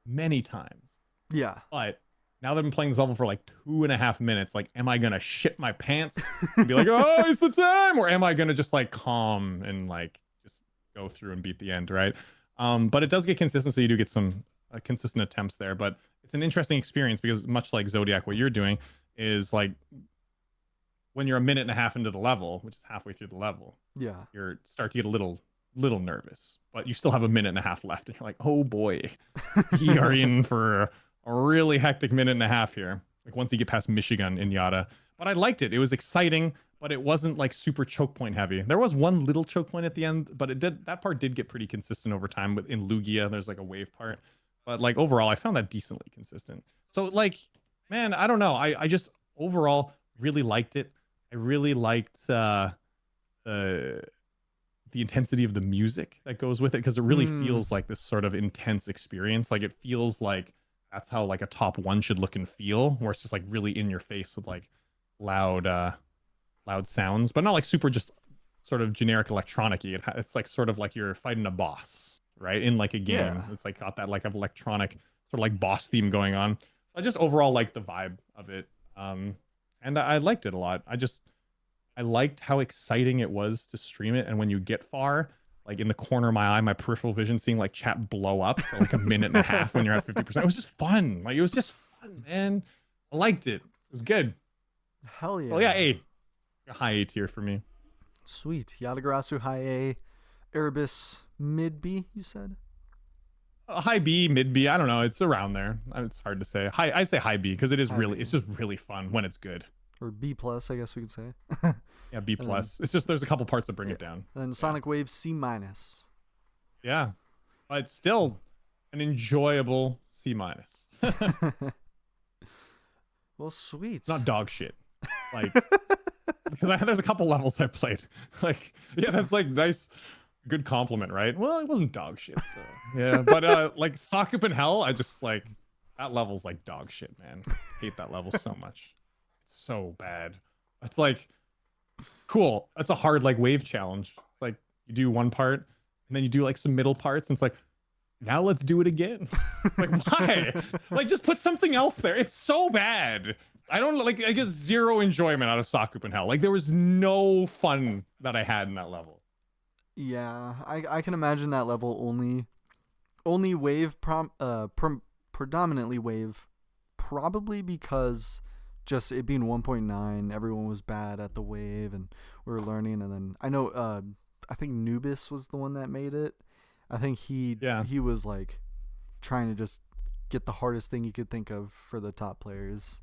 many times. Yeah. But now that I've been playing this level for like 2.5 minutes, like, am I gonna shit my pants and be like, oh, it's the time, or am I gonna just like calm and like just go through and beat the end, right? But it does get consistent, so you do get some consistent attempts there. But it's an interesting experience because much like Zodiac, what you're doing is like when you're a minute and a half into the level, which is halfway through the level, Yeah. you start to get a little nervous, but you still have a minute and a half left, and you're like, oh boy, we are in for a really hectic minute and a half here. Like once you get past Michigan in Yada, but I liked it. It was exciting, but it wasn't like super choke point heavy. There was one little choke point at the end, but that part did get pretty consistent over time. In Lugia, there's like a wave part, but like overall, I found that decently consistent. So like, man, I don't know. I just overall really liked it. I really liked the intensity of the music that goes with it because it really feels like this sort of intense experience. Like it feels like that's how like a top one should look and feel, where it's just like really in your face with like loud sounds, but not like super just sort of generic electronic-y. It's like sort of like you're fighting a boss, right? In like a game. Yeah. It's like got that like of electronic sort of like boss theme going on. I just overall like the vibe of it. And I liked it a lot. I liked how exciting it was to stream it. And when you get far, like in the corner of my eye, my peripheral vision, seeing like chat blow up for like a minute and a half when you're at 50%. It was just fun. Like it was just fun, man. I liked it. It was good. Hell yeah. Well, yeah, a high A tier for me. Sweet. Yatagarasu high A, Erebus mid B, you said? A high B, mid B. I don't know. It's around there. It's hard to say. I say high B because it is really, it's just really fun when it's good. Or B plus, I guess we could say. Yeah, B plus. It's just there's a couple parts that bring it down. And then Sonic Wave C minus. Yeah, but still an enjoyable C minus. Well, sweet. It's not dog shit. Like, because there's a couple levels I played. Like, yeah, that's like nice, good compliment, right? Well, it wasn't dog shit, so yeah. But like Sock Up in Hell, I just like that level's like dog shit, man. I hate that level so much. It's so bad. It's like cool. That's a hard like wave challenge. It's like you do one part and then you do like some middle parts, and it's like now let's do it again. Like why? Like just put something else there. It's so bad. I don't like. I get zero enjoyment out of Sock Up in Hell. Like there was no fun that I had in that level. Yeah, I can imagine that level only wave predominantly wave, probably because just it being 1.9, everyone was bad at the wave and we were learning. And then I know I think Nubis was the one that made it. I think he was like trying to just get the hardest thing he could think of for the top players.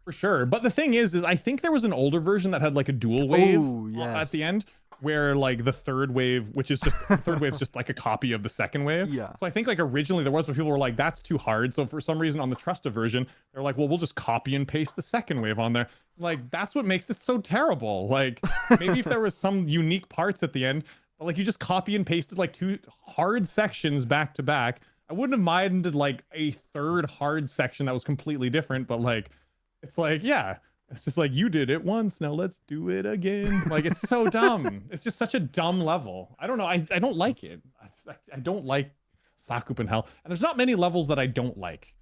For sure. But the thing is I think there was an older version that had like a dual wave at the end, where like the third wave, which is just third wave's just like a copy of the second wave. Yeah. So I think like originally there was, but people were like, that's too hard. So for some reason on the Trusta version, they're like, well, we'll just copy and paste the second wave on there. Like that's what makes it so terrible. Like maybe if there was some unique parts at the end, but like you just copy and pasted like two hard sections back to back. I wouldn't have minded like a third hard section that was completely different, but like it's like, yeah, it's just like you did it once, now let's do it again. Like it's so dumb. It's just such a dumb level. I don't know. I don't like it. I don't like Sock Up in Hell, and there's not many levels that I don't like.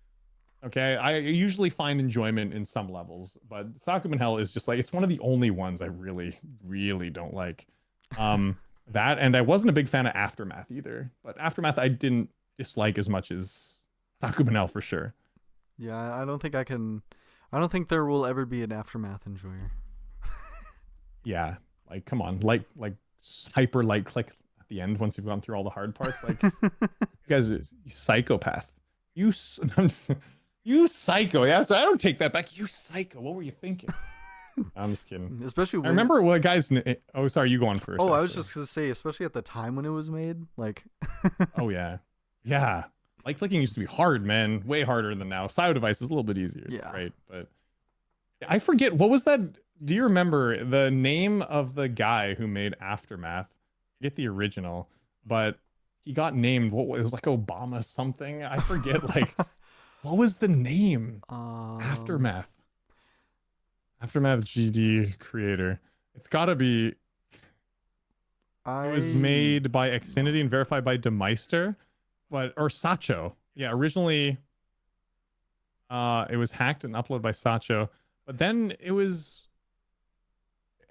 Okay, I usually find enjoyment in some levels, but Sock Up in Hell is just like it's one of the only ones I really don't like. That, and I wasn't a big fan of Aftermath either, but Aftermath I didn't dislike as much as Sock Up in Hell for sure. Yeah, I don't think there will ever be an Aftermath enjoyer. Yeah, like come on, like hyper light click at the end once you've gone through all the hard parts. Like you guys, you psychopath. You psycho. Yeah, so I don't take that back. You psycho. What were you thinking? I'm just kidding. Especially when, I remember what guys. Oh, sorry, you go on first. Oh, actually. I was just gonna say, especially at the time when it was made, like. Oh yeah. Light clicking used to be hard, man. Way harder than now. Side device is a little bit easier. Yeah. Right. But I forget, what was that? Do you remember the name of the guy who made Aftermath? I forget the original, but he got named. It was like Obama something. I forget. Like, what was the name? Aftermath GD creator. It's got to be. It was made by Xfinity and verified by DeMeister. Or Sacho. Yeah, originally it was hacked and uploaded by Sacho, but then it was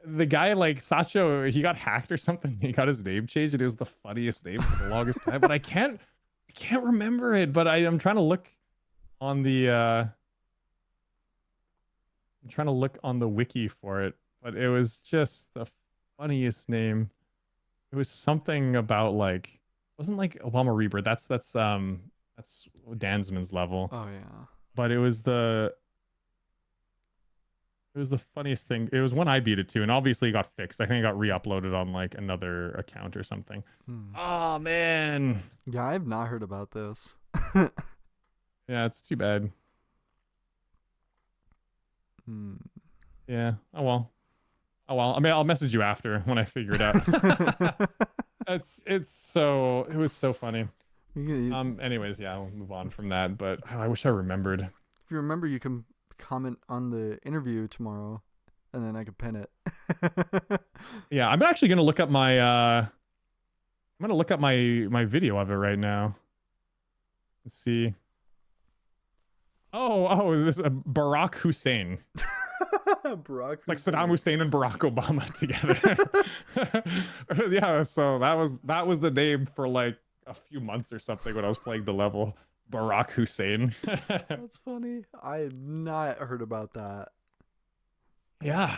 the guy like Sacho, he got hacked or something. He got his name changed, and it was the funniest name for the longest time. But I can't remember it. But I'm trying to look on the I'm trying to look on the wiki for it. But it was just the funniest name. It was something about like, wasn't like Obama Rebirth. That's Dansman's level. Oh yeah. But it was the funniest thing. It was when I beat it too, and obviously it got fixed. I think it got re-uploaded on like another account or something. Hmm. Oh man. Yeah, I have not heard about this. Yeah, it's too bad. Hmm. Yeah. Oh well. Oh well. I mean, I'll message you after when I figure it out. It was so funny. Anyways, yeah, we'll move on from that. But I wish I remembered. If you remember, you can comment on the interview tomorrow, and then I can pin it. Yeah, I'm actually gonna look up my my video of it right now. Let's see. Oh, this Barack Hussein. Barack Like Saddam Hussein and Barack Obama together. Yeah, so that was the name for like a few months or something when I was playing the level. Barack Hussein. That's funny. I had not heard about that. Yeah.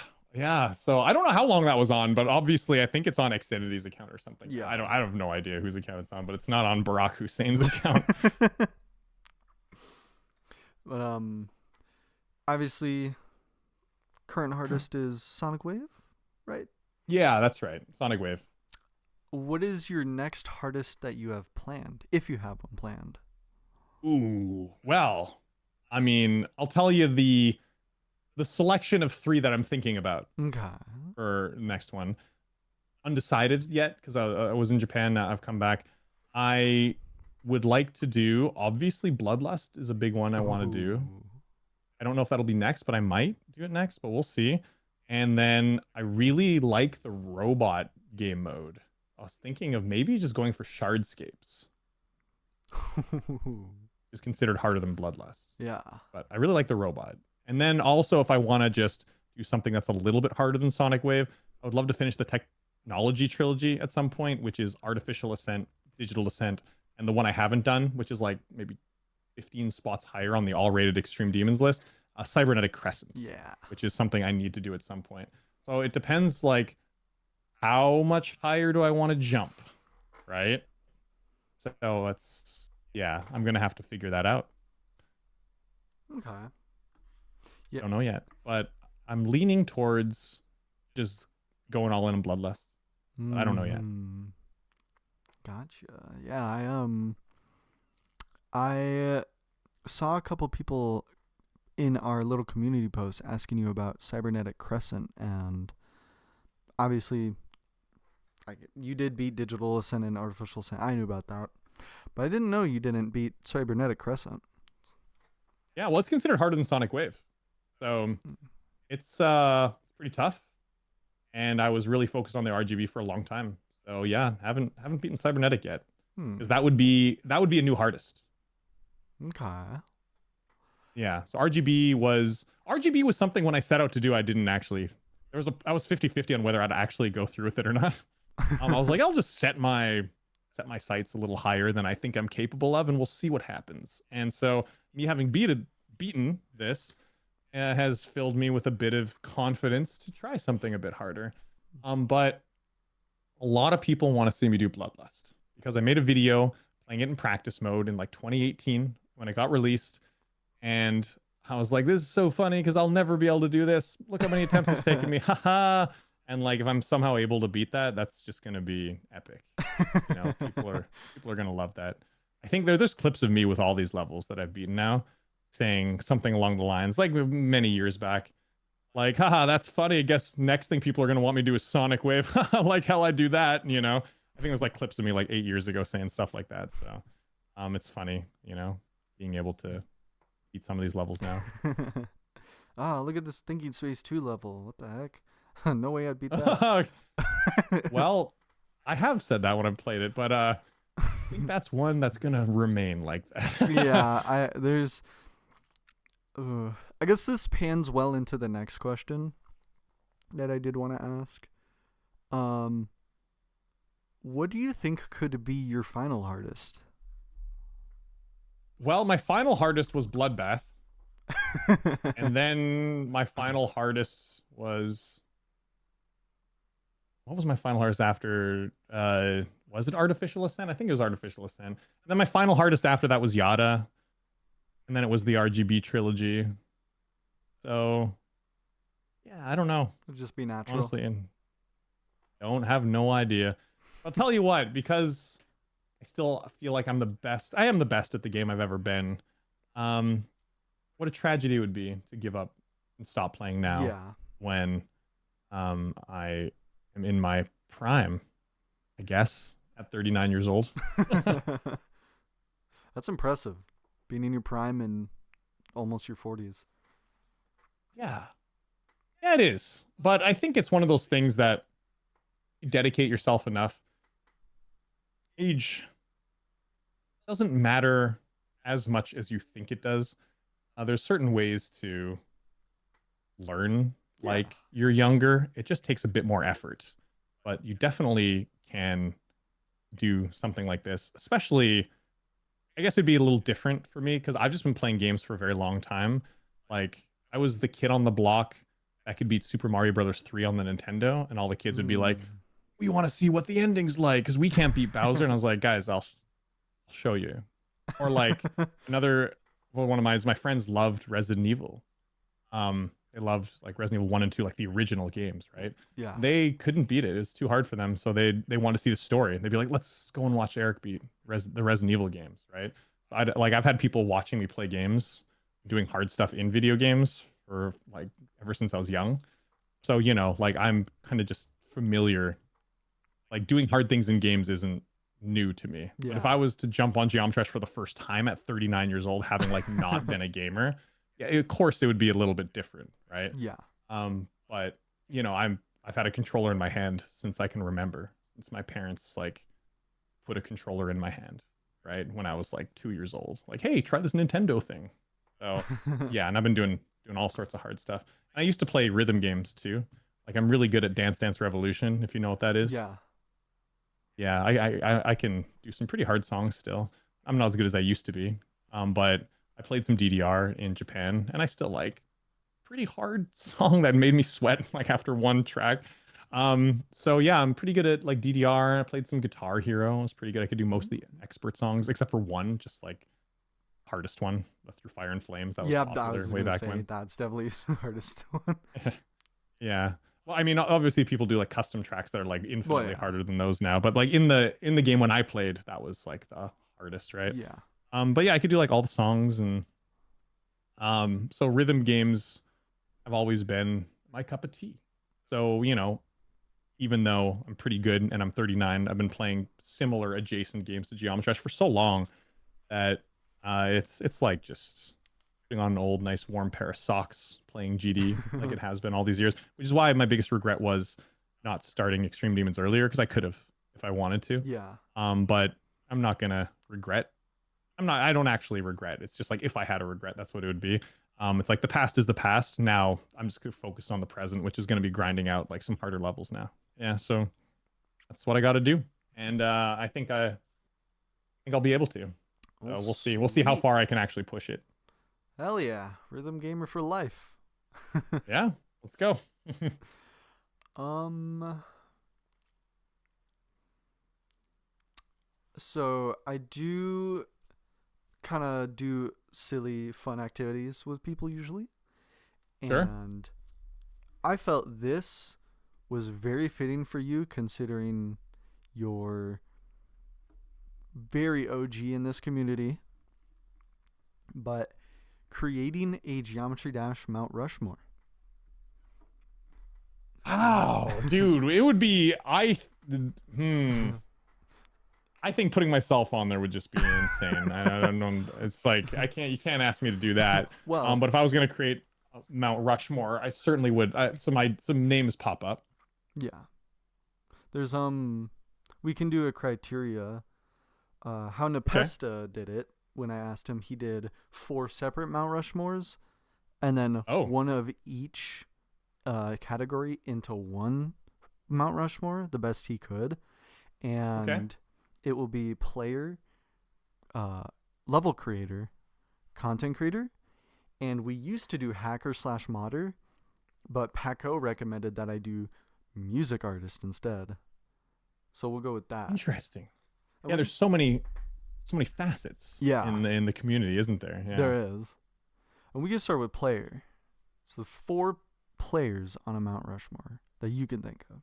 So I don't know how long that was on, but obviously I think it's on Xinity's account or something. Yeah. I have no idea whose account it's on, but it's not on Barack Hussein's account. But obviously, current hardest is Sonic Wave, right? Yeah, that's right. Sonic Wave. What is your next hardest that you have planned, if you have one planned? Ooh, well, I mean, I'll tell you the selection of 3 that I'm thinking about Okay. for next one. Undecided yet because I was in Japan. Now I've come back. I would like to do, obviously, Bloodlust is a big one I want to do. Ooh. I don't know if that'll be next, but I might do it next, but we'll see. And then I really like the robot game mode. I was thinking of maybe just going for Shardscapes. Is considered harder than Bloodlust. Yeah. But I really like the robot. And then also, if I want to just do something that's a little bit harder than Sonic Wave, I would love to finish the technology trilogy at some point, which is Artificial Ascent, Digital Ascent, and the one I haven't done, which is like maybe 15 spots higher on the all-rated Extreme Demons list, Cybernetic Crescent. Yeah. Which is something I need to do at some point. So it depends, like, how much higher do I want to jump, right? So that's, yeah, I'm going to have to figure that out. Okay. Yeah. Don't know yet, but I'm leaning towards just going all in on Bloodlust. But I don't know yet. Gotcha. Yeah, I saw a couple people in our little community post asking you about Cybernetic Crescent, and obviously, like, you did beat Digital Ascent and Artificial Ascent. I knew about that, but I didn't know you didn't beat Cybernetic Crescent. Yeah, well, it's considered harder than Sonic Wave, so it's pretty tough. And I was really focused on the RGB for a long time. So yeah, haven't beaten Cybernetic yet, because that would be a new hardest. Okay. Yeah. So RGB was something when I set out to do, I didn't actually. I was 50-50 on whether I'd actually go through with it or not. I was like, I'll just set my sights a little higher than I think I'm capable of, and we'll see what happens. And so me having beaten this has filled me with a bit of confidence to try something a bit harder. But a lot of people want to see me do Bloodlust because I made a video playing it in practice mode in like 2018 when it got released. And I was like, this is so funny because I'll never be able to do this. Look how many attempts it's taken me. Haha. And like, if I'm somehow able to beat that, that's just going to be epic. You know, people are going to love that. I think there's clips of me with all these levels that I've beaten now saying something along the lines, like many years back, like, haha, that's funny. I guess next thing people are going to want me to do is Sonic Wave. Like how I do that, you know? I think there's like clips of me like 8 years ago saying stuff like that. So it's funny, you know, being able to beat some of these levels now. Oh, look at this Thinking Space 2 level. What the heck? No way I'd beat that. Well, I have said that when I've played it, but I think that's one that's going to remain like that. Yeah, I guess this pans well into the next question. that I did want to ask. Um, what do you think could be your final hardest? Well, my final hardest was Bloodbath, and then my final hardest was what was my final hardest after? Was it Artificial Ascent? I think it was Artificial Ascent. And then my final hardest after that was Yada, and then it was the RGB trilogy. So yeah, I don't know It'd just be natural. honestly, and don't have no idea. I'll tell you what, because I still feel like I'm the best. I am the best at the game I've ever been. Um, what a tragedy it would be to give up and stop playing now Yeah. when I am in my prime, I guess, at 39 years old. That's impressive. Being in your prime and almost your 40s. Yeah. Yeah, it is. But I think it's one of those things that you dedicate yourself enough. Age doesn't matter as much as you think it does. There's certain ways to learn Yeah. like you're younger. It just takes a bit more effort, but you definitely can do something like this, especially I guess it'd be a little different for me because I've just been playing games for a very long time. Like I was the kid on the block that could beat Super Mario Brothers 3 on the Nintendo, and all the kids would be like, "We want to see what the ending's like because we can't beat Bowser." And I was like, "Guys, I'll show you." Or like another, well, one of my friends loved Resident Evil. They loved like Resident Evil 1 and 2, like the original games, right? Yeah. They couldn't beat it. It was too hard for them. So they want to see the story. They'd be like, let's go and watch Eric beat the Resident Evil games, right? I've had people watching me play games, doing hard stuff in video games for like ever since I was young. So, you know, like I'm kind of just familiar. Like doing hard things in games isn't new to me. But if Yeah. I was to jump on Geometresh for the first time at 39 years old, having like not been a gamer, yeah, of course it would be a little bit different, right? Yeah. But you know, I've had a controller in my hand since I can remember, since my parents like put a controller in my hand, right? When I was like 2 years old. Like, hey, try this Nintendo thing. So yeah, and I've been doing all sorts of hard stuff. I used to play rhythm games too. Like I'm really good at Dance Dance Revolution, if you know what that is. Yeah. Yeah, I can do some pretty hard songs still. I'm not as good as I used to be. But I played some DDR in Japan, and I still like pretty hard song that made me sweat like after one track. So yeah, I'm pretty good at like DDR. I played some Guitar Hero. I was pretty good. I could do most of the expert songs except for one, just like hardest one, the Through Fire and Flames. That was Yeah, I popular was way gonna back say when. that's definitely the hardest one. Yeah. Well, I mean, obviously people do like custom tracks that are like infinitely yeah. harder than those now. But like in the game when I played, that was like the hardest, right? Yeah. But yeah, I could do like all the songs and so rhythm games have always been my cup of tea. So, you know, even though I'm pretty good and I'm 39, I've been playing similar adjacent games to Geometry Dash for so long that it's like just putting on an old nice warm pair of socks playing GD like it has been all these years, which is why my biggest regret was not starting Extreme Demons earlier because I could have if I wanted to. Yeah. But I'm not gonna regret. I don't actually regret. It's just like if I had a regret, that's what it would be. It's like the past is the past. Now I'm just gonna focus on the present, which is gonna be grinding out like some harder levels now. Yeah, so that's what I got to do, and I think I'll be able to. Well, We'll see. We'll see how sweet. far I can actually push it. Hell yeah, rhythm gamer for life. Yeah, let's go. um. So I do kind of do silly, fun activities with people usually, Sure. and I felt this was very fitting for you considering you're very OG in this community. But creating a Geometry Dash Mount Rushmore. Wow, dude, it would be I think putting myself on there would just be insane. I don't know. It's like you can't ask me to do that. Well, But if I was gonna create Mount Rushmore, I certainly would. Some names pop up. yeah. There's we can do a criteria. How Nepesta did it when I asked him, he did 4 separate Mount Rushmores, and then Oh. one of each category into one Mount Rushmore the best he could, Okay. and it will be player, uh, level creator, content creator, and we used to do hacker slash modder, but Paco recommended that I do music artist instead. So we'll go with that. Interesting. And Yeah, we, there's so many facets yeah, in the community, isn't there? Yeah. there is. And we can start with player. So 4 players on a Mount Rushmore that you can think of.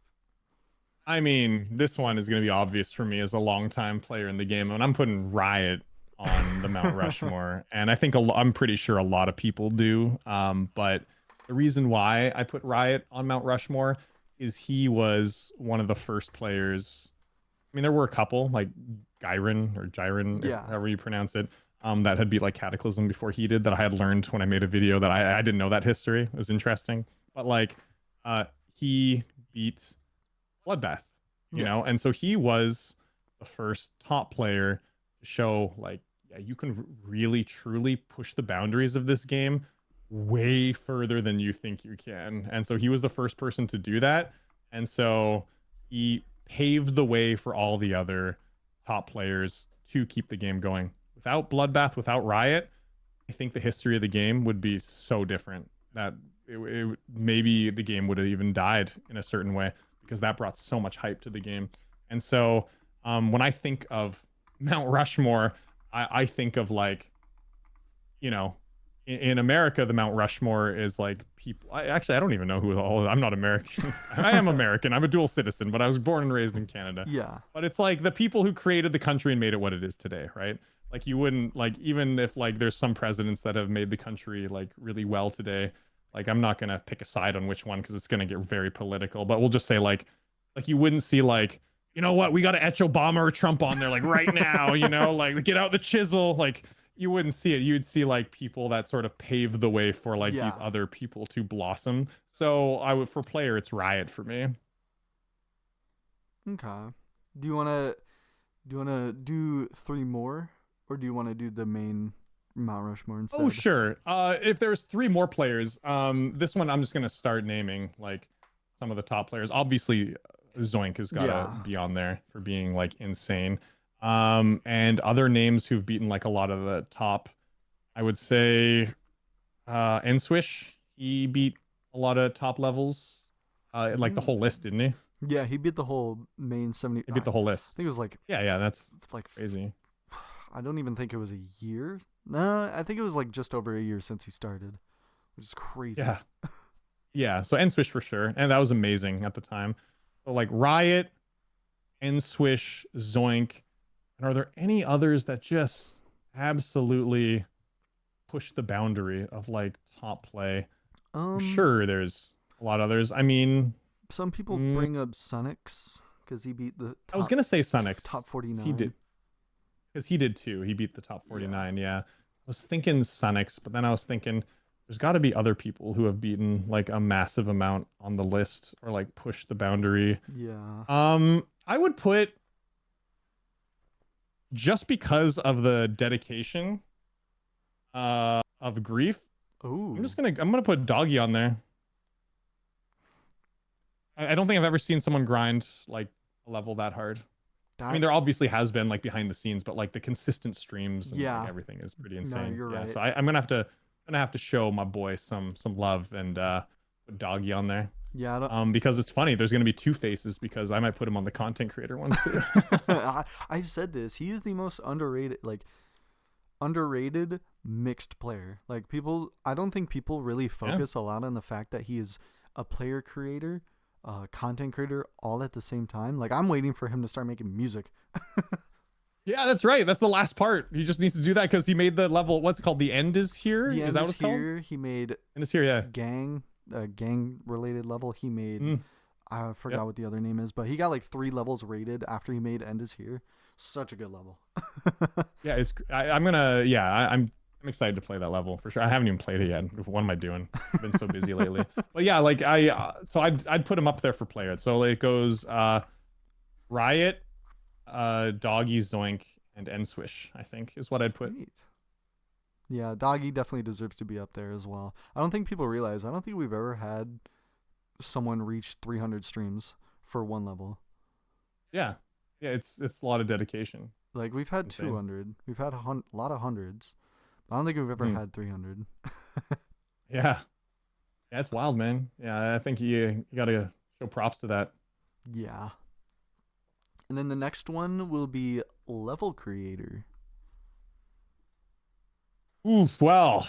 I mean, this one is going to be obvious for me as a longtime player in the game, and I'm putting Riot on the Mount Rushmore, and I think I'm pretty sure a lot of people do. But the reason why I put Riot on Mount Rushmore is he was one of the first players. I mean, there were a couple like Gyren, or Yeah. however you pronounce it, that had beat like Cataclysm before he did. That I had learned when I made a video that I didn't know that history. It was interesting, but like, he beat Bloodbath, you Yeah. know, and so he was the first top player to show like, yeah, you can really truly push the boundaries of this game way further than you think you can. And so he was the first person to do that. And so he paved the way for all the other top players to keep the game going. Without Bloodbath, without Riot, I think the history of the game would be so different that maybe the game would have even died in a certain way, because that brought so much hype to the game. And so when I think of Mount Rushmore, I think of like, you know, in America, the Mount Rushmore is like people. I don't even know who all. I'm not American. I am American. I'm a dual citizen, but I was born and raised in Canada. Yeah. But it's like the people who created the country and made it what it is today, right? Like you wouldn't like, even if like there's some presidents that have made the country like really well today. Like I'm not gonna pick a side on which one because it's gonna get very political. But we'll just say like you wouldn't see like, you know what, we got to etch Obama or Trump on there like right now, you know, like get out the chisel, like you wouldn't see it. You'd see like people that sort of pave the way for like these Yeah. other people to blossom. So I would, for player, it's Riot for me. Okay. Do you wanna do 3 more, or do you wanna do the main Mount Rushmore instead? Oh sure. If there's 3 more players, this one I'm just gonna start naming like some of the top players. Obviously, Zoink has got to Yeah. be on there for being like insane. And other names who've beaten like a lot of the top, I would say, Enswish. He beat a lot of top levels, like the whole list, didn't he? Yeah, he beat the whole main 70. He beat the I whole list. think it was like Yeah, that's like crazy. I don't even think it was a year. No, I think it was like just over a year since he started, which is crazy. Yeah, yeah. So Enswish for sure, and that was amazing at the time. But like Riot, Enswish, Zoink, and are there any others that just absolutely push the boundary of like top play? I'm sure there's a lot of others. I mean, some people bring up Sunix because he beat the. I was gonna say Sunix. Top 49. He did, because he did too. He beat the top 49. Yeah. I was thinking Sunix, but then I was thinking there's got to be other people who have beaten like a massive amount on the list or like push the boundary. Yeah. I would put, just because of the dedication of Grief, Oh. I'm gonna put Doggy on there. I don't think I've ever seen someone grind like a level that hard. I mean, there obviously has been like behind the scenes, but like the consistent streams and like, everything is pretty insane. you're yeah, right. so I'm gonna have to show my boy some love and put Doggy on there. Yeah. Because it's funny, there's gonna be 2 faces because I might put him on the content creator one too. I've said this. He is the most underrated mixed player. Like people, I don't think people really focus a lot on the fact that he is a player creator, content creator, all at the same time. Like I'm waiting for him to start making music. Yeah, that's right. That's the last part. He just needs to do that because he made the level. What's it called? The End is Here. The Is End that is what it's Here. called? He made End is Here. Yeah. gang related level. He made I forgot what the other name is, but he got like 3 levels rated after he made End is Here. Such a good level. Yeah, I'm excited to play that level for sure. I haven't even played it yet. What am I doing? I've been so busy lately. But yeah, like I'd put him up there for player. So it goes Riot, Doggy, Zoink, and Enswish, I think is what I'd put. Sweet. Yeah, Doggy definitely deserves to be up there as well. I don't think people realize. I don't think we've ever had someone reach 300 streams for one level. Yeah, yeah, it's a lot of dedication. Like we've had Insane. 200, we've had a lot of hundreds. I don't think we've ever Hmm. had 300. Yeah, yeah, it's wild, man. Yeah, I think you gotta show props to that. Yeah. And then the next one will be level creator. Oof, well,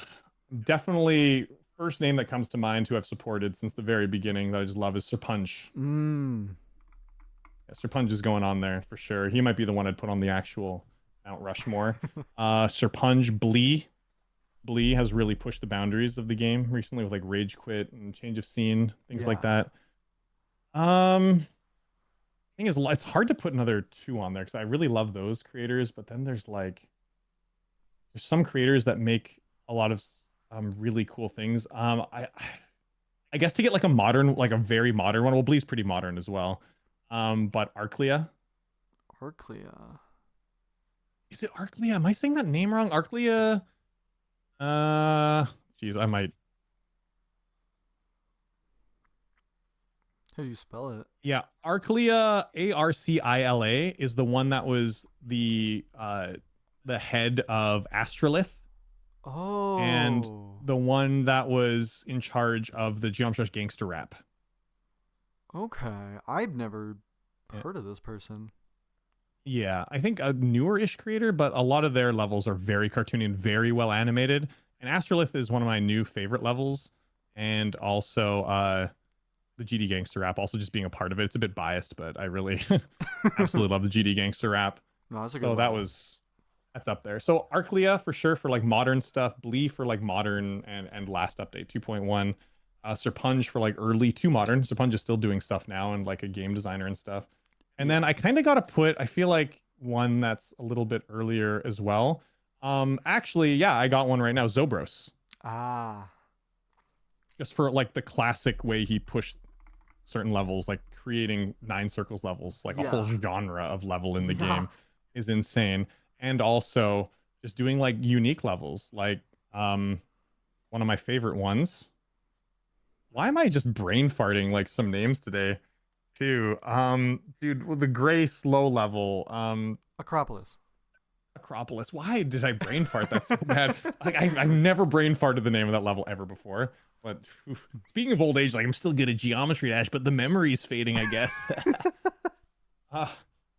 definitely first name that comes to mind who I've supported since the very beginning that I just love is Sir Punch. Mmm. Yeah, Sir Punch is going on there for sure. He might be the one I'd put on the actual Mount Rushmore. Sir Punch, Blee. Blee has really pushed the boundaries of the game recently with like Rage Quit and Change of Scene, things like Yeah. that. Thing is, it's hard to put another two on there because I really love those creators, but then there's some creators that make a lot of really cool things. I guess to get like a modern, like a very modern one. Well, Blee's pretty modern as well. But Arclea. Arclea. Is it Arclea? Am I saying that name wrong? Arclea. Geez, I might. How do you spell it? Yeah, Arclea, Arcila, is the one that was the head of Astrolith and Oh. the one that was in charge of the Geometry Gangster Rap. Okay. I've never Yeah. heard of this person. Yeah, I think a newer-ish creator, but a lot of their levels are very cartoony and very well animated. And Astrolith is one of my new favorite levels, and also the GD Gangster Rap, also just being a part of it. It's a bit biased, but I really absolutely love the GD Gangster Rap. No, that's a good So level. that's up there. So Arclea for sure for like modern stuff, Blee for like modern and last update 2.1. Serpunge for like early to modern. Serpunge is still doing stuff now and like a game designer and stuff. And then Yeah. I kind of got to put, I feel like one that's a little bit earlier as well. Actually, yeah, I got one right now, Zobros. Ah. Just for like the classic way he pushed certain levels, like creating 9 circles levels, like a whole Yeah. genre of level in the Yeah. game is insane. And also just doing like unique levels, like one of my favorite ones. Why am I just brain farting like some names today? Too. Dude, with the gray slow level, Acropolis. Acropolis. Why did I brain fart that so bad? Like I've never brain farted the name of that level ever before. But oof. Speaking of old age, like I'm still good at Geometry Dash, but the memory's fading, I guess.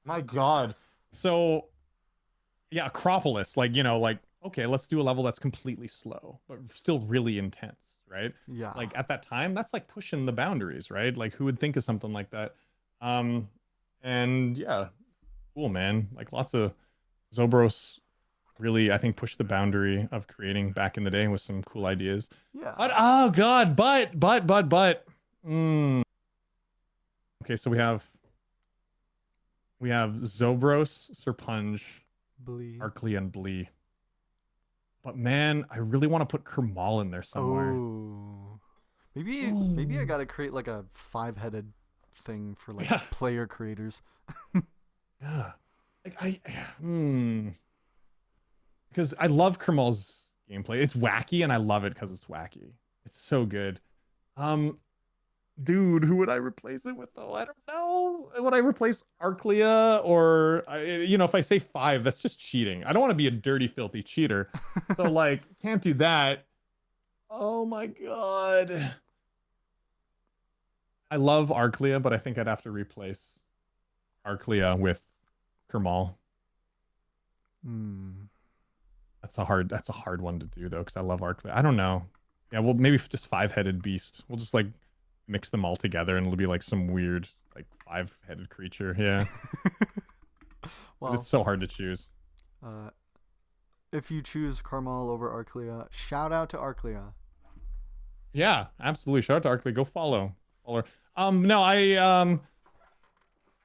My God. So yeah, Acropolis, like like okay, let's do a level that's completely slow, but still really intense, right? Yeah. Like at that time, that's like pushing the boundaries, right? Like who would think of something like that? Um, and yeah, cool, man. Like lots of Zobros really, I think, pushed the boundary of creating back in the day with some cool ideas. But Yeah. oh god, but okay, so we have Zobros, Serpunge, Blee. Arclea, and Blee. But man, I really want to put Kermal in there somewhere. Oh. Maybe I Ooh. gotta create like a 5-headed thing for like Yeah, player creators. yeah. Like because I love Kermal's gameplay. It's wacky, and I love it because it's wacky. It's so good. Um, Dude, who would I replace it with though? I don't know. Would I replace Arclea or if I say 5, that's just cheating. I don't want to be a dirty, filthy cheater. So like, can't do that. Oh my God. I love Arclea, but I think I'd have to replace Arclea with Kermal. Hmm. That's a hard one to do though, because I love Arclea. I don't know. Yeah, well maybe just 5-headed beast. We'll just like mix them all together and it'll be like some weird like 5-headed creature. Yeah. Because Well, it's so hard to choose. uh, if you choose Carmel over Arclea, shout out to Arclea. Yeah, absolutely. Shout out to Arclay. Go follow her. No, I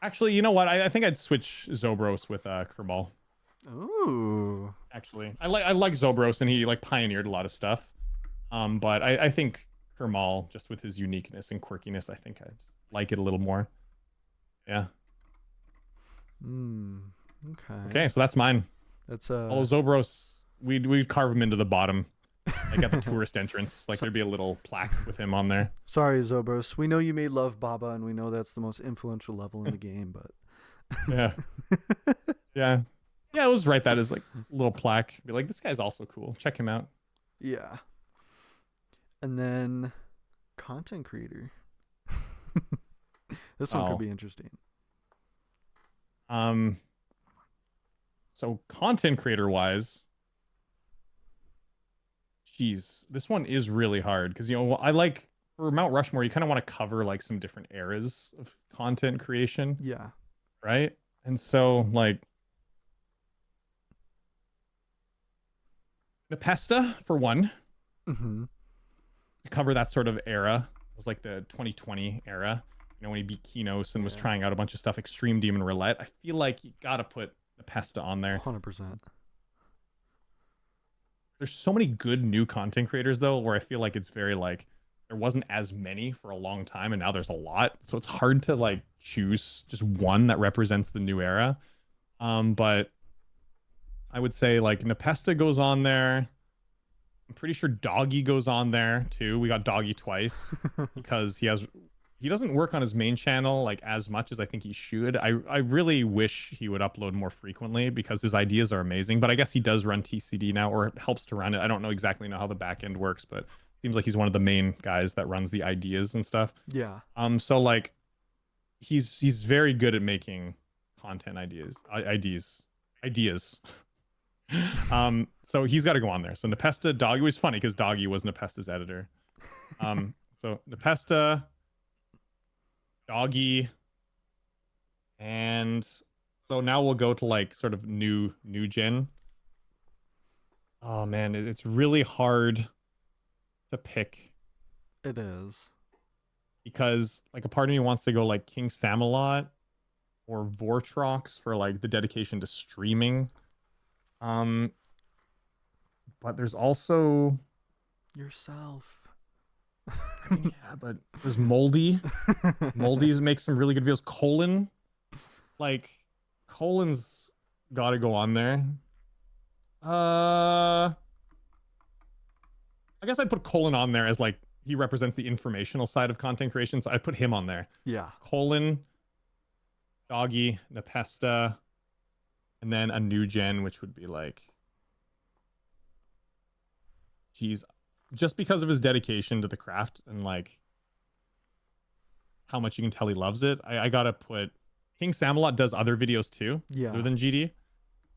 actually, you know what? I think I'd switch Zobros with Kerbal. Ooh. Actually, I like Zobros and he like pioneered a lot of stuff. But I think Kermal, just with his uniqueness and quirkiness, I think I just like it a little more. Yeah. Hmm. Okay. Okay, so that's mine. That's Although Zobros, we'd carve him into the bottom. like at the tourist entrance. Like So, there'd be a little plaque with him on there. sorry, Zobros. We know you made Love Baba, and we know that's the most influential level in the game, but Yeah, yeah, yeah. It was right. That is like little plaque. Be like, this guy's also cool. Check him out. yeah. And then content creator. This one could Oh, be interesting. um. So content creator wise, geez, this one is really hard because I like for Mount Rushmore, you kind of want to cover like some different eras of content creation, Yeah. right? And so like Nepesta for one, Mm-hmm. to cover that sort of era. It was like the 2020 era. When he beat Kinos and was Yeah. trying out a bunch of stuff, Extreme Demon Roulette. I feel like you gotta put Nepesta on there. 100%. There's so many good new content creators though, where I feel like it's very like there wasn't as many for a long time, and now there's a lot. So it's hard to like choose just one that represents the new era. But I would say like Nepesta goes on there. I'm pretty sure Doggy goes on there too. We got Doggy twice because he doesn't work on his main channel like as much as I think he should. I really wish he would upload more frequently because his ideas are amazing. But I guess he does run TCD now, or it helps to run it. I don't know exactly know how the back end works, but it seems like he's one of the main guys that runs the ideas and stuff. Yeah. So like he's very good at making content ideas. So he's got to go on there. So Nepesta, Doggy was funny because Doggy was Nepesta's editor. So Nepesta, Doggy, and so now we'll go to like sort of new gen. Oh man, it's really hard to pick It is. because like a part of me wants to go like King Samalot or Vortrox for like the dedication to streaming. But there's also Yourself. yeah, but there's Moldy. Moldy's makes some really good videos. Like Colin's got to go on there. I guess I'd put Colin on there as like he represents the informational side of content creation, so I'd put him on there. Yeah. Colin, Doggy, Nepesta, and then a new gen, which would be like, geez, just because of his dedication to the craft and like how much you can tell he loves it, I gotta put King Samalot does other videos too, Yeah. other than GD.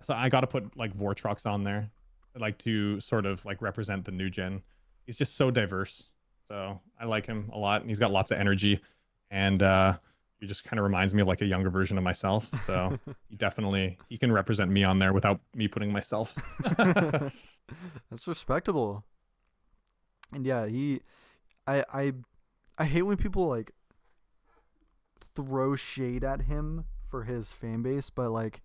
So I gotta put like Vortrox on there, like to sort of like represent the new gen. He's just so diverse. So I like him a lot, and he's got lots of energy, and he just kind of reminds me of like a younger version of myself. So he can represent me on there without me putting myself. That's respectable. And yeah, I hate when people like throw shade at him for his fan base, but like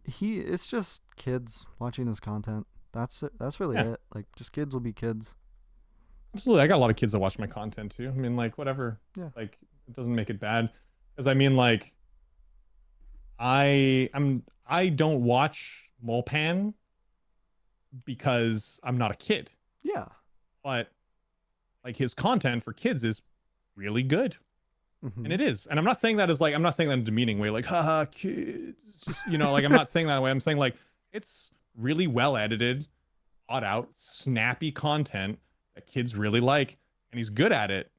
it's just kids watching his content. That's it. That's really Yeah. it. Like just kids will be kids. Absolutely. I got a lot of kids that watch my content too. I mean, like whatever. Yeah. Like it doesn't make it bad. Because I mean, like I don't watch Molpan because I'm not a kid. Yeah. But like his content for kids is really good. Mhm. And it is. And I'm not saying that in a demeaning way, like, haha, kids. Just, like I'm not saying that way. I'm saying like it's really well edited, thought out, snappy content that kids really like, and he's good at it.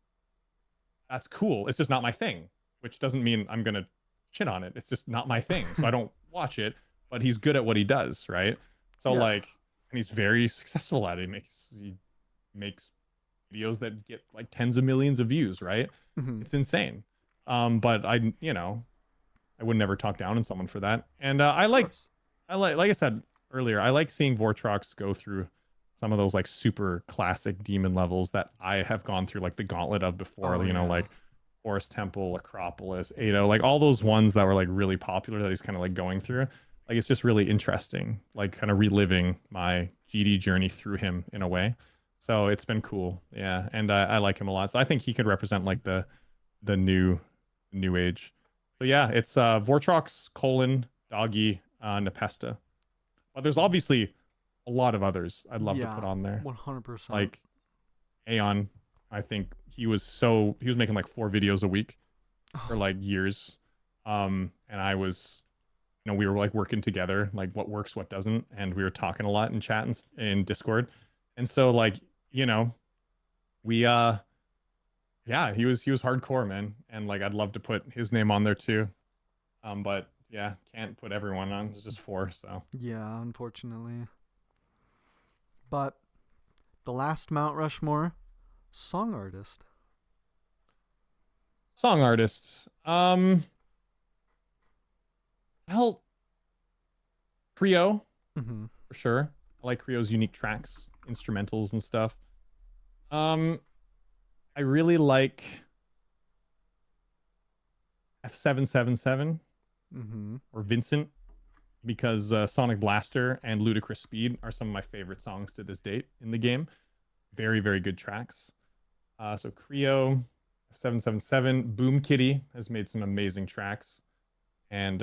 That's cool. It's just not my thing, which doesn't mean I'm gonna shit on it. It's just not my thing. So I don't watch it, but he's good at what he does, right? So Yeah. like, and he's very successful at it. He makes videos that get like tens of millions of views, right? Mhm. It's insane. But I would never talk down on someone for that. And like I said earlier, I like seeing Vortrox go through some of those like super classic demon levels that I have gone through, like the gauntlet of before, Oh, yeah. like Forest Temple, Acropolis, Ado, like all those ones that were like really popular that he's kind of like going through. Like it's just really interesting, like kind of reliving my GD journey through him in a way. So it's been cool. Yeah. And I like him a lot. So I think he could represent like the new age. So yeah, it's Vortrox, Colon, Doggy, Nepesta. But there's obviously a lot of others I'd love to put Yeah, on there. 100%. Like Aeon, I think he was making like 4 videos a week for like years. And I was, we were like working together, like what works, what doesn't, and we were talking a lot in chat and in Discord. And so like, you know, we yeah, he was hardcore, man. And like I'd love to put his name on there too. But yeah, can't put everyone on. It's just 4, so. Yeah, unfortunately. But the last Mount Rushmore song artist. Song artist. Well, Creo Mm-hmm. for sure. I like Creo's unique tracks, instrumentals and stuff. Um, I really like F777 Mm-hmm. or Vincent because Sonic Blaster and Ludicrous Speed are some of my favorite songs to this date in the game. Very, very good tracks. So Creo, F777, Boom Kitty has made some amazing tracks. And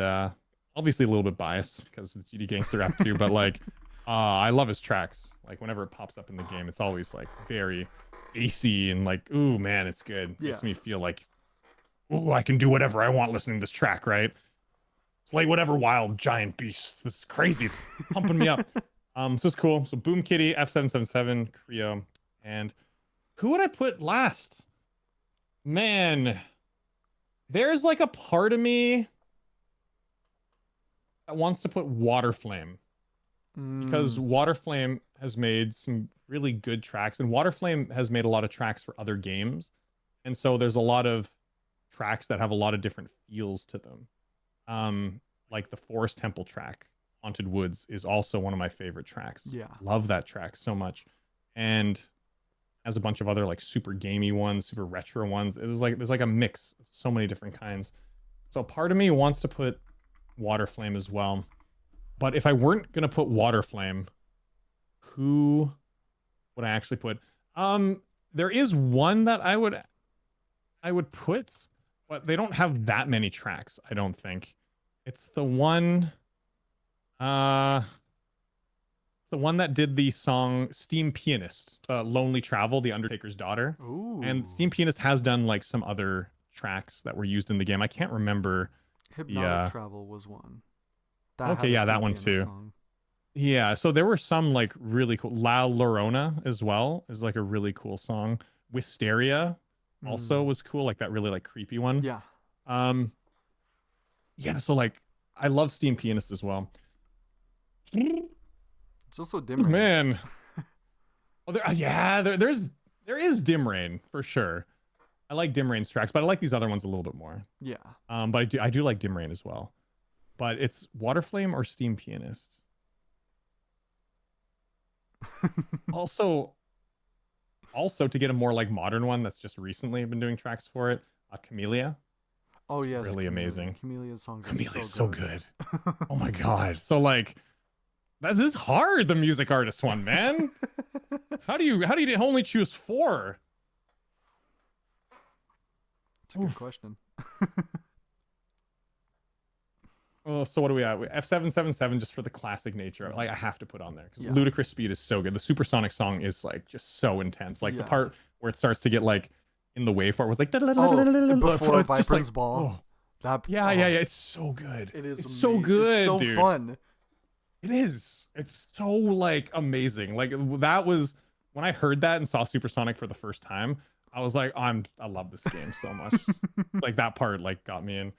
obviously a little bit biased because of GD Gangster Rap too, but like I love his tracks. Like whenever it pops up in the game, it's always like very AC and like, ooh man, it's good. Yeah. Makes me feel like, ooh, I can do whatever I want listening to this track, right? Slay whatever wild giant beasts. This is crazy. It's pumping me up. So it's cool. So Boom Kitty, F777, Creo, and who would I put last? Man, there's like a part of me that wants to put Waterflame because Waterflame has made some really good tracks, and Waterflame has made a lot of tracks for other games, and so there's a lot of tracks that have a lot of different feels to them. Like the Forest Temple track, Haunted Woods, is also one of my favorite tracks. Yeah. Love that track so much, and has a bunch of other like super gamey ones, super retro ones. There's like a mix of so many different kinds. So part of me wants to put Waterflame as well. But if I weren't gonna put Waterflame, who would I actually put? There is one that I would put, but they don't have that many tracks, I don't think. It's the one the one that did the song Steam Pianist, Lonely Travel, The Undertaker's Daughter. Ooh. And Steam Pianist has done like some other tracks that were used in the game. I can't remember. Hypnotic Travel was one. Okay, yeah, that one too. Song. Yeah, so there were some like really cool. La Llorona as well is like a really cool song. Wisteria also was cool, like that really like creepy one. Yeah. Yeah, so like I love Steam Pianist as well. It's also Dim Rain. Man. Oh, there is Dim Rain for sure. I like Dim Rain's tracks, but I like these other ones a little bit more. Yeah. But I do like Dim Rain as well. But it's Waterflame or Steam Pianist. also to get a more like modern one that's just recently been doing tracks for it, Camellia. Oh yes, really amazing. Chamelea's songs. Camellia's so good. Oh my god. So like, this is hard. The music artist one, man. How do you only choose 4? It's a good question. Oh, so what do we have? F777 just for the classic nature. Like I have to put on there because Yeah. Ludicrous Speed is so good. The Supersonic song is like just so intense. Like the part where it starts to get like in the wave part was like before Vibrance Ball. Yeah. It's so good. It is it's so good. It's so dude. fun. It is. It's so like amazing. Like that was when I heard that and saw Supersonic for the first time. I was like, I love this game so much. Like that part like got me in.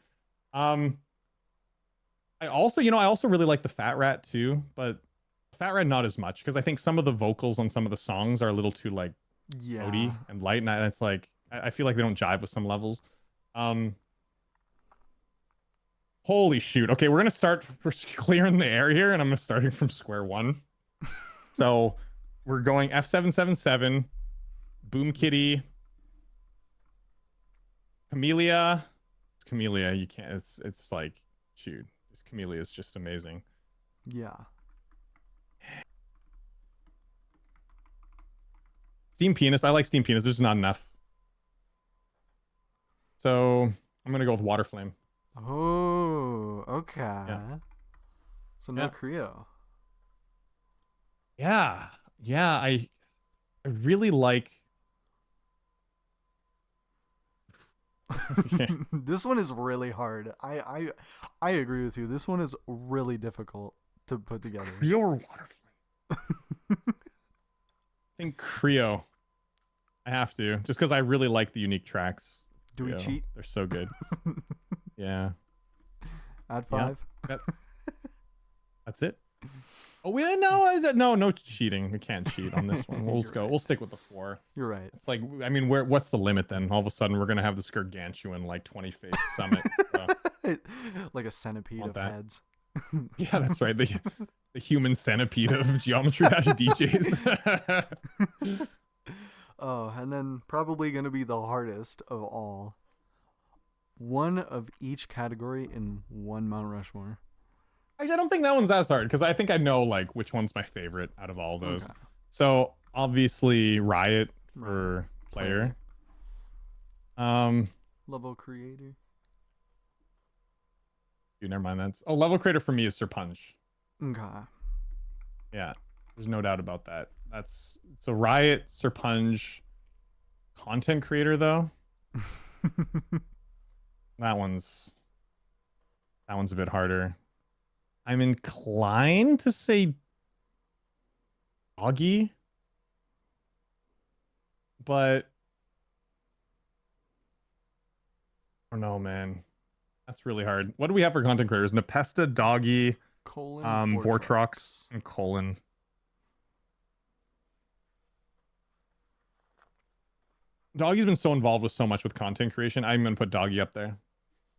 I also really like the Fat Rat too, but Fat Rat not as much because I think some of the vocals on some of the songs are a little too like floaty and light, and it's like I feel like they don't jive with some levels. Holy shoot! Okay, we're gonna start clearing the air here, and I'm starting from square one. So we're going F777, Boom Kitty, Camellia. Camellia, you can't. It's like shoot. Camellia is just amazing. Yeah. Steam Pianist. I like Steam Pianist. There's not enough. So I'm gonna go with Waterflame. Oh, okay. Yeah. So no Creo. Yeah, yeah. I really like. Okay. This one is really hard. I agree with you. This one is really difficult to put together. Creo or Waterflame? I think Creo. I have to, just because I really like the unique tracks. Do we Creo. cheat? They're so good. Yeah. Add Yeah. 5. That, that's it. Oh, no cheating. We can't cheat on this one. We'll just go. Right. We'll stick with the 4. You're right. It's like, I mean, what's the limit then? All of a sudden, we're gonna have this gargantuan like 20 face summit. So, Like a centipede want of that. heads. yeah, that's right. The human centipede of Geometry Dash DJs. Oh, and then probably going to be the hardest of all. One of each category in one Mount Rushmore. Actually, I don't think that one's as hard because I think I know like which one's my favorite out of all of those. Okay. So obviously Riot for Right. player. Um, Level creator. dude, never mind. Level creator for me is Sir Punch. Okay. Yeah, there's no doubt about that. That's so Riot, Sir Punch, content creator though. That one's a bit harder. I'm inclined to say Doggy, but I don't know, man. That's really hard. What do we have for content creators? Nepesta, Doggy, Vortrox, and Colon. Doggy's been so involved with so much with content creation. I'm gonna put Doggy up there.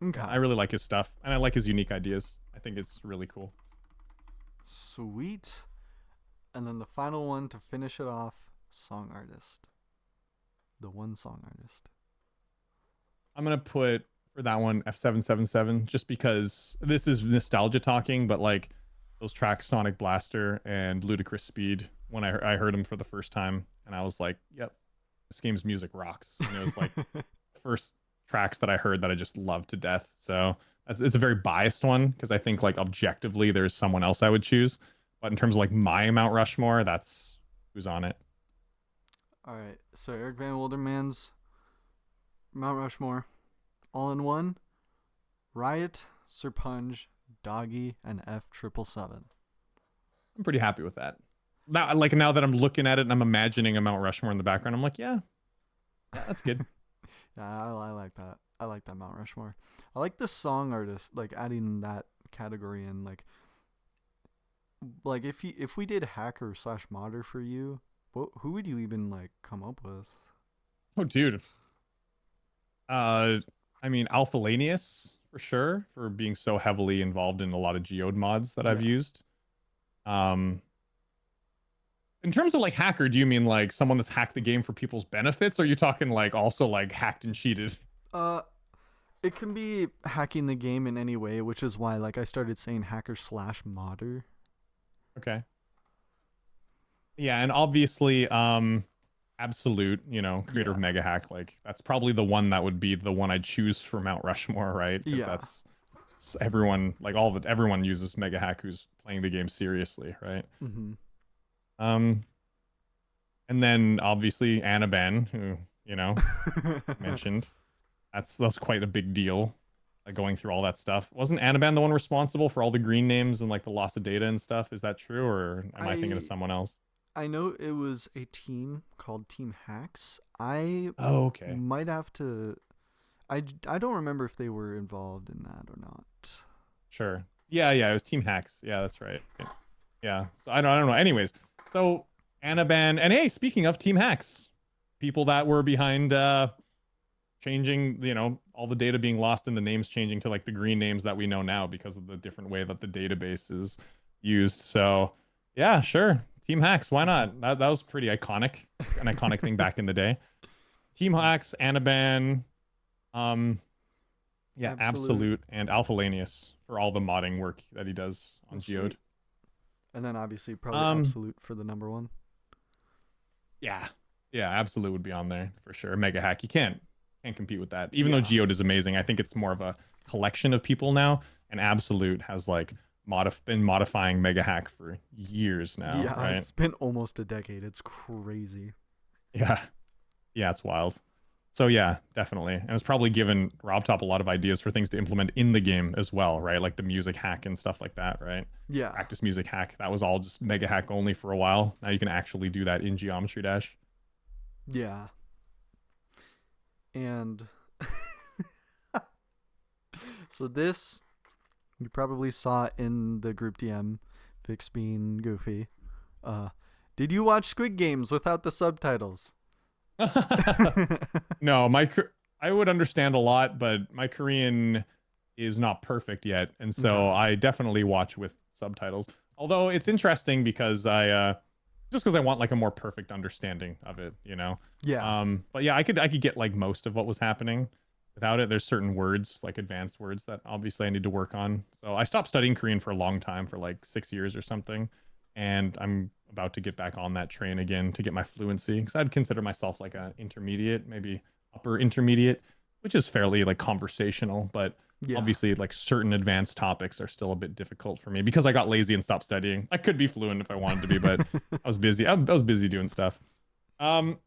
Okay. I really like his stuff, and I like his unique ideas. I think it's really cool. Sweet. And then the final one to finish it off, song artist. The one song artist. I'm gonna put for that one F777 just because this is nostalgia talking, but like those tracks Sonic Blaster and Ludicrous Speed when I heard them for the first time, and I was like, yep, this game's music rocks. And it was like first tracks that I heard that I just loved to death. So it's a very biased one because I think like objectively there's someone else I would choose, but in terms of like my Mount Rushmore, that's who's on it. All right. So Eric Van Wilderman's Mount Rushmore, all in one. Riot, Sir Punch, Doggy, and F777. I'm pretty happy with that. Now that I'm looking at it and I'm imagining a Mount Rushmore in the background, I'm like, yeah that's good. Yeah, I like that. I like that Mount Rushmore. I like the song artist, like adding that category in. Like if we did hacker / modder for you, who would you even like come up with? Oh, dude. I mean, Alphalanius for sure for being so heavily involved in a lot of geode mods that I've used. In terms of like hacker, do you mean like someone that's hacked the game for people's benefits? Or are you talking like also like hacked and cheated? It can be hacking the game in any way, which is why like I started saying hacker / modder. Okay. Yeah, and obviously, Absolute, creator of Mega Hack, like that's probably the one that would be the one I'd choose for Mount Rushmore, right? Because that's everyone, like everyone uses Mega Hack who's playing the game seriously, right? Mm-hmm. And then obviously Anaban, who mentioned, that's quite a big deal. Like going through all that stuff. Wasn't Anaban the one responsible for all the green names and like the loss of data and stuff? Is that true, or am I thinking of someone else? I know it was a team called Team Hacks. I okay. might have to. I don't remember if they were involved in that or not. Sure. Yeah, it was Team Hacks. Yeah, that's right. Yeah. So I don't know. Anyways, so Anaban, and hey, speaking of Team Hacks, people that were behind changing, all the data being lost and the names changing to like the green names that we know now because of the different way that the database is used. So yeah, sure. Team Hacks, why not? That was pretty iconic, an iconic thing back in the day. Team Hacks, Anaban, Absolute, and Alphalanius for all the modding work that he does on Geode. And then obviously probably Absolute for the number one. Yeah, Absolute would be on there for sure. Mega Hack, you can't compete with that. Even though Geode is amazing, I think it's more of a collection of people now, and Absolute has like been modifying Mega Hack for years now, Yeah, right? it's been almost a decade. It's crazy. Yeah. Yeah, it's wild. So yeah, definitely. And it's probably given RobTop a lot of ideas for things to implement in the game as well, right? Like the music hack and stuff like that, right? Yeah. Practice music hack. That was all just Mega Hack only for a while. Now you can actually do that in Geometry Dash. Yeah. And so this you probably saw in the group DM, Vix being goofy. Uh did you watch Squid Games without the subtitles? No, I would understand a lot, but my Korean is not perfect yet, and so Okay. I definitely watch with subtitles. Although it's interesting because I just because I want like a more perfect understanding of it, you know. Yeah. But yeah, I could get like most of what was happening without it. There's certain words, like advanced words, that obviously I need to work on. So I stopped studying Korean for a long time, for like 6 years or something, and I'm about to get back on that train again to get my fluency because I'd consider myself like a intermediate, maybe upper intermediate, which is fairly like conversational, but Yeah. obviously like certain advanced topics are still a bit difficult for me because I got lazy and stopped studying. I could be fluent if I wanted to be, but I was busy. I was busy doing stuff. Um,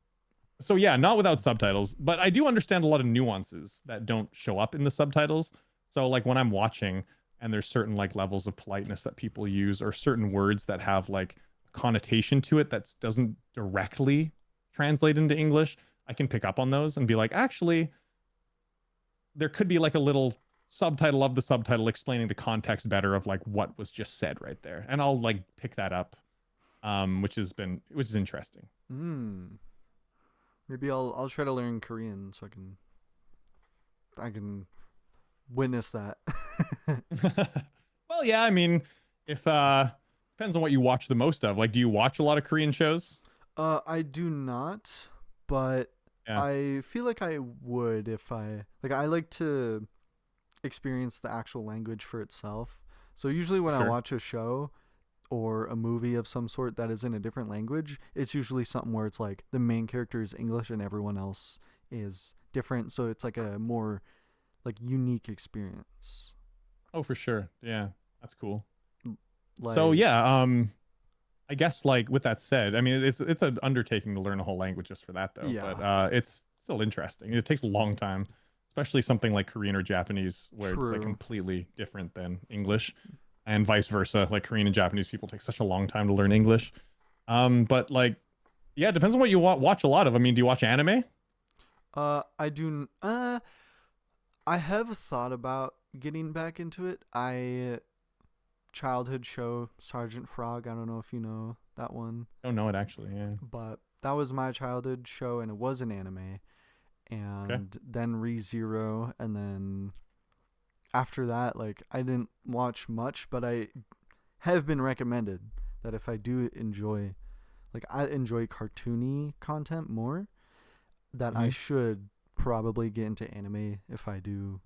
so yeah, not without subtitles, but I do understand a lot of nuances that don't show up in the subtitles. So like when I'm watching and there's certain like levels of politeness that people use or certain words that have like connotation to it that doesn't directly translate into English, I can pick up on those and be like, actually, there could be like a little subtitle of the subtitle explaining the context better of like what was just said right there. And I'll like pick that up, which is interesting. Hmm. Maybe I'll try to learn Korean so I can witness that. Well, yeah, I mean, if depends on what you watch the most of. Like, do you watch a lot of Korean shows? I do not, but Yeah, I feel like I would if I like to experience the actual language for itself. So usually for when I sure. watch a show or a movie of some sort that is in a different language, it's usually something where it's like the main character is English and everyone else is different, so it's like a more like unique experience. Oh, for sure. Yeah, that's cool. So Like yeah, I guess like with that said, I mean it's an undertaking to learn a whole language just for that though, but yeah, it's still interesting. It takes a long time, especially something like Korean or Japanese where it's like true. completely different than English and vice versa. Like Korean and Japanese people take such a long time to learn English. But like yeah, it depends on what you watch a lot of. I mean, do you watch anime? I do. I have thought about getting back into it. I childhood show Sergeant Frog. I don't know if you know that one, I don't know it actually. Yeah. but that was my childhood show, and it was an anime. Okay. And then ReZero, and then after that, like I didn't watch much, but I have been recommended that if I do enjoy, like I enjoy cartoony content more, that I Hmm. should probably get into anime if I do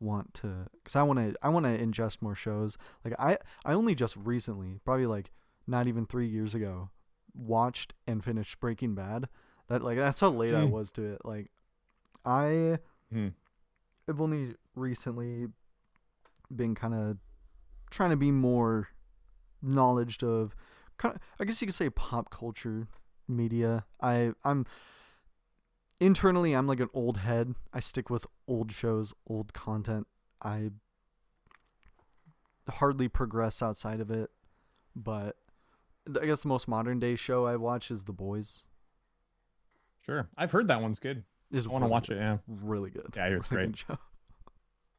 want to, because I want to ingest more shows. Like I only just recently, probably like not even 3 years ago, watched and finished Breaking Bad. That's how late I Mm. was to it. Like I Mm. have only recently been kind of trying to be more knowledge of I guess you could say pop culture media. I'm internally I'm like an old head. I stick with old shows, old content. I hardly progress outside of it, but I guess the most modern day show I watch is The Boys. Sure. I've heard that one's good. Is I want to really watch good. it. Yeah. Really good. Yeah, I hear it's Really great. good show.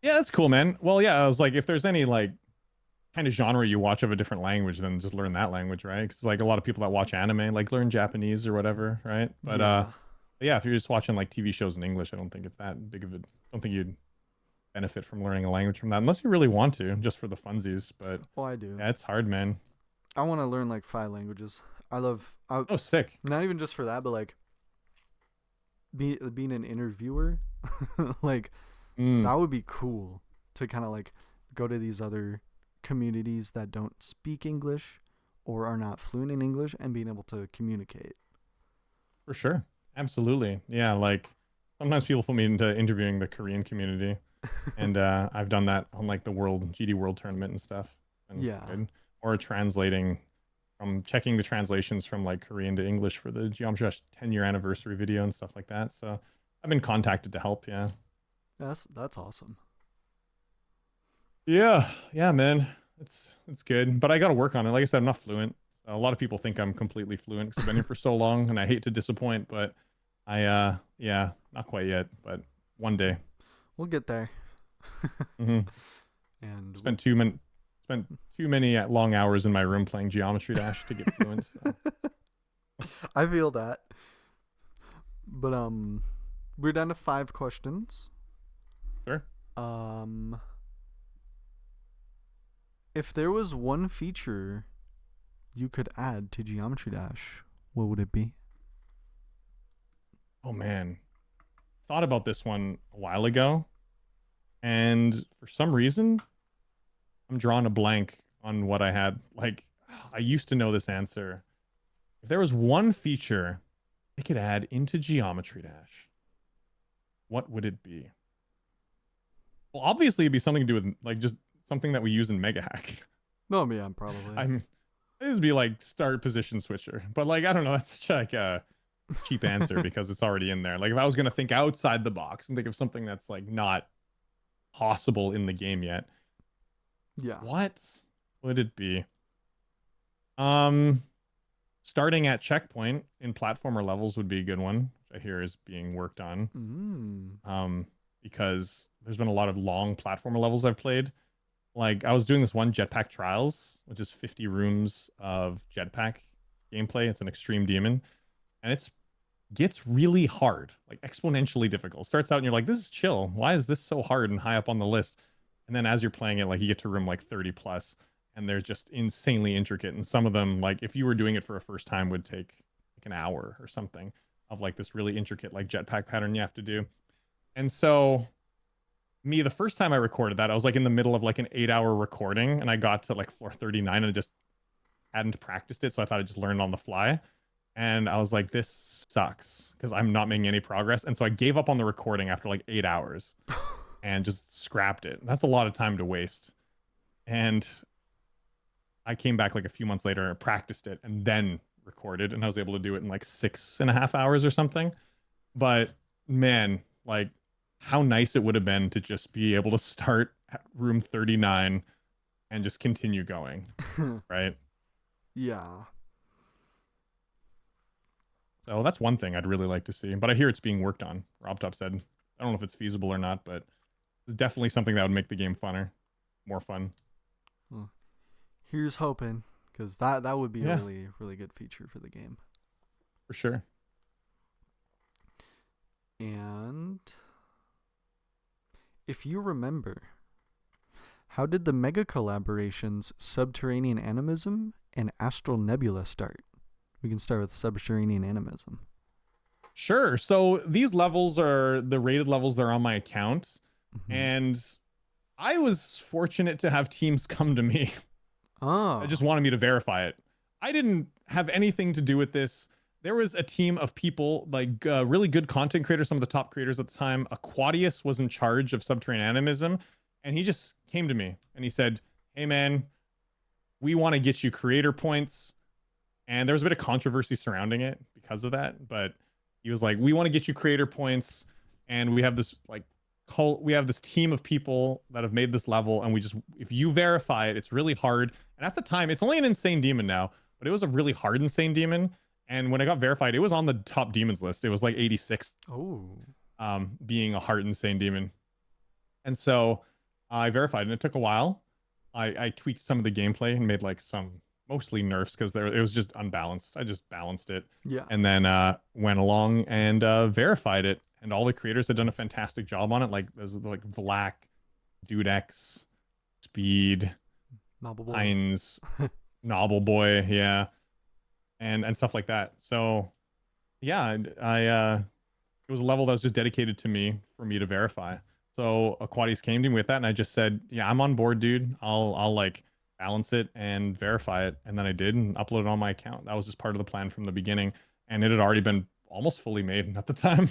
Yeah, that's cool, man. Well, yeah, I was like, if there's any like kind of genre you watch of a different language, then just learn that language, right? Because like a lot of people that watch anime like learn Japanese or whatever, right? But Yeah. yeah, if you're just watching like TV shows in English, I don't think it's that big of a. I don't think you'd benefit from learning a language from that unless you really want to, just for the funsies. But Oh, I do. yeah, it's hard, man. I want to learn like 5 languages. I Oh, sick. not even just for that, but like being an interviewer, like Mm, that would be cool to kind of like go to these other communities that don't speak English or are not fluent in English and being able to communicate. for sure. Absolutely. Yeah, like sometimes people put me into interviewing the Korean community, and I've done that on like the World GD World Tournament and stuff. and Yeah. good. Or translating from checking the translations from like Korean to English for the Geometry Dash 10-year anniversary video and stuff like that. So I've been contacted to help. Yeah. That's awesome. Yeah. Yeah, man. It's good, but I got to work on it. Like I said, I'm not fluent. A lot of people think I'm completely fluent because I've been here for so long, and I hate to disappoint, but yeah, not quite yet, but one day. We'll get there. Hmm. And Spent spent too many long hours in my room playing Geometry Dash to get fluent. So. I feel that. But we're down to 5 questions. Sure. Um if there was one feature you could add to Geometry Dash, what would it be? Oh man, thought about this one a while ago, and for some reason, I'm drawing a blank on what I had. Like, I used to know this answer. If there was one feature I could add into Geometry Dash, what would it be? Well, obviously, it'd be something to do with like just something that we use in Mega Hack. No, yeah, probably. I'm It'd be like start position switcher, but like I don't know. That's such like a cheap answer because it's already in there. Like if I was gonna think outside the box and think of something that's like not possible in the game yet, Yeah. what would it be? Um, Starting at checkpoint in platformer levels would be a good one, which I hear is being worked on. Because there's been a lot of long platformer levels I've played. Like I was doing this one Jetpack Trials, which is 50 rooms of jetpack gameplay. It's an extreme demon, and it's gets really hard, like exponentially difficult. Starts out and you're like, this is chill. Why is this so hard and high up on the list? And then as you're playing it, like you get to room like 30 plus, and they're just insanely intricate. And some of them, like if you were doing it for a first time, would take like an hour or something of like this really intricate like jetpack pattern you have to do. And so me, the first time I recorded that, I was like in the middle of like an 8-hour recording, and I got to like floor 39 and I just hadn't practiced it. So I thought I'd just learn on the fly. And I was like, this sucks because I'm not making any progress. And so I gave up on the recording after like 8 hours and just scrapped it. That's a lot of time to waste. And I came back like a few months later and practiced it and then recorded, and I was able to do it in like 6.5 hours or something. But man, like how nice it would have been to just be able to start at room 39 and just continue going, right? Yeah. So that's one thing I'd really like to see, but I hear it's being worked on. RobTop said, I don't know if it's feasible or not, but it's definitely something that would make the game funner, more fun. Well, here's hoping, because that would be Yeah. a really, really good feature for the game. For sure. And if you remember, how did the mega collaborations Subterranean Animism and Astral Nebula start? We can start with Subterranean Animism. Sure. So these levels are the rated levels that are on my account. Mm-hmm. And I was fortunate to have teams come to me. Oh. That just wanted me to verify it. I didn't have anything to do with this. There was a team of people, like really good content creators, some of the top creators at the time. Aquatius was in charge of Subterranean Animism, and he just came to me and he said, hey man, we want to get you creator points. And there was a bit of controversy surrounding it because of that, but he was like, we want to get you creator points, and we have this like we have this team of people that have made this level, and we just, if you verify it, it's really hard. And at the time, it's only an insane demon now, but it was a really hard insane demon. And when I got verified, it was on the top demons list. It was like 86. Oh. Being a hard insane demon. And so I verified, and it took a while. I tweaked some of the gameplay and made like some mostly nerfs because it was just unbalanced. I just balanced it. Yeah. And then went along and verified it. And all the creators had done a fantastic job on it. Like there's like Vlak, Dudex, Speed, Noble Boy. Hines, Noble Boy, yeah. And stuff like that. So yeah, it was a level that was just dedicated to me for me to verify. So Aquatius came to me with that, and I just said, yeah, I'm on board, dude. I'll like balance it and verify it. And then I did and upload it on my account. That was just part of the plan from the beginning. And it had already been almost fully made at the time.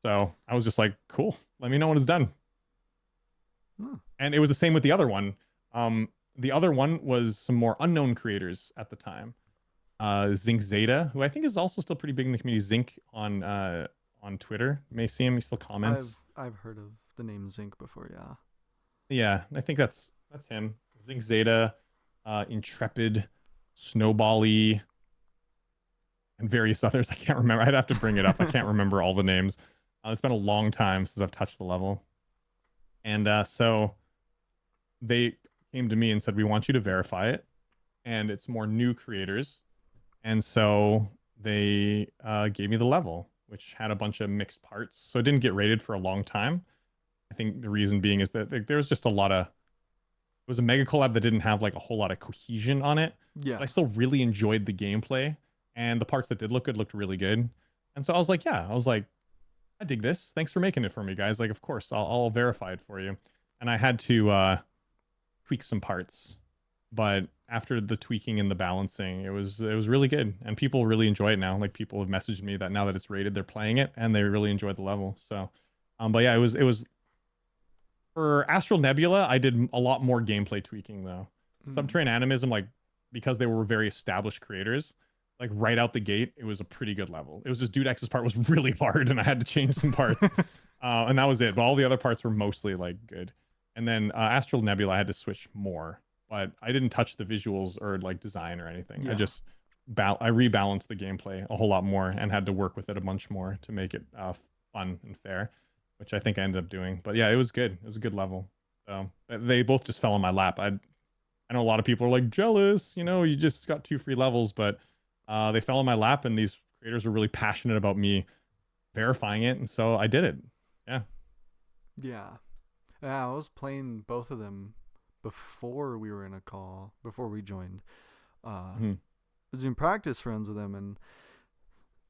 So I was just like, cool, let me know when it's done. Hmm. And it was the same with the other one. The other one was some more unknown creators at the time. Zinc Zeta, who I think is also still pretty big in the community. Zinc on Twitter. You may see him. He still comments. I've heard of the name Zinc before. Yeah. Yeah, I think that's him. Zinc Zeta, Intrepid, Snowbally, and various others. I can't remember. I'd have to bring it up. I can't remember all the names. It's been a long time since I've touched the level. And so they came to me and said, we want you to verify it. And it's more new creators. And so they gave me the level, which had a bunch of mixed parts. So it didn't get rated for a long time. I think the reason being is that there was just a lot of, it was a mega collab that didn't have like a whole lot of cohesion on it. Yeah. But I still really enjoyed the gameplay, and the parts that did look good looked really good. And so I was like, I dig this. Thanks for making it for me, guys. Like, of course, I'll verify it for you. And I had to tweak some parts, but after the tweaking and the balancing, it was really good, and people really enjoy it now. Like, people have messaged me that now that it's rated, they're playing it and they really enjoyed the level. So, but yeah, it was for Astral Nebula. I did a lot more gameplay tweaking though. Subterranean Animism, like, because they were very established creators, like right out the gate, it was a pretty good level. It was just Dude X's part was really hard, and I had to change some parts, and that was it. But all the other parts were mostly like good. And then Astral Nebula, I had to switch more, but I didn't touch the visuals or like design or anything. Yeah. I just I rebalanced the gameplay a whole lot more and had to work with it a bunch more to make it fun and fair, which I think I ended up doing. But yeah, it was good. It was a good level. So they both just fell in my lap. I know a lot of people are like jealous, you know, you just got 2 free levels, but they fell in my lap, and these creators were really passionate about me verifying it, and so I did it. Yeah. Yeah. Yeah, I was playing both of them before we were in a call, before we joined. I was in practice runs with them,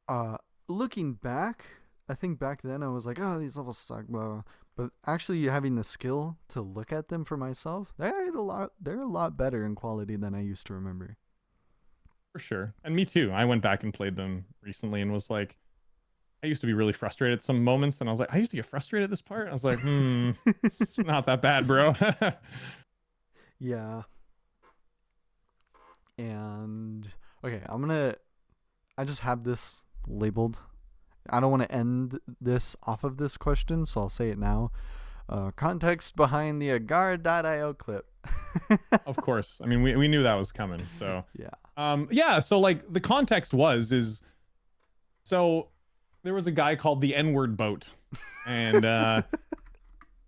and looking back, I think back then I was like, oh, these levels suck, blah, blah. But actually having the skill to look at them for myself, they're a lot better in quality than I used to remember. For sure. And me too. I went back and played them recently and was like, I used to be really frustrated at some moments, and I was like, I used to get frustrated at this part. I was like, it's not that bad, bro. Yeah. And okay, I just have this labeled. I don't want to end this off of this question, so I'll say it now. Context behind the agar.io clip. Of course. I mean, we knew that was coming. So yeah. Yeah. So like the context so there was a guy called the N-word boat, and I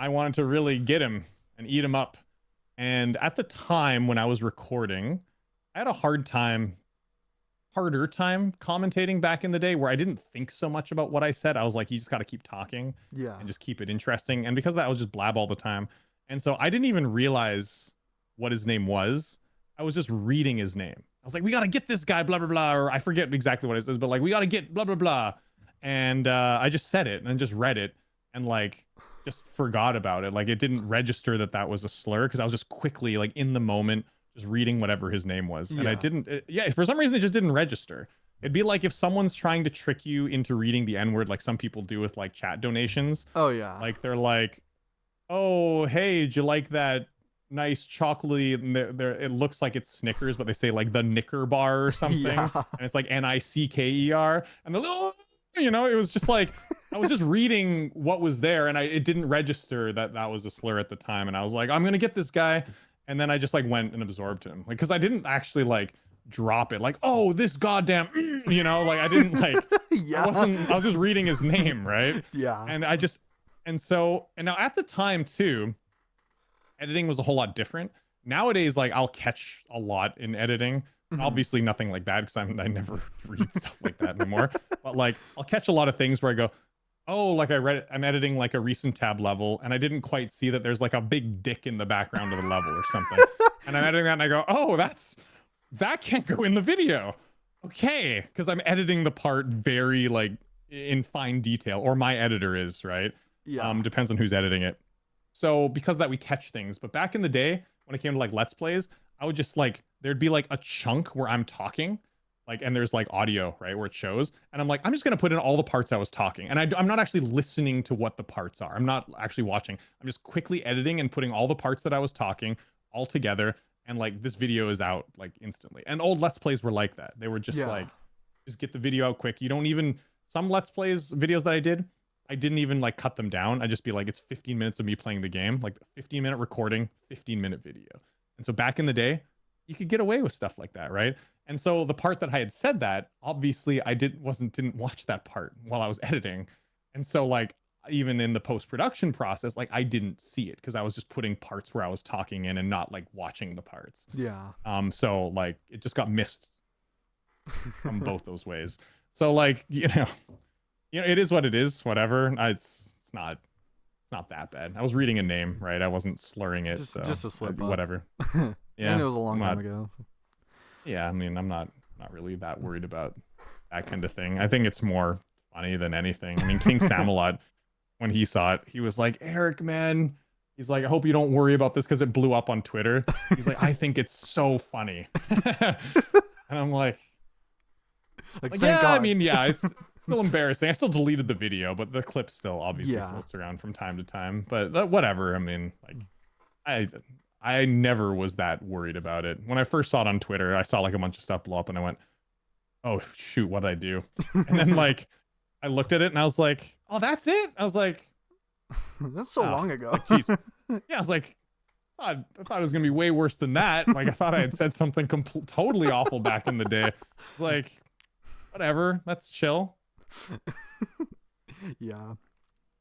wanted to really get him and eat him up. And at the time when I was recording, I had a harder time commentating back in the day, where I didn't think so much about what I said. I was like, you just got to keep talking and just keep it interesting. And because of that, I was just blab all the time. And so I didn't even realize what his name was. I was just reading his name. I was like, we got to get this guy, blah, blah, blah. Or I forget exactly what it says, but like, we got to get blah, blah, blah. And I just said it and just read it and like just forgot about it. Like, it didn't register that was a slur, because I was just quickly, like, in the moment, just reading whatever his name was. And I didn't, for some reason, it just didn't register. It'd be like if someone's trying to trick you into reading the N-word, like some people do with like chat donations. Oh yeah. Like, they're like, oh, hey, do you like that nice chocolatey, it looks like it's Snickers, but they say like the Knicker bar or something. And it's like Nicker. And the little, you know, it was just like, I was just reading what was there, and it didn't register that was a slur at the time. And I was like, I'm going to get this guy. And then I just like went and absorbed him. Like, cause I didn't actually like drop it. Like, oh, this goddamn, you know, like I didn't like, I was just reading his name. Right. Yeah. And and now at the time too, editing was a whole lot different. Nowadays, like, I'll catch a lot in editing. Obviously nothing like that, because I never read stuff like that anymore. But like, I'll catch a lot of things where I go, oh, like I'm editing like a recent tab level, and I didn't quite see that there's like a big dick in the background of the level or something. And I'm editing that and I go, oh, that can't go in the video. Okay. Because I'm editing the part very like in fine detail, or my editor is, right? Yeah. Depends on who's editing it. So because of that, we catch things. But back in the day, when it came to like Let's Plays, I would just like, there'd be like a chunk where I'm talking, like, and there's like audio, right, where it shows. And I'm like, I'm just going to put in all the parts I was talking. And I'm not actually listening to what the parts are. I'm not actually watching. I'm just quickly editing and putting all the parts that I was talking, all together, and like this video is out like instantly. And old Let's Plays were like that. They were just like, just get the video out quick. You don't even, some Let's Plays videos that I didn't even like cut them down. I just be like, it's 15 minutes of me playing the game, like 15-minute recording, 15-minute video. And so back in the day, you could get away with stuff like that, right? And so the part that I had said that, obviously I didn't watch that part while I was editing. And so like even in the post-production process, like I didn't see it because I was just putting parts where I was talking in and not like watching the parts. Yeah. So like it just got missed from both those ways. So like, it is what it is, whatever. It's not that bad. I was reading a name, right? I wasn't slurring it. Just a slip up. Whatever. Yeah. And it was a long time ago. Yeah, I mean, I'm not really that worried about that kind of thing. I think it's more funny than anything. I mean, King Samalot, when he saw it, he was like, Eric, man, he's like, I hope you don't worry about this because it blew up on Twitter. He's like, I think it's so funny. And I'm like yeah, God. I mean, yeah, it's still embarrassing. I still deleted the video, but the clip still obviously floats around from time to time. But whatever. I mean, like, I never was that worried about it. When I first saw it on Twitter, I saw like a bunch of stuff blow up, and I went, "Oh shoot, what did I do?" And then like, I looked at it and I was like, "Oh, that's it." I was like, "That's so long ago." Like, geez. Yeah, I was like, I thought it was gonna be way worse than that. Like, I thought I had said something totally awful back in the day. It's like, whatever, that's chill. Yeah.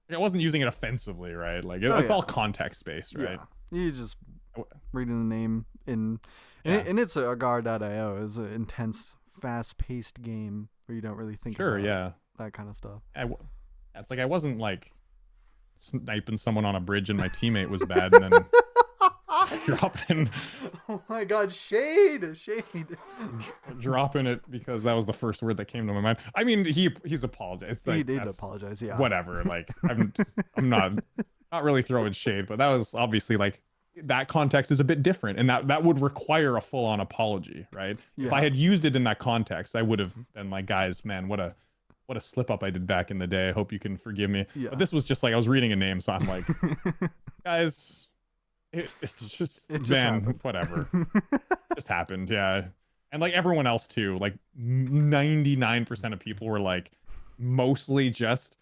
I wasn't using it offensively, right? Like, it's all context based, right? Yeah. You just reading the name and it's a Gar.io is an intense, fast-paced game where you don't really think about that kind of stuff. It's like I wasn't like sniping someone on a bridge and my teammate was bad and then dropping. Oh my God, shade. Dropping it because that was the first word that came to my mind. I mean, he's apologized. Like, he did apologize. Yeah. Whatever. Like, I'm not really throwing shade, but that was obviously like that context is a bit different, and that would require a full-on apology, right? Yeah. If I had used it in that context, I would have been like, guys, man, what a slip up I did back in the day. I hope you can forgive me. Yeah. But this was just like I was reading a name, so I'm like, guys. It's just happened. Whatever. Just happened, yeah. And like everyone else too, like 99% of people were like mostly just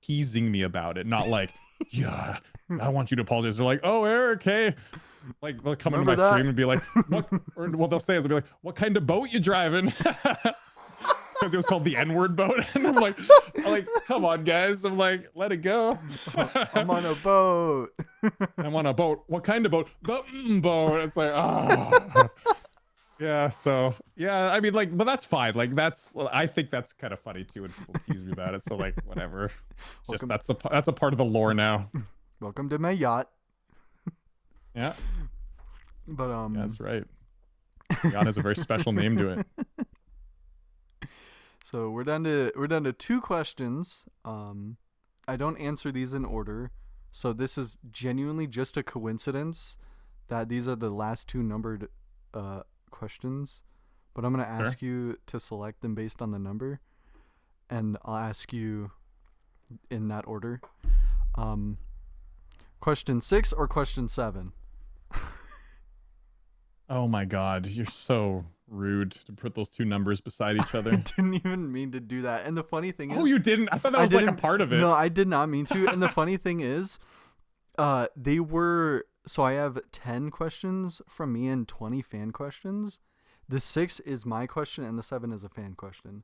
teasing me about it, not like, yeah, I want you to apologize. They're like, oh, Eric, hey. Like they'll come into my stream and be like, what? Or what they'll say is they'll be like, what kind of boat you driving? Because it was called the N-word boat. And I'm like, come on, guys. I'm like, let it go. I'm on a boat. I'm on a boat. What kind of boat? The boat. It's like, oh. Yeah, so, yeah, I mean, like, but that's fine. Like, I think that's kind of funny, too, when people tease me about it. So, like, whatever. Just, that's a part of the lore now. Welcome to my yacht. Yeah. But, yeah, that's right. Yacht has a very special name to it. So we're down to 2 questions. I don't answer these in order, so this is genuinely just a coincidence that these are the last 2 numbered questions. But I'm gonna ask you to select them based on the number, and I'll ask you in that order. Question 6 or question 7? Oh my God, you're so rude to put those 2 numbers beside each other. I didn't even mean to do that. And the funny thing is... Oh, you didn't? I thought that was like a part of it. No, I did not mean to. And the funny thing is, they were... So I have 10 questions from me and 20 fan questions. The 6 is my question and the 7 is a fan question.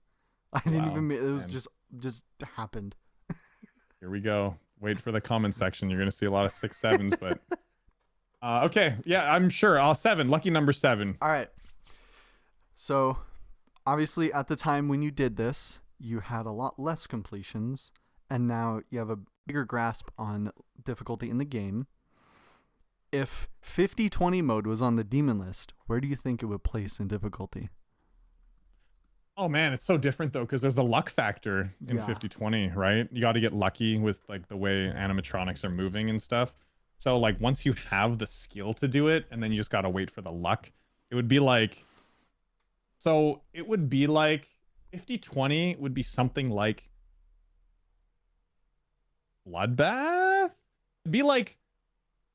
I didn't even... It was just happened. Here we go. Wait for the comment section. You're going to see a lot of 6, 7s, but... okay, yeah, I'm sure. 7, lucky number 7. All right. So, obviously, at the time when you did this, you had a lot less completions, and now you have a bigger grasp on difficulty in the game. If 50-20 mode was on the demon list, where do you think it would place in difficulty? Oh man, it's so different though, because there's the luck factor in 50-20, right? You got to get lucky with like the way animatronics are moving and stuff. So like once you have the skill to do it, and then you just got to wait for the luck, it would be like... So it would be like 50-20 would be something like Bloodbath. It'd be like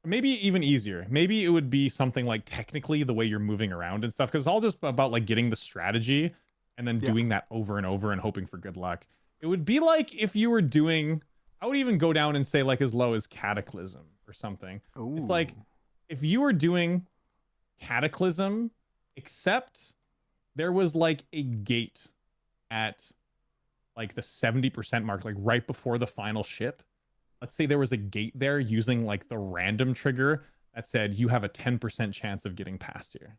maybe even easier. Maybe it would be something like technically the way you're moving around and stuff, because it's all just about like getting the strategy and then Yeah. doing that over and over and hoping for good luck. It would be like if you were doing, I would even go down and say like as low as Cataclysm or something. It's Ooh. like if you were doing Cataclysm, except there was like a gate at like the 70% mark, like right before the final ship. Let's say there was a gate there using like the random trigger that said you have a 10% chance of getting past here.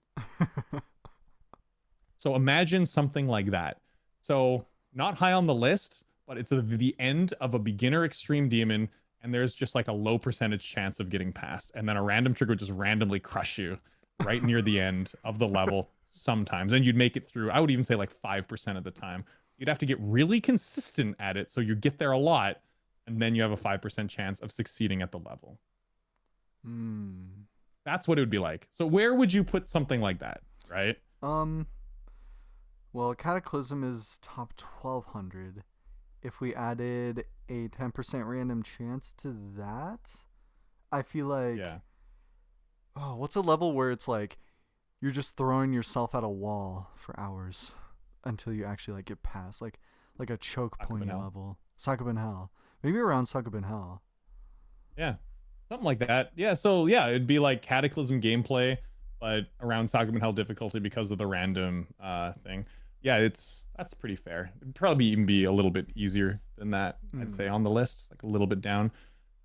So imagine something like that. So not high on the list, but it's the end of a beginner extreme demon, and there's just like a low percentage chance of getting past, and then a random trigger would just randomly crush you right near the end of the level sometimes, and you'd make it through. I would even say like 5% of the time. You'd have to get really consistent at it, so you get there a lot, and then you have a 5% chance of succeeding at the level. Hmm. That's what it would be like. So where would you put something like that, right? Um. Well, Cataclysm is top 1200. If we added a 10% random chance to that, I feel like, Yeah. oh, what's a level where it's like you're just throwing yourself at a wall for hours until you actually like get past, like a choke Sakura pointy Hell. level. Sakura Hell. Maybe around Sakura Hell. Yeah. Something like that. Yeah, so yeah, it'd be like Cataclysm gameplay, but around Saga Hell difficulty because of the random thing. Yeah, that's pretty fair. It'd probably even be a little bit easier than that, I'd say, Hmm. on the list, like a little bit down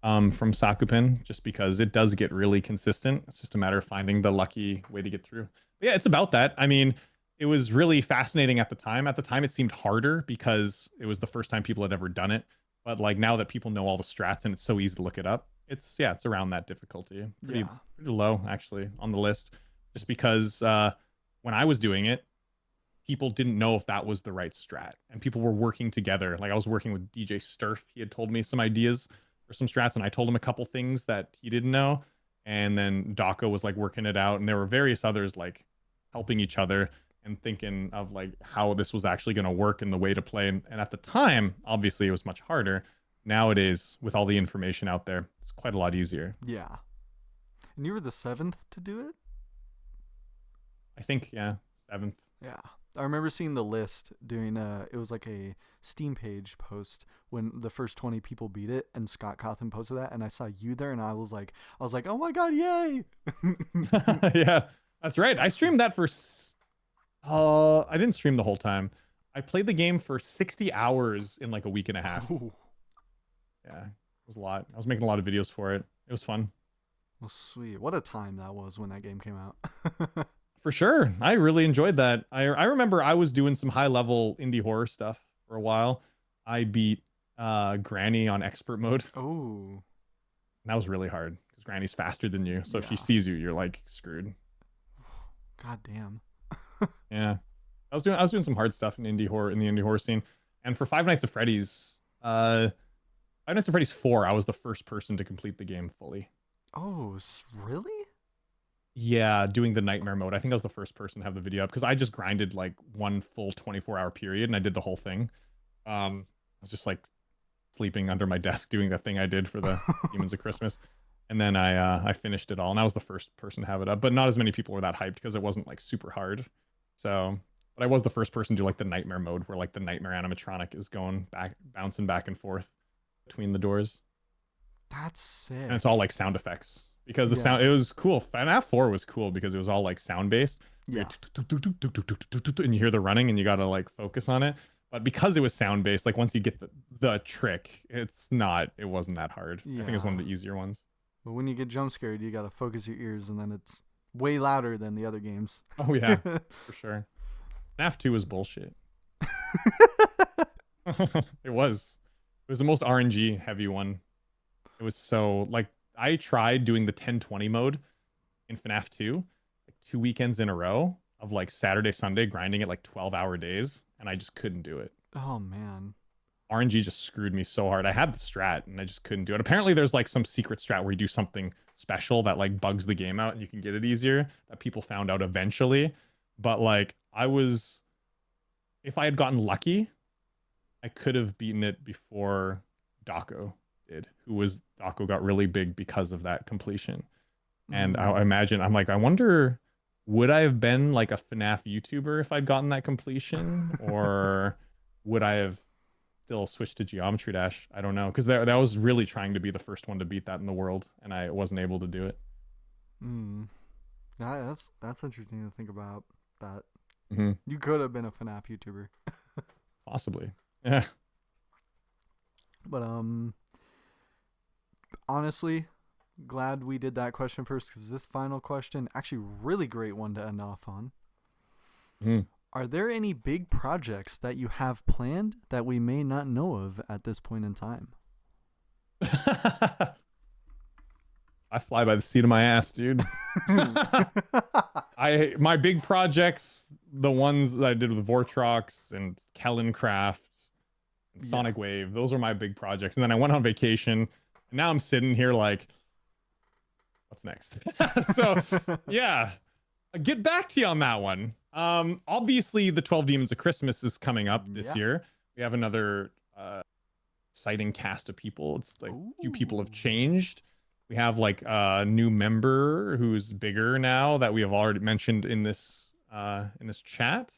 from Sakupin, just because it does get really consistent. It's just a matter of finding the lucky way to get through. But yeah, it's about that. I mean, it was really fascinating at the time. At the time, it seemed harder because it was the first time people had ever done it. But like now that people know all the strats and it's so easy to look it up, it's around that difficulty. Pretty Yeah. pretty low actually on the list, just because when I was doing it, people didn't know if that was the right strat, and people were working together. Like I was working with DJ Sturf. He had told me some ideas for some strats, and I told him a couple things that he didn't know. And then Dako was like working it out, and there were various others like helping each other and thinking of like how this was actually going to work and the way to play. And at the time, obviously, it was much harder. Nowadays, with all the information out there, it's quite a lot easier. Yeah. And you were the seventh to do it? I think, yeah, seventh. Yeah. I remember seeing the list doing it was like a Steam page post when the first 20 people beat it, and Scott Cawthon posted that, and I saw you there, and I was like, "Oh my god, yay!" Yeah, that's right. I streamed that for I didn't stream the whole time. I played the game for 60 hours in like a week and a half. Ooh. Yeah, it was a lot. I was making a lot of videos for it. It was fun. Well, sweet. What a time that was when that game came out. For sure. I really enjoyed that. I remember I was doing some high level indie horror stuff for a while. I beat Granny on expert mode. Oh. And that was really hard because Granny's faster than you. So if she Yeah. sees you, you're like screwed. God damn. Yeah. I was doing some hard stuff in indie horror in the indie horror scene. And for Five Nights at Freddy's, Five Nights at Freddy's 4, I was the first person to complete the game fully. Oh, really? Yeah, doing the nightmare mode. I think I was the first person to have the video up because I just grinded like one full 24-hour period and I did the whole thing. I was just like sleeping under my desk doing the thing I did for the Demons of Christmas. And then I finished it all, and I was the first person to have it up. But not as many people were that hyped because it wasn't like super hard. So, but I was the first person to do like the nightmare mode where like the nightmare animatronic is going back, bouncing back and forth between the doors, That's and sick. it's all like sound effects because the Yeah. sound, it was cool. FNAF 4 was cool because it was all like sound based. Yeah. And you hear the running and you gotta like focus on it. But because it was sound based, like once you get the trick, it wasn't that hard. I think it's one Yeah. of the easier ones. But when you get jump scared, you gotta focus your ears, and then it's way louder than the other games. Oh yeah, for sure. FNAF 2 was bullshit. It was. It was the most RNG heavy one. It was so like I tried doing the 1020 mode in FNAF 2 like 2 weekends in a row of like Saturday, Sunday, grinding it like 12-hour days, and I just couldn't do it. Oh man. RNG just screwed me so hard. I had the strat and I just couldn't do it. Apparently there's like some secret strat where you do something special that like bugs the game out and you can get it easier that people found out eventually. But like if I had gotten lucky, I could have beaten it before Dako did. Dako got really big because of that completion. And I Mm. imagine I'm like, I wonder, would I have been like a FNAF YouTuber if I'd gotten that completion, or would I have still switched to Geometry Dash? I don't know, because that was really trying to be the first one to beat that in the world, and I wasn't able to do it. Mm. That's interesting to think about. That Hmm. you could have been a FNAF YouTuber, Possibly. Yeah. but honestly, glad we did that question first because this final question, actually, really great one to end off on. Mhm. Are there any big projects that you have planned that we may not know of at this point in time? I fly by the seat of my ass, dude. My big projects, the ones that I did with Vortrox and Kellencraft and Yeah. Sonic Wave, those are my big projects. And then I went on vacation, and now I'm sitting here like, what's next? So yeah, get back to you on that one. Obviously the 12 Demons of Christmas is coming up this Yeah. year. We have another exciting cast of people. It's like a few people have Ooh. changed. We have like a new member who's bigger now that we have already mentioned in this chat.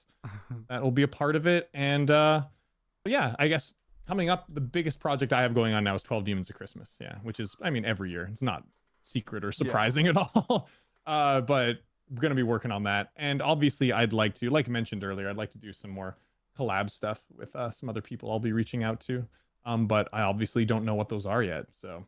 That will be a part of it. And but yeah, I guess coming up, the biggest project I have going on now is 12 Demons of Christmas. Yeah, which is, I mean, every year. It's not secret or Yeah. surprising at all. But we're gonna be working on that. And obviously I'd like to, like mentioned earlier, I'd like to do some more collab stuff with some other people I'll be reaching out to. But I obviously don't know what those are yet. So